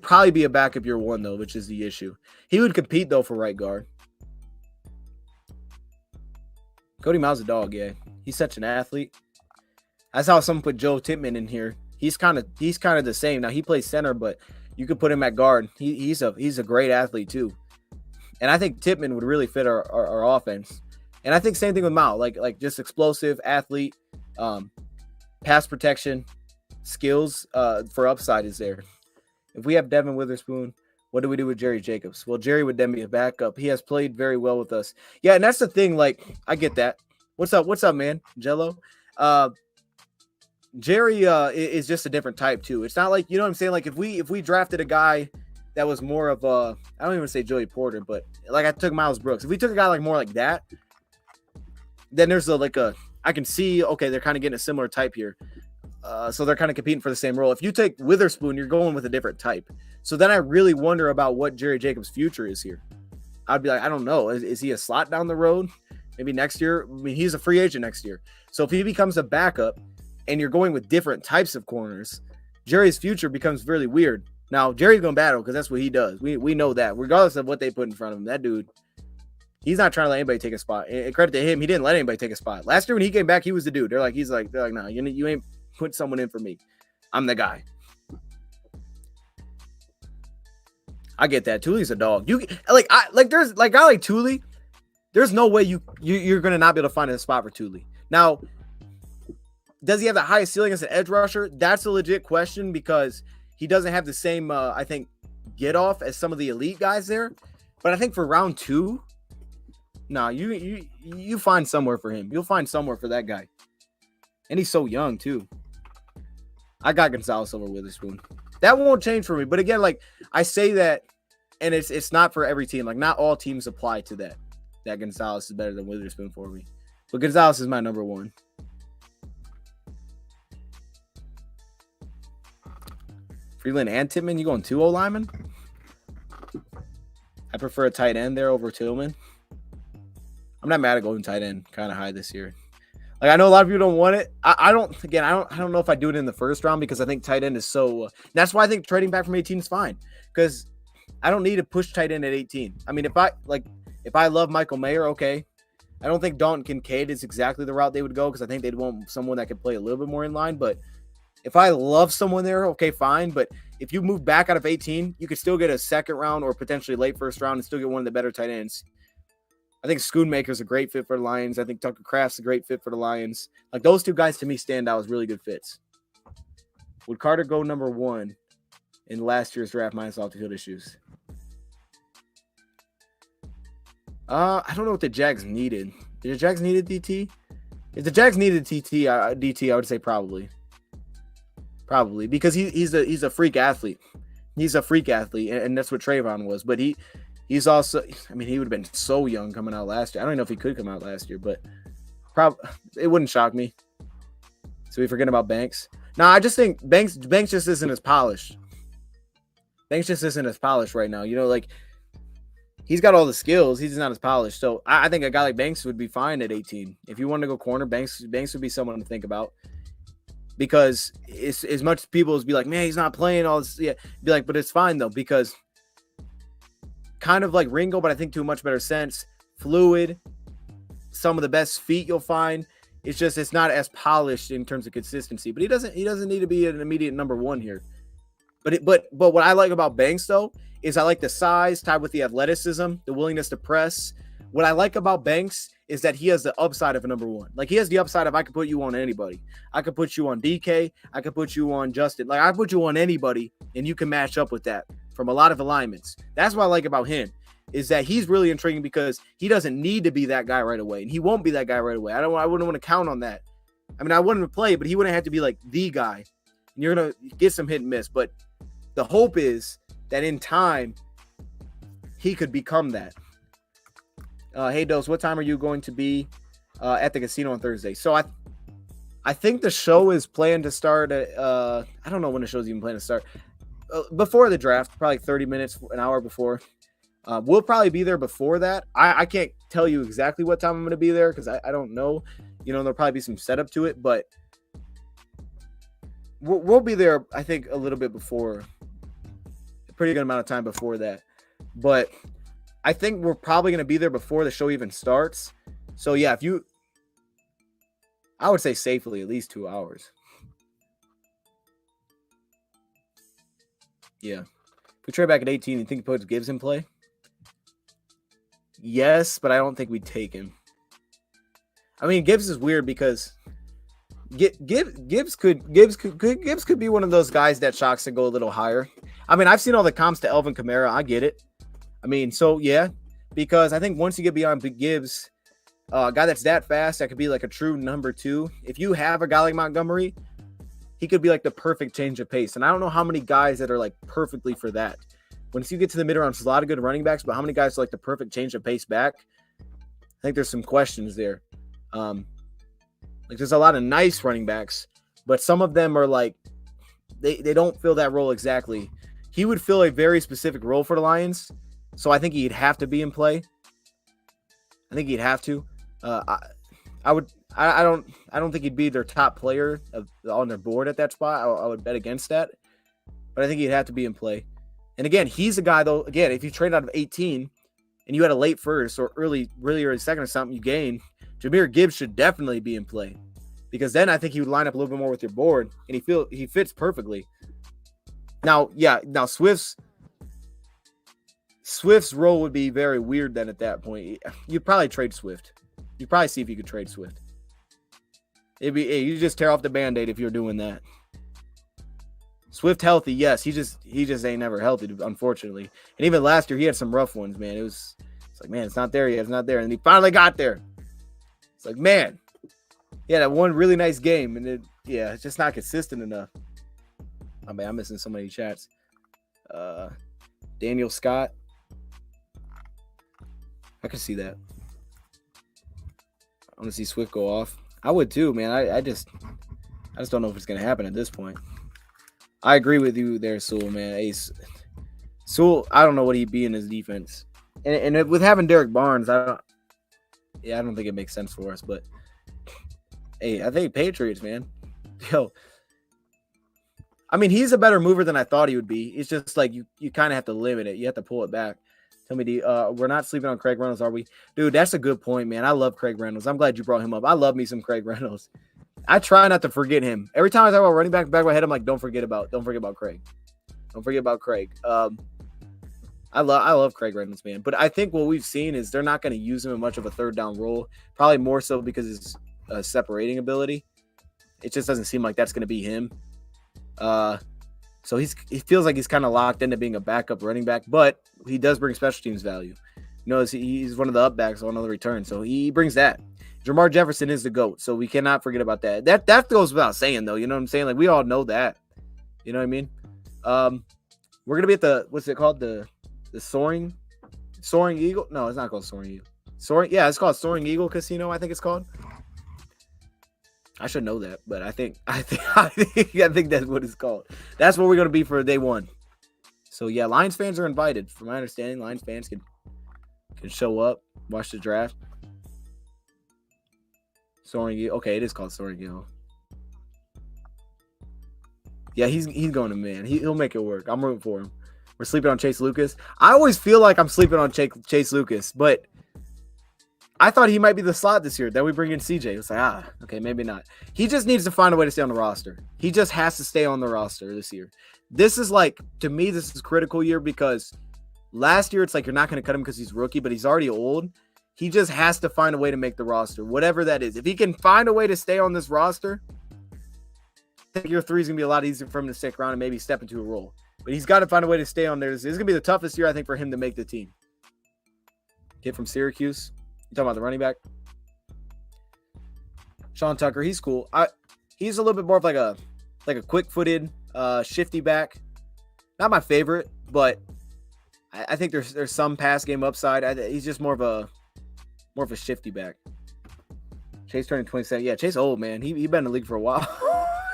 probably be a backup year one, though, which is the issue. He would compete, though, for right guard. Cody Mao's a dog, yeah. He's such an athlete. I saw someone put Joe Tippmann in here. He's kind of the same. Now, he plays center, but you could put him at guard. He's a great athlete, too. And I think Tippmann would really fit our offense. And I think same thing with Mao, like just explosive athlete, pass protection, skills for upside is there. If we have Devin Witherspoon, what do we do with Jerry Jacobs? Well, Jerry would then be a backup. He has played very well with us. Yeah, and that's the thing. Like, I get that. What's up, man? Jello. Jerry is just a different type too. It's not like, you know what I'm saying? Like if we drafted a guy that was more of a, I don't even say Joey Porter, but like I took Miles Brooks. If we took a guy like more like that, then there's I can see, okay, they're kind of getting a similar type here. So they're kind of competing for the same role. If you take Witherspoon, you're going with a different type. So then I really wonder about what Jerry Jacobs' future is here. I'd be like, I don't know. Is he a slot down the road? Maybe next year? I mean, he's a free agent next year. So if he becomes a backup and you're going with different types of corners, Jerry's future becomes really weird. Now, Jerry's going to battle because that's what he does. We know that. Regardless of what they put in front of him, that dude, he's not trying to let anybody take a spot. And credit to him, he didn't let anybody take a spot. Last year when he came back, he was the dude. They're like, no, you ain't put someone in for me. I'm the guy. I get that. Thule's a dog. There's a guy like Thule. There's no way you're gonna not be able to find a spot for Thule. Now, does he have the highest ceiling as an edge rusher? That's a legit question because he doesn't have the same I think get off as some of the elite guys there. But I think for round 2, no, you find somewhere for him. You'll find somewhere for that guy. And he's so young too. I got Gonzalez over Witherspoon. That won't change for me. But again, like I say that, and it's not for every team. Like not all teams apply to that. That Gonzalez is better than Witherspoon for me. But Gonzalez is my number 1. Freeland and Tippmann, you going 2 O-linemen? I prefer a tight end there over Tillman. I'm not mad at going tight end kind of high this year. Like I know a lot of people don't want it. I don't know if I do it in the first round because I think tight end is so. That's why I think trading back from 18 is fine because I don't need to push tight end at 18. I mean, if I love Michael Mayer, okay. I don't think Dalton Kincaid is exactly the route they would go because I think they'd want someone that could play a little bit more in line. But if I love someone there, okay, fine. But if you move back out of 18, you could still get a second round or potentially late first round and still get one of the better tight ends. I think Schoonmaker's a great fit for the Lions. I think Tucker Kraft's a great fit for the Lions. Like those two guys to me stand out as really good fits. Would Carter go number 1 in last year's draft minus off the field issues? I don't know what the Jags needed. Did the Jags needed DT? If the Jags needed DT, I would say probably. Probably because he's a freak athlete. He's a freak athlete, and that's what Trayvon was. But he's also, I mean, he would have been so young coming out last year. I don't know if he could come out last year, but it wouldn't shock me. So we forget about Banks. No, I just think Banks just isn't as polished. Banks just isn't as polished right now. You know, like he's got all the skills, he's just not as polished. So I think a guy like Banks would be fine at 18. If you want to go corner, Banks would be someone to think about. Because it's, as much people as be like, man, he's not playing all this. Yeah, be like, but it's fine though, because kind of like Ringo, but I think to a much better sense, fluid, some of the best feet you'll find. It's just it's not as polished in terms of consistency. But he doesn't need to be an immediate number one here. But what I like about Banks though is I like the size tied with the athleticism, the willingness to press. What I like about Banks is that he has the upside of a number one. Like he has the upside of I could put you on anybody. I could put you on DK. I could put you on Justin. Like I put you on anybody and you can match up with that from a lot of alignments. That's what I like about him is that he's really intriguing because he doesn't need to be that guy right away. And he won't be that guy right away. I wouldn't want to count on that. I mean, I wouldn't play, but he wouldn't have to be like the guy. And you're going to get some hit and miss. But the hope is that in time, he could become that. Hey, Dose, what time are you going to be at the casino on Thursday? So I think the show is planned to start at, I don't know when the show's even planned to start. Before the draft, probably 30 minutes, an hour before. We'll probably be there before that. I can't tell you exactly what time I'm going to be there because I don't know. You know, there'll probably be some setup to it, but we'll be there, I think, a little bit before. A pretty good amount of time before that. But I think we're probably going to be there before the show even starts. So, yeah, I would say safely at least 2 hours. Yeah. If we trade back at 18, you think he puts Gibbs in play? Yes, but I don't think we'd take him. I mean, Gibbs is weird because Gibbs could be one of those guys that shocks to go a little higher. I mean, I've seen all the comps to Elvin Kamara. I get it. I mean, so yeah, because I think once you get beyond Gibbs, a guy that's that fast, that could be like a true number two. If you have a guy like Montgomery, he could be like the perfect change of pace. And I don't know how many guys that are like perfectly for that. Once you get to the mid rounds, there's a lot of good running backs, but how many guys are like the perfect change of pace back? I think there's some questions there. Like there's a lot of nice running backs, but some of them are like, they don't fill that role exactly. He would fill a very specific role for the Lions. So I think he'd have to be in play. I think he'd have to. I don't think he'd be their top player on their board at that spot. I would bet against that. But I think he'd have to be in play. And again, he's a guy though. Again, if you trade out of 18 and you had a late first or really early second or something, you gain. Jahmyr Gibbs should definitely be in play because then I think he would line up a little bit more with your board, and he fits perfectly. Now Swift's role would be very weird then at that point. You'd probably trade Swift. You'd probably see if you could trade Swift. You just tear off the Band-Aid if you're doing that. Swift healthy, yes. He just ain't never healthy, unfortunately. And even last year, he had some rough ones, man. It's like, man, it's not there yet. It's not there. And he finally got there. It's like, man, he had that one really nice game. And it's just not consistent enough. Oh, man, I'm missing so many chats. Daniel Scott. I can see that. I want to see Swift go off. I would too, man. I just don't know if it's going to happen at this point. I agree with you there, Sewell, man. Ace. Sewell, I don't know what he'd be in his defense. And with having Derek Barnes, I don't think it makes sense for us. But, hey, I think Patriots, man. Yo. I mean, he's a better mover than I thought he would be. It's just like you kind of have to limit it. You have to pull it back. Tell me, we're not sleeping on Craig Reynolds, are we? Dude, that's a good point, man. I love Craig Reynolds. I'm glad you brought him up. I love me some Craig Reynolds. I try not to forget him. Every time I talk about running back, back of my head, I'm like, don't forget about Craig. Don't forget about Craig. I love Craig Reynolds, man. But I think what we've seen is they're not going to use him in much of a third down role. Probably more so because his separating ability. It just doesn't seem like that's going to be him. So he feels like he's kind of locked into being a backup running back, but he does bring special teams value. You know, he's one of the up backs on the return, so he brings that. Jamar Jefferson is the GOAT, so we cannot forget about that. That goes without saying, though. You know what I'm saying? Like, we all know that. You know what I mean? We're gonna be at the what's it called? The Soaring Eagle? No, it's not called Soaring Eagle. It's called Soaring Eagle Casino. I think it's called. I should know that, but I think that's what it's called. That's where we're gonna be for day one. So yeah, Lions fans are invited. From my understanding, Lions fans can show up, watch the draft. Soaring Eagle. Okay, it is called Soaring Eagle. Yeah, he's going to man. He'll make it work. I'm rooting for him. We're sleeping on Chase Lucas. I always feel like I'm sleeping on Chase Lucas, but I thought he might be the slot this year. Then we bring in CJ. It's like, okay, maybe not. He just needs to find a way to stay on the roster. He just has to stay on the roster this year. This is like, to me, this is a critical year because last year it's like you're not going to cut him because he's rookie, but he's already old. He just has to find a way to make the roster, whatever that is. If he can find a way to stay on this roster, I think year 3 is going to be a lot easier for him to stick around and maybe step into a role. But he's got to find a way to stay on there. This is going to be the toughest year, I think, for him to make the team. Kid from Syracuse. You talking about the running back? Sean Tucker, he's cool. He's a little bit more of like a quick-footed, shifty back. Not my favorite, but I think there's some pass game upside. He's just more of a shifty back. Chase turning 27. Yeah, Chase old, man. He been in the league for a while.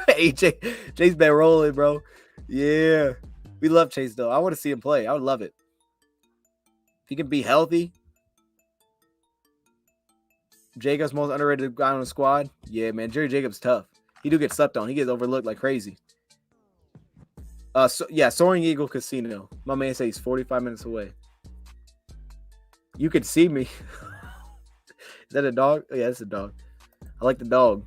Hey, Chase been rolling, bro. Yeah. We love Chase, though. I want to see him play. I would love it. If he can be healthy. Jacobs, most underrated guy on the squad. Yeah, man. Jerry Jacobs tough. He do get slept on. He gets overlooked like crazy. Soaring Eagle Casino. My man says he's 45 minutes away. You could see me. Is that a dog? Oh, yeah, that's a dog. I like the dog.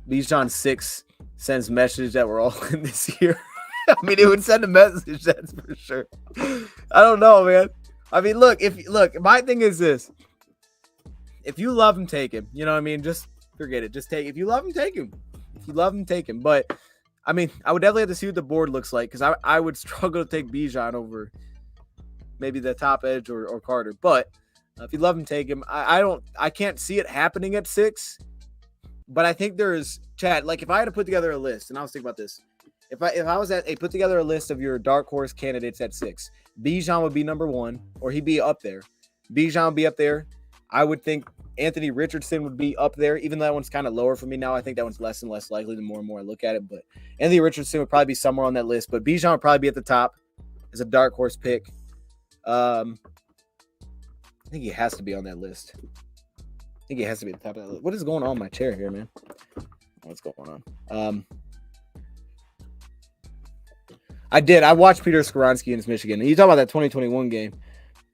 Bijan 6 sends message that we're all in this year. I mean, it would send a message, that's for sure. I don't know, man. I mean, look, my thing is this. If you love him, take him. You know what I mean? Just forget it. Just take. If you love him, take him. If you love him, take him. But I mean, I would definitely have to see what the board looks like because I would struggle to take Bijan over maybe the top edge or Carter. But if you love him, take him. I can't see it happening at 6. But I think there is, Chad, like if I had to put together a list, and I was thinking about this. If I was put together a list of your dark horse candidates at 6, Bijan would be number 1, or he'd be up there. Bijan would be up there. I would think Anthony Richardson would be up there, even though that one's kind of lower for me now. I think that one's less and less likely the more and more I look at it. But Anthony Richardson would probably be somewhere on that list. But Bijan would probably be at the top as a dark horse pick. I think he has to be on that list. I think he has to be at the top of that list. What is going on in my chair here, man? What's going on? I watched Peter Skoronski against Michigan. And you talk about that 2021 game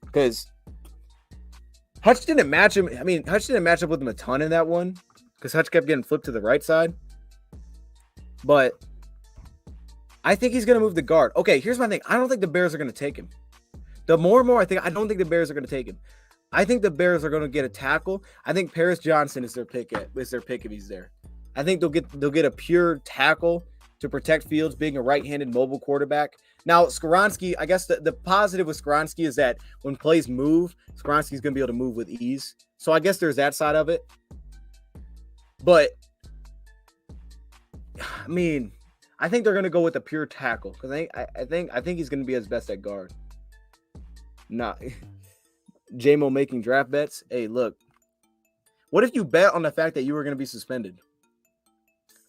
because Hutch didn't match him. I mean, Hutch didn't match up with him a ton in that one because Hutch kept getting flipped to the right side. But I think he's going to move the guard. Okay, here's my thing. I don't think the Bears are going to take him. The more and more I don't think the Bears are going to take him. I think the Bears are going to get a tackle. I think Paris Johnson is their pick if he's there. I think they'll get a pure tackle to protect Fields being a right-handed mobile quarterback. Now, Skoronski, I guess the positive with Skoronski is that when plays move, Skoronski's going to be able to move with ease. So I guess there's that side of it. But, I mean, I think they're going to go with a pure tackle because I think he's going to be his best at guard. Nah. J-Mo making draft bets. Hey, look. What if you bet on the fact that you were going to be suspended?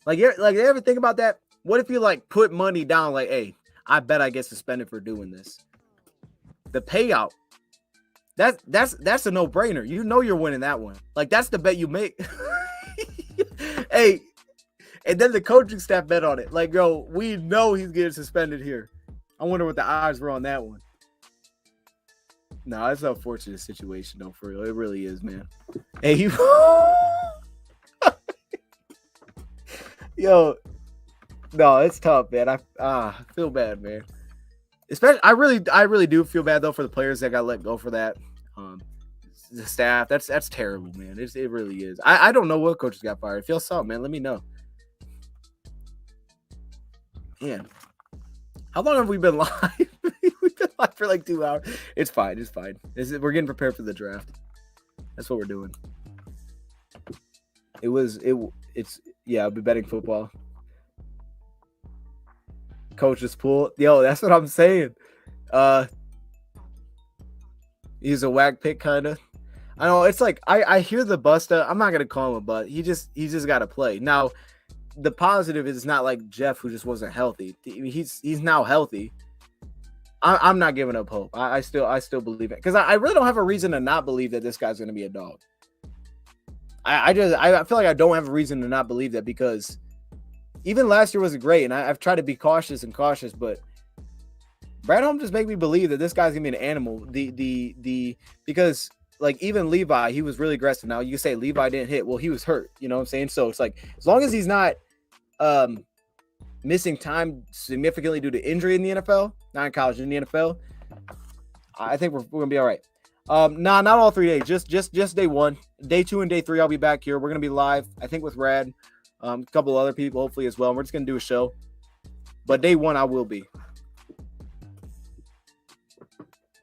Like, you ever think about that? What if you, put money down, hey, I bet I get suspended for doing this? The payout, that's a no-brainer. You know you're winning that one. That's the bet you make. Hey, and then the coaching staff bet on it. Yo, we know he's getting suspended here. I wonder what the odds were on that one. No, it's an unfortunate situation, though, for real. It really is, man. Hey, you... Yo, no, it's tough, man. I feel bad, man. Especially, I really do feel bad though for the players that got let go for that. The staff, that's terrible, man. It really is. I don't know what coaches got fired. If y'all saw, man, let me know. Man, how long have we been live? We've been live for 2 hours. It's fine. We're getting prepared for the draft. That's what we're doing. I'll be betting football. Coach's pool. Yo, that's what I'm saying. He's a whack pick, kind of. I know, it's I hear the busta. I'm not going to call him a bust. He's just got to play. Now, the positive is it's not like Jeff, who just wasn't healthy. He's now healthy. I'm not giving up hope. I still believe it because I really don't have a reason to not believe that this guy's going to be a dog. I feel like I don't have a reason to not believe that because even last year was great, and I've tried to be cautious, but Brad Holmes just make me believe that this guy's gonna be an animal. Because like even Levi, he was really aggressive. Now you say Levi didn't hit. Well, he was hurt. You know what I'm saying? So it's like as long as he's not missing time significantly due to injury in the NFL, not in college, in the NFL, I think we're gonna be all right. Not all 3 days, just day 1. Day 2 and day 3, I'll be back here. We're gonna be live, I think, with Rad, a couple other people, hopefully as well. And we're just gonna do a show. But day 1, I will be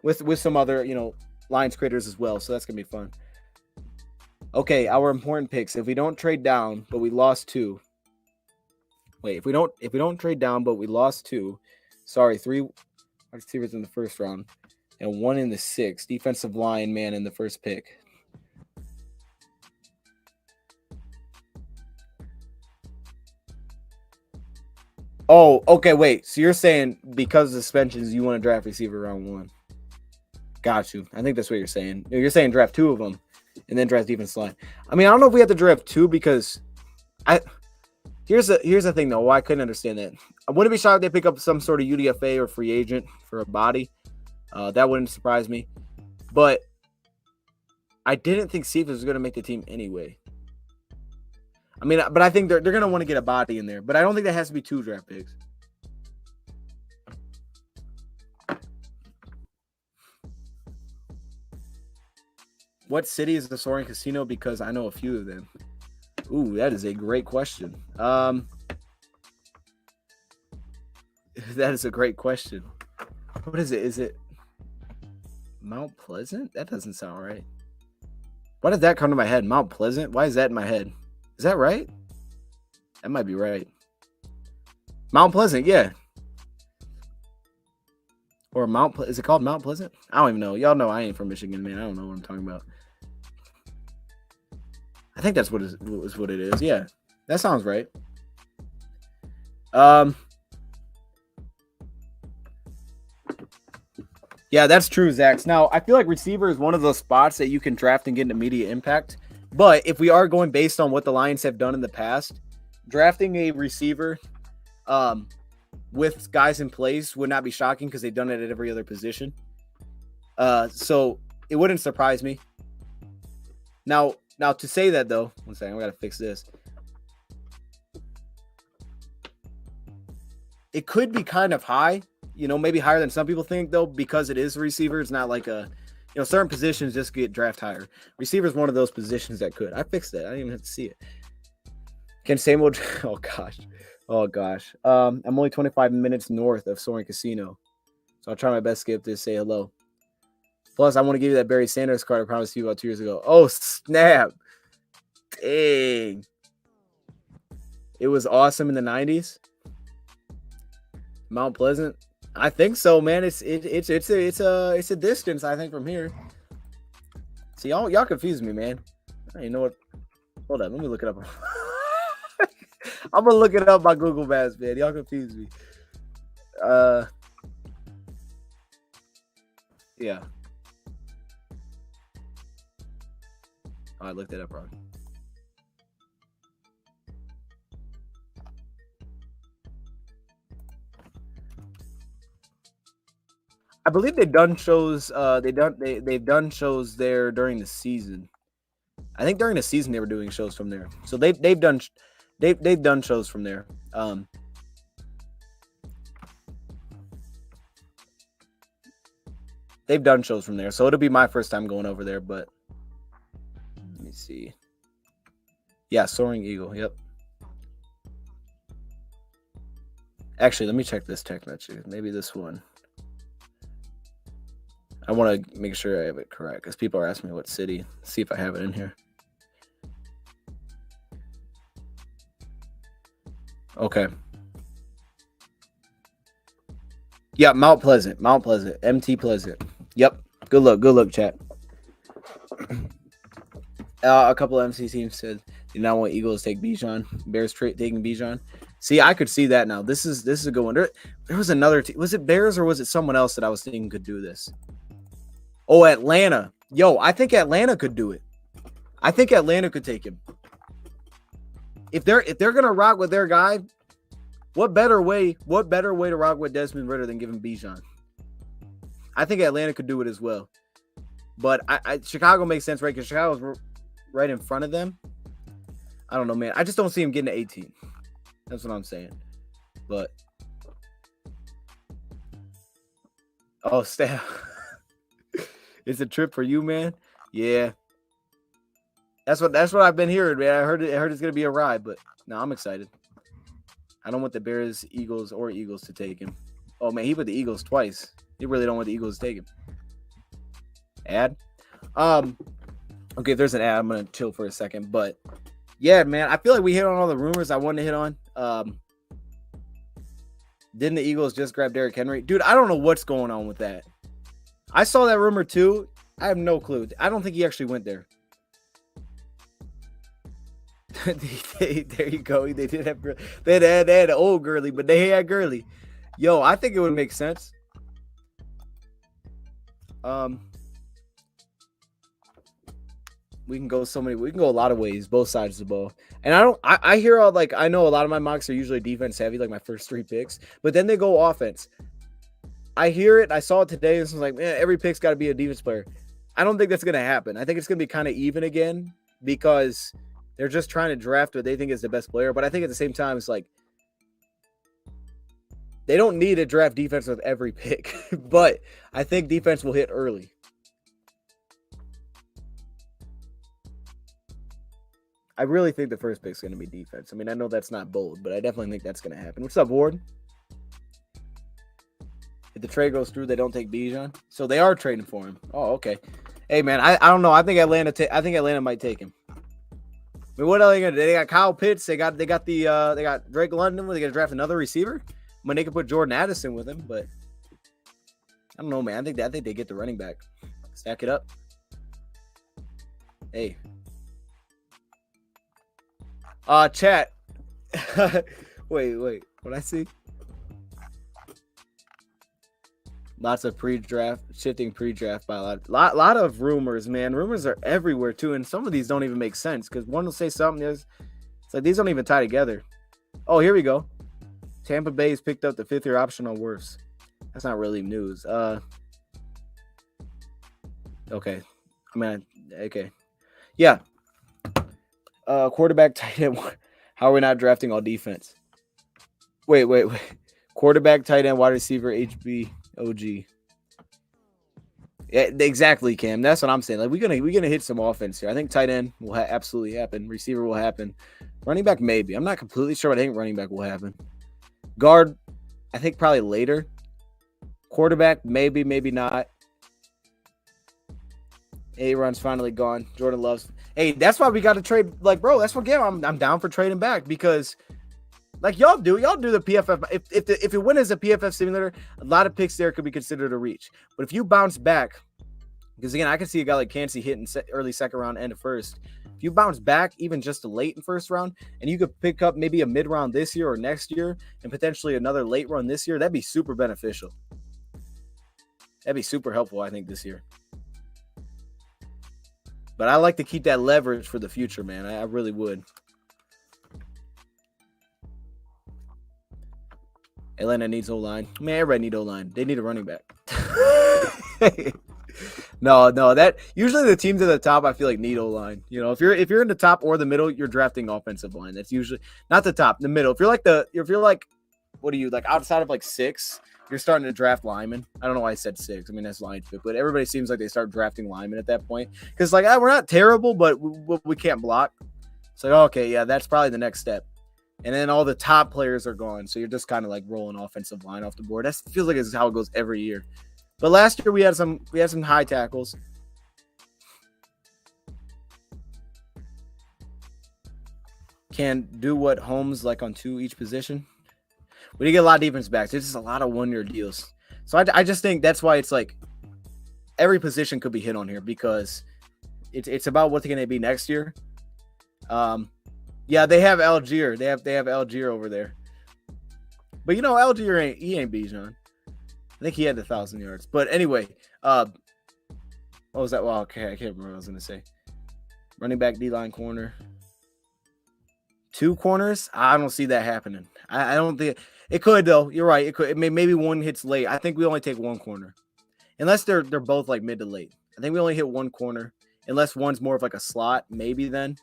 with some other, Lions creators as well. So that's gonna be fun. Okay, our important picks. If we don't trade down, but we lost 2. Wait, if we don't trade down, but we lost 2. Sorry, 3 receivers in the first round and 1 in the 6th. Defensive line man in the first pick. Oh, okay, wait. So you're saying because of suspensions, you want to draft receiver round 1? Got you. I think that's what you're saying. You're saying draft 2 of them and then draft defense line. I mean, I don't know if we have to draft 2 because here's the thing though. Why I couldn't understand that. I wouldn't be shocked if they pick up some sort of UDFA or free agent for a body. That wouldn't surprise me. But I didn't think Cephas was going to make the team anyway. I mean, but I think they're going to want to get a body in there. But I don't think that has to be 2 draft picks. What city is the Soaring Casino? Because I know a few of them. Ooh, that is a great question. That is a great question. What is it? Is it Mount Pleasant? That doesn't sound right. Why did that come to my head? Mount Pleasant? Why is that in my head? Is that right? That might be right. Mount Pleasant, yeah. Or is it called Mount Pleasant? I don't even know. Y'all know I ain't from Michigan, man. I don't know what I'm talking about. I think that's what it is. Yeah, that sounds right. Yeah, that's true, Zach. Now, I feel like receiver is one of those spots that you can draft and get an immediate impact. But if we are going based on what the Lions have done in the past, drafting a receiver with guys in place would not be shocking because they've done it at every other position. So it wouldn't surprise me. Now to say that though, one second, I gotta fix this. It could be kind of high, maybe higher than some people think though, because it is a receiver. It's not like certain positions just get draft higher. Receiver is one of those positions that could. I fixed that. I didn't even have to see it. Can Samuel? Oh gosh. I'm only 25 minutes north of Soaring Casino, so I'll try my best to get up to say hello. Plus, I want to give you that Barry Sanders card I promised you about 2 years ago. Oh, snap. Dang. It was awesome in the 90s. Mount Pleasant. I think so, man. It's a distance, I think, from here. See, y'all confuse me, man. You know what? Hold up. Let me look it up. I'm going to look it up by Google Maps, man. Y'all confuse me. Yeah. Oh, I looked it up wrong. I believe they've done shows. They've done shows there during the season. I think during the season they were doing shows from there. So they've done shows from there. They've done shows from there. So it'll be my first time going over there, but let me see. Yeah, Soaring Eagle. Yep. Actually, let me check this text message. Maybe this one. I want to make sure I have it correct because people are asking me what city. See if I have it in here. Okay. Yeah, Mount Pleasant. MT Pleasant. Yep. Good luck, chat. A couple of MC teams said they now want Eagles to take Bijan. Bears taking Bijan. See, I could see that now. This is a good one. There was another team. Was it Bears or was it someone else that I was thinking could do this? Oh, Atlanta. Yo, I think Atlanta could do it. I think Atlanta could take him. If they're gonna rock with their guy, what better way to rock with Desmond Ridder than give him Bijan? I think Atlanta could do it as well. But Chicago makes sense, right? Because Chicago's right in front of them. I don't know, man. I just don't see him getting to 18. That's what I'm saying. But Staff. It's a trip for you, man. Yeah. That's what I've been hearing, man. I heard it's gonna be a ride, but no, I'm excited. I don't want the Bears, Eagles to take him. Oh man, he put the Eagles twice. He really don't want the Eagles to take him. Ad. Okay, if there's an ad, I'm gonna chill for a second. But yeah, man, I feel like we hit on all the rumors I wanted to hit on. Didn't the Eagles just grab Derrick Henry? Dude, I don't know what's going on with that. I saw that rumor too. I have no clue. I don't think he actually went there. There you go. They did have they had old Gurley, but they had Gurley. Yo, I think it would make sense. We can go a lot of ways, both sides of the ball. And I hear all I know a lot of my mocks are usually defense heavy, like my first 3 picks, but then they go offense. I hear it. I saw it today. This was like, man, every pick's got to be a defense player. I don't think that's going to happen. I think it's going to be kind of even again because they're just trying to draft what they think is the best player. But I think at the same time, it's like they don't need to draft defense with every pick. But I think defense will hit early. I really think the first pick is going to be defense. I mean, I know that's not bold, but I definitely think that's going to happen. What's up, Ward? If the trade goes through, they don't take Bijan. So they are trading for him. Oh, okay. Hey, man, I don't know. I think Atlanta might take him. I mean, what are they gonna do? They got Kyle Pitts. They got Drake London. Were they gonna draft another receiver? I mean, they could put Jordan Addison with him, but I don't know, man. I think they get the running back. Stack it up. Hey. Chat. wait. What I see? Lots of shifting pre-draft by a lot of rumors, man. Rumors are everywhere too, and some of these don't even make sense because one will say something. It's like these don't even tie together. Oh, here we go. Tampa Bay has picked up the 5th-year option on Wirfs. That's not really news. Okay. I mean, okay. Yeah. Quarterback, tight end. How are we not drafting all defense? Wait. Quarterback, tight end, wide receiver, HB. OG. Yeah, exactly, Cam. That's what I'm saying. Like we're gonna hit some offense here. I think tight end will absolutely happen. Receiver will happen. Running back maybe. I'm not completely sure, but I think running back will happen. Guard, I think probably later. Quarterback maybe not. A-Ron's finally gone. Jordan Love's. Hey, that's why we got to trade. Like, bro, that's what I'm down for trading back because. Like y'all do the PFF. If it went as a PFF simulator, a lot of picks there could be considered a reach. But if you bounce back, because again, I can see a guy like Kancey hitting early second round, end of first. If you bounce back even just a late in first round, and you could pick up maybe a mid round this year or next year, and potentially another late run this year, that'd be super beneficial. That'd be super helpful, I think, this year. But I like to keep that leverage for the future, man. I really would. Atlanta needs O-line. Man, everybody need O-line. They need a running back. No, that usually the teams at the top I feel like need O-line. You know, if you're in the top or the middle, you're drafting offensive line. That's usually not the top, the middle. If you're like what are you like outside of like 6, you're starting to draft linemen. I don't know why I said 6. I mean that's line fit, but everybody seems like they start drafting linemen at that point because like we're not terrible, but we can't block. It's like okay, yeah, that's probably the next step. And then all the top players are gone. So you're just kind of like rolling offensive line off the board. That feels like it's how it goes every year. But last year we had some high tackles. Can do what Holmes like on 2 each position. We did get a lot of defense backs. There's just a lot of 1-year deals. So I just think that's why it's like every position could be hit on here because it's about what's going to be next year. Yeah, they have Algier. They have Algier over there. But you know, Algier ain't Bijan. I think he had 1,000 yards. But anyway, what was that? Well, okay, I can't remember what I was gonna say. Running back, D-line, corner. 2 corners? I don't see that happening. I don't think it could though. You're right. It could. Maybe one hits late. I think we only take 1 corner, unless they're both like mid to late. I think we only hit 1 corner, unless one's more of like a slot. Maybe then.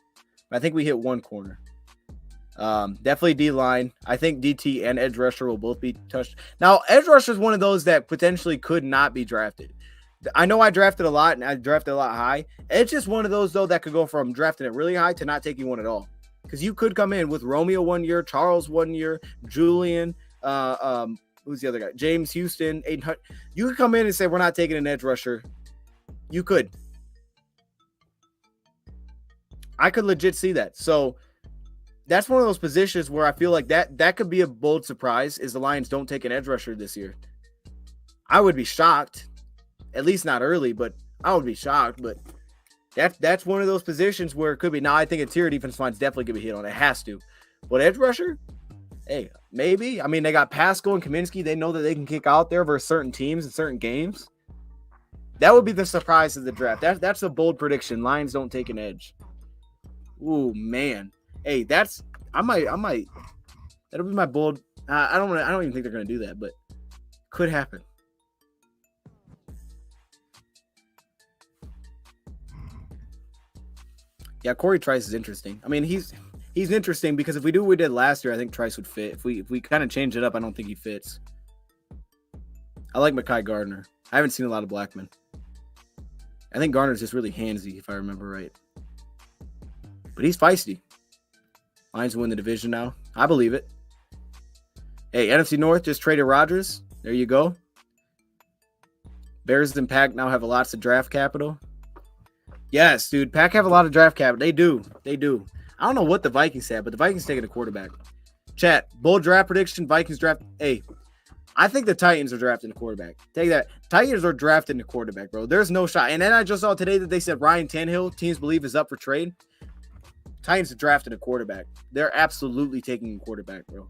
But I think we hit 1 corner. Definitely D-line. I think DT and edge rusher will both be touched. Now, edge rusher is one of those that potentially could not be drafted. I know I drafted a lot, and I drafted a lot high. It's just one of those, though, that could go from drafting it really high to not taking one at all. Because you could come in with Romeo 1 year, Charles 1 year, Julian, who's the other guy? James Houston, Aiden Hunt. You could come in and say, we're not taking an edge rusher. You could. I could legit see that. So that's one of those positions where I feel like that could be a bold surprise is the Lions don't take an edge rusher this year. I would be shocked. At least not early, but I would be shocked. But that's one of those positions where it could be. Now, I think interior defense line's definitely going to be hit on. It has to. But edge rusher, hey, maybe. I mean, they got Pascal and Kaminsky. They know that they can kick out there versus certain teams in certain games. That would be the surprise of the draft. That's a bold prediction. Lions don't take an edge. Ooh, man. Hey, I might. That'll be my bold. I don't even think they're going to do that, but could happen. Yeah, Corey Trice is interesting. I mean, he's interesting because if we do what we did last year, I think Trice would fit. If we kind of change it up, I don't think he fits. I like Mekhi Gardner. I haven't seen a lot of Blackman. I think Gardner's just really handsy, if I remember right. But he's feisty. Lions win the division now. I believe it. Hey, NFC North just traded Rodgers. There you go. Bears and Pack now have lots of draft capital. Yes, dude. Pack have a lot of draft capital. They do. I don't know what the Vikings said, but the Vikings taking a quarterback. Chat, bold draft prediction, Vikings draft. Hey, I think the Titans are drafting a quarterback. Take that. Titans are drafting a quarterback, bro. There's no shot. And then I just saw today that they said Ryan Tannehill, teams believe, is up for trade. Titans are drafting a quarterback. They're absolutely taking a quarterback, bro.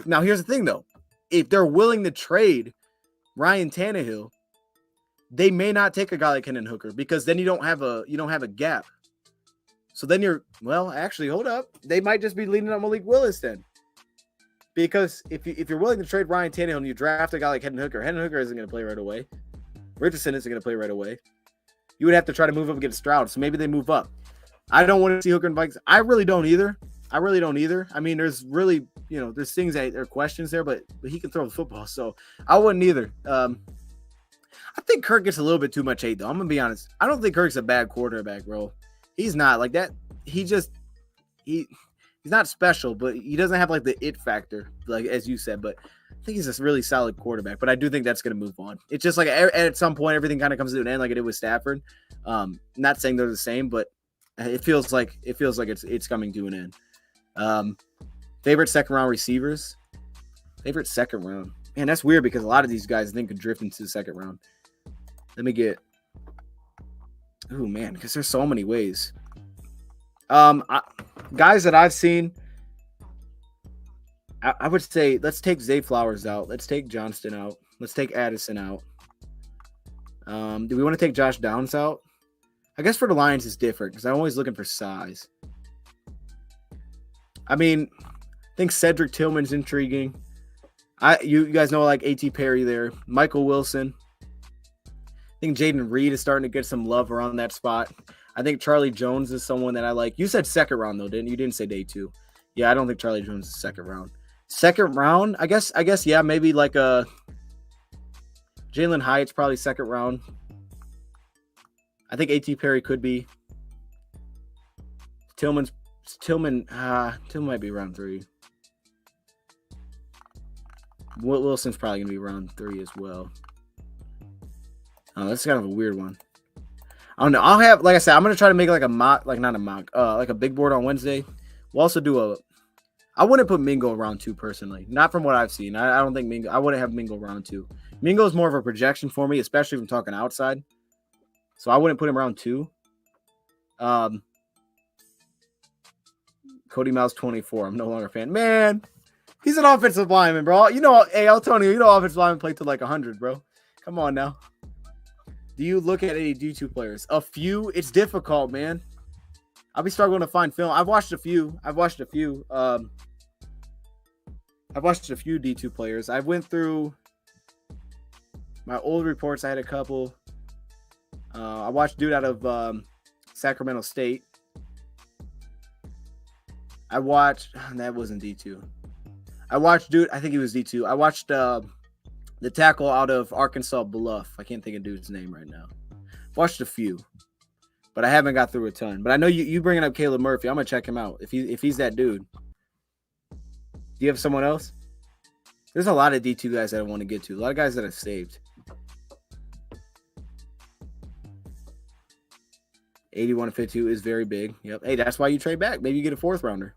Now, here's the thing, though. If they're willing to trade Ryan Tannehill, they may not take a guy like Hendon Hooker because then you don't have a gap. So then actually, hold up. They might just be leading on Malik Willis then. Because if you're willing to trade Ryan Tannehill and you draft a guy like Hendon Hooker isn't going to play right away. Richardson isn't going to play right away. You would have to try to move up and get Stroud. So maybe they move up. I don't want to see Hooker and Vikings. I really don't either. I mean, there's really, there's things that are questions there, but he can throw the football. So I wouldn't either. I think Kirk gets a little bit too much hate, though. I'm going to be honest. I don't think Kirk's a bad quarterback, bro. He's not like that. He's not special, but he doesn't have like the it factor, like as you said. But I think he's a really solid quarterback. But I do think that's going to move on. It's just like at some point, everything kind of comes to an end, like it did with Stafford. Not saying they're the same, but it feels like it's coming to an end. Favorite second round receivers. Favorite second round. Man, that's weird because a lot of these guys I think could drift into the second round. Let me get. Oh man, because there's so many ways. Guys that I've seen, I would say let's take Zay Flowers out. Let's take Johnston out. Let's take Addison out. Do we want to take Josh Downs out? I guess for the Lions it's different because I'm always looking for size. I mean, I think Cedric Tillman's intriguing. You guys know I like A.T. Perry there. Michael Wilson. I think Jaden Reed is starting to get some love around that spot. I think Charlie Jones is someone that I like. You said second round, though, didn't you? You didn't say day 2. Yeah, I don't think Charlie Jones is second round. Second round, I guess, yeah, maybe like a Jalen Hyatt's probably second round. I think A.T. Perry could be. Tillman might be round 3. Wilson's probably going to be round 3 as well. Oh, that's kind of a weird one. I don't know. I'll have, like I said, I'm going to try to make like a mock, like not a mock, like a big board on Wednesday. We'll also do I wouldn't put Mingo round 2 personally. Not from what I've seen. I don't think I wouldn't have Mingo round 2. Mingo is more of a projection for me, especially if I'm talking outside. So I wouldn't put him round 2. Cody Miles 24. I'm no longer a fan. Man, He's an offensive lineman, bro. You know, hey, Antonio, you know offensive lineman play to like 100, bro. Come on now. Do you look at any D2 players? A few. It's difficult, man. I'll be struggling to find film. I've watched a few. I've watched a few D2 players. I went through my old reports. I had a couple. I watched dude out of Sacramento State. I watched. That wasn't D2. I watched dude. I think he was D2. I watched the tackle out of Arkansas Bluff. I can't think of dude's name right now. Watched a few, but I haven't got through a ton. But I know you bringing up Caleb Murphy. I'm gonna check him out if he's that dude. Do you have someone else? There's a lot of D2 guys that I want to get to. A lot of guys that I've saved. 81-52 is very big. Yep. Hey, that's why you trade back. Maybe you get a 4th rounder.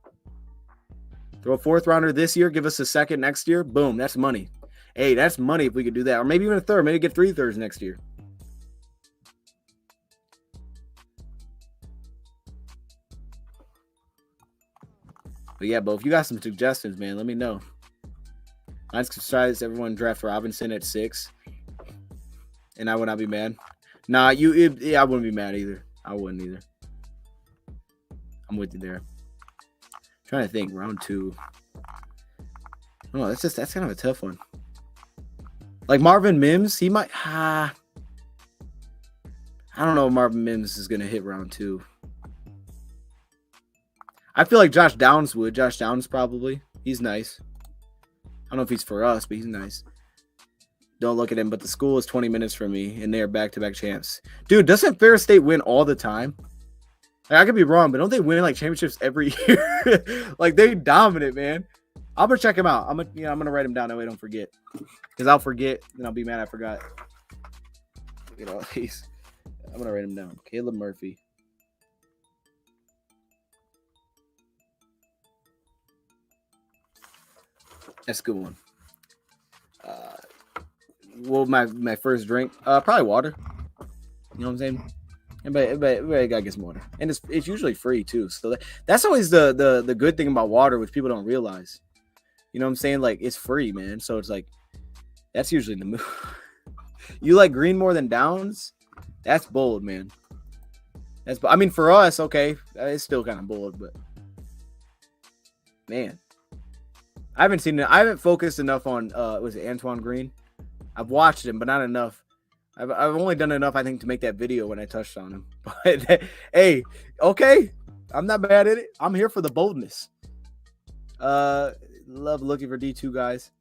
Throw a 4th rounder this year. Give us a 2nd next year. Boom. That's money. Hey, that's money if we could do that. Or maybe even a 3rd. Maybe get 3 thirds next year. But yeah, Bo, if you got some suggestions, man, let me know. I'd surprise everyone draft Robinson at 6. And I would not be mad. Nah, I wouldn't be mad either. I wouldn't either. I'm with you there. I'm trying to think. Round 2. Oh, that's kind of a tough one. Like Marvin Mims, he might. I don't know if Marvin Mims is going to hit round 2. I feel like Josh Downs would. Josh Downs probably. He's nice. I don't know if he's for us, but he's nice. Don't look at him, but the school is 20 minutes from me, and they're back-to-back champs. Dude, doesn't Ferris State win all the time? Like, I could be wrong, but don't they win like championships every year? Like, they dominant, man. I'm gonna check him out. I'm gonna write him down that way I don't forget. Because I'll forget, and I'll be mad I forgot. You know, I'm gonna write him down. Caleb Murphy. That's a good one. Well, my first drink, probably water. You know what I'm saying? Everybody gotta get some water, and it's usually free too. So that's always the good thing about water, which people don't realize. You know what I'm saying? Like, it's free, man. So it's like that's usually the move. You like Green more than Downs? That's bold, man. I mean, for us, okay, it's still kind of bold, but man, I haven't seen it. I haven't focused enough on was it Antoine Green? I've watched him, but not enough. I've only done enough, I think, to make that video when I touched on him. But hey, okay, I'm not bad at it. I'm here for the boldness. Love looking for D2 guys.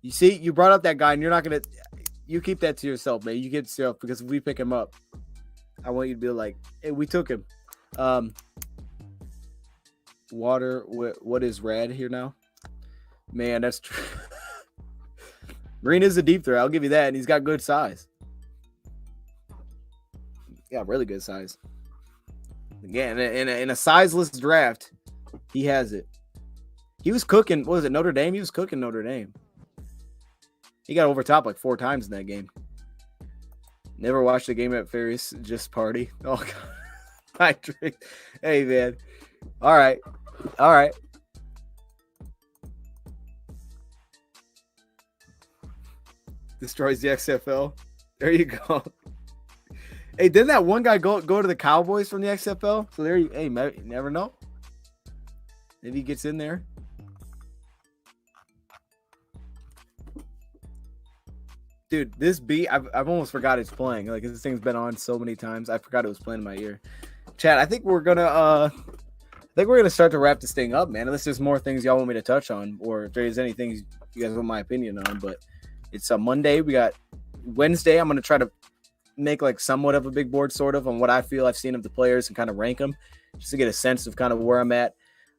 You see, you brought up that guy, and you're not gonna. You keep that to yourself, man. You keep it to yourself, because if we pick him up, I want you to be like, hey, we took him. Water. What is red here now? Man, that's true. Green is a deep threat. I'll give you that. And he's got good size. Yeah, really good size. Again, in a sizeless draft, he has it. He was cooking. What was it, Notre Dame? He was cooking Notre Dame. He got over top like 4 times in that game. Never watched the game at Ferris. Just party. Oh, God. I drink. Hey, man. All right. Destroys the XFL. There you go. Hey, didn't that one guy go to the Cowboys from the XFL? So there you. Hey, you never know. Maybe he gets in there. Dude, this beat, I've almost forgot it's playing. Like, this thing's been on so many times, I forgot it was playing in my ear. Chat, I think we're gonna start to wrap this thing up, man. Unless there's more things y'all want me to touch on, or if there's anything you guys want my opinion on. But it's a Monday. We got Wednesday. I'm gonna try to make like somewhat of a big board, sort of, on what I feel I've seen of the players and kind of rank them, just to get a sense of kind of where I'm at.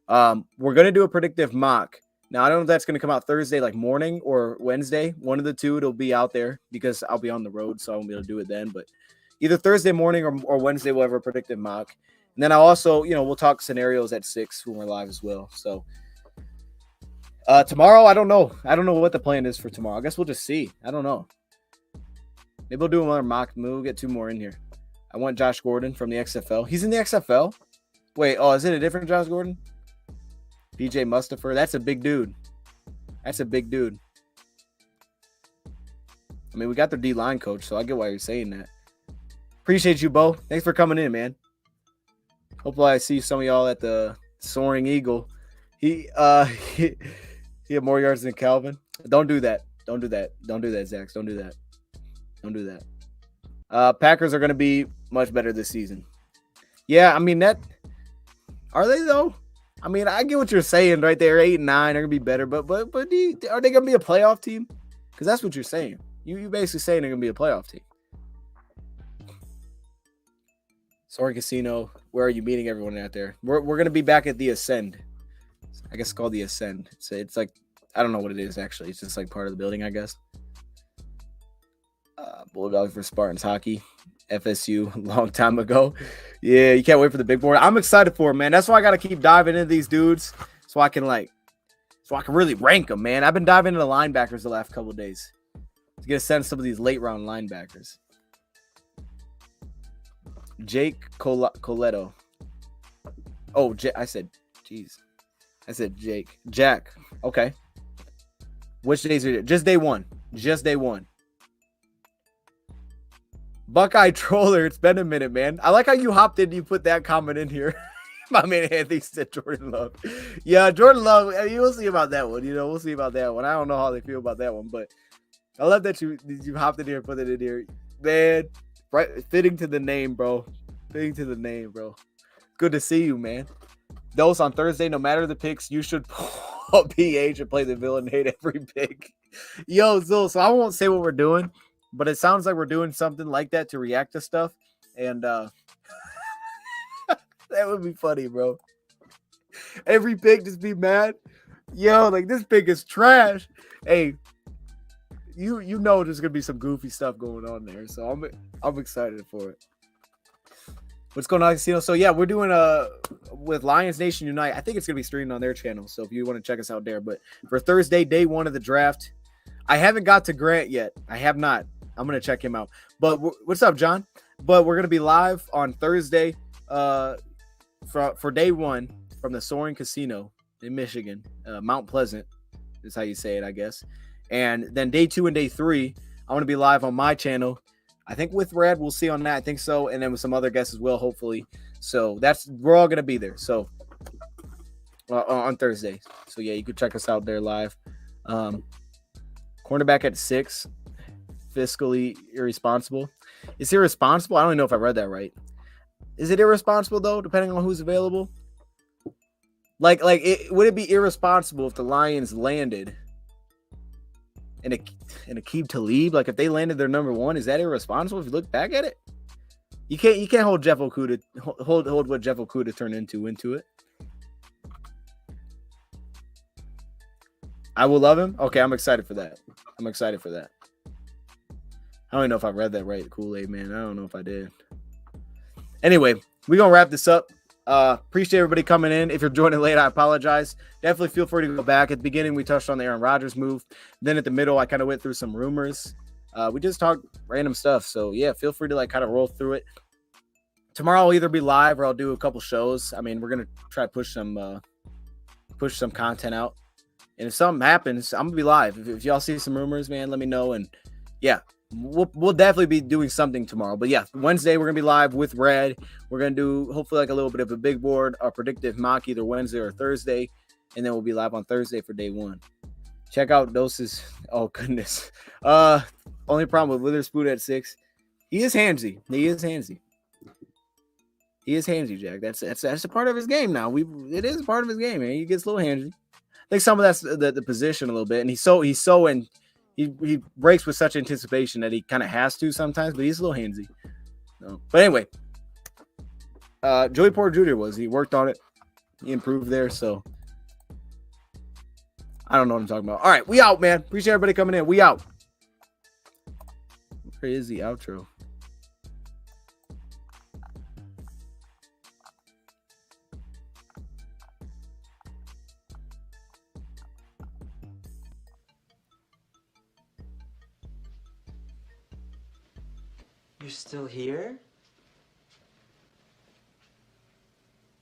We're gonna do a predictive mock. Now, I don't know if that's going to come out Thursday, like morning, or Wednesday. One of the two, it'll be out there because I'll be on the road, so I won't be able to do it then. But either Thursday morning or Wednesday, we'll have a predictive mock. And then I also, we'll talk scenarios at 6 when we're live as well. So tomorrow, I don't know. I don't know what the plan is for tomorrow. I guess we'll just see. I don't know. Maybe we'll do another mock. Maybe we'll get 2 more in here. I want Josh Gordon from the XFL. He's in the XFL? Wait, is it a different Josh Gordon? BJ Mustafer, that's a big dude. That's a big dude. I mean, we got their D-line coach, so I get why you're saying that. Appreciate you, Bo. Thanks for coming in, man. Hopefully I see some of y'all at the Soaring Eagle. He he had more yards than Calvin. Don't do that. Don't do that. Don't do that, Zach. Don't do that. Don't do that. Packers are going to be much better this season. Yeah, I mean that. Are they though? I mean, I get what you're saying right there. 8 and 9 are going to be better, but are they going to be a playoff team? Because that's what you're saying. You basically saying they're going to be a playoff team. Soaring Casino, where are you meeting everyone out there? We're going to be back at the Ascend. I guess it's called the Ascend. It's like, I don't know what it is actually. It's just like part of the building, I guess. Bulldogs for Spartans hockey. FSU a long time ago. Yeah, you can't wait for the big board. I'm excited for it, man. That's why I got to keep diving into these dudes so I can really rank them, man. I've been diving into the linebackers the last couple of days to get a sense of some of these late round linebackers. Jake Coletto. Oh, I said Jake. Jack. Okay. Which days are it? Just day one. Just day one. Buckeye Troller, it's been a minute, man. I like how you hopped in and you put that comment in here. My man Anthony said Jordan Love. Yeah, Jordan Love, I mean, we'll see about that one. We'll see about that one. I don't know how they feel about that one, but I love that you hopped in here and put it in here. Man, right, fitting to the name, bro. Fitting to the name, bro. Good to see you, man. Those on Thursday, no matter the picks, you should pull PH and play the villain hate every pick. Yo, so I won't say what we're doing, but it sounds like we're doing something like that to react to stuff. And that would be funny, bro. Every pick just be mad. Yo, like this pick is trash. Hey, you know there's gonna be some goofy stuff going on there. So I'm excited for it. What's going on, Casino? So yeah, we're doing with Lions Nation Unite. I think it's gonna be streamed on their channel. So if you want to check us out there, but for Thursday, day one of the draft, I haven't got to Grant yet. I have not. I'm gonna check him out. But what's up, John? But we're gonna be live on Thursday, for day one from the Soaring Casino in Michigan, Mount Pleasant is how you say it, I guess. And then day 2 and day 3, I'm gonna be live on my channel. I think with Red, we'll see on that. I think so, and then with some other guests as well, hopefully. So we're all gonna be there. So on Thursday. So yeah, you can check us out there live. Cornerback at 6, fiscally irresponsible. It's irresponsible. I don't even know if I read that right. Is it irresponsible though, depending on who's available? Would it be irresponsible if the Lions landed and Aqib Talib? Like if they landed their number 1, is that irresponsible if you look back at it? You can't hold Jeff Okudah, hold what Jeff Okudah turned into it. I will love him. Okay, I'm excited for that. I don't even know if I read that right, Kool-Aid man. I don't know if I did. Anyway, we're gonna wrap this up. Appreciate everybody coming in. If you're joining late, I apologize. Definitely feel free to go back. At the beginning, we touched on the Aaron Rodgers move. Then at the middle, I kind of went through some rumors. We just talked random stuff. So yeah, feel free to kind of roll through it. Tomorrow I'll either be live or I'll do a couple shows. I mean, we're gonna try to push some content out. And if something happens, I'm gonna be live. If y'all see some rumors, man, let me know. And yeah, we'll definitely be doing something tomorrow. But yeah, Wednesday we're gonna be live with Red. We're gonna do hopefully a little bit of a big board, a predictive mock either Wednesday or Thursday, and then we'll be live on Thursday for day 1. Check out Doses. Oh goodness. Only problem with Witherspoon at 6. He is handsy. Jack. That's a part of his game now. It is a part of his game, man. He gets a little handsy. I think some of that's the position a little bit, and he breaks with such anticipation that he kind of has to sometimes, but he's a little handsy. No. But anyway, Joey Porter Jr. He worked on it. He improved there, so I don't know what I'm talking about. All right, we out, man. Appreciate everybody coming in. We out. Where is the outro? You're still here?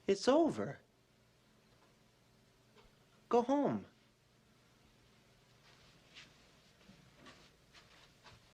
It's over. Go home.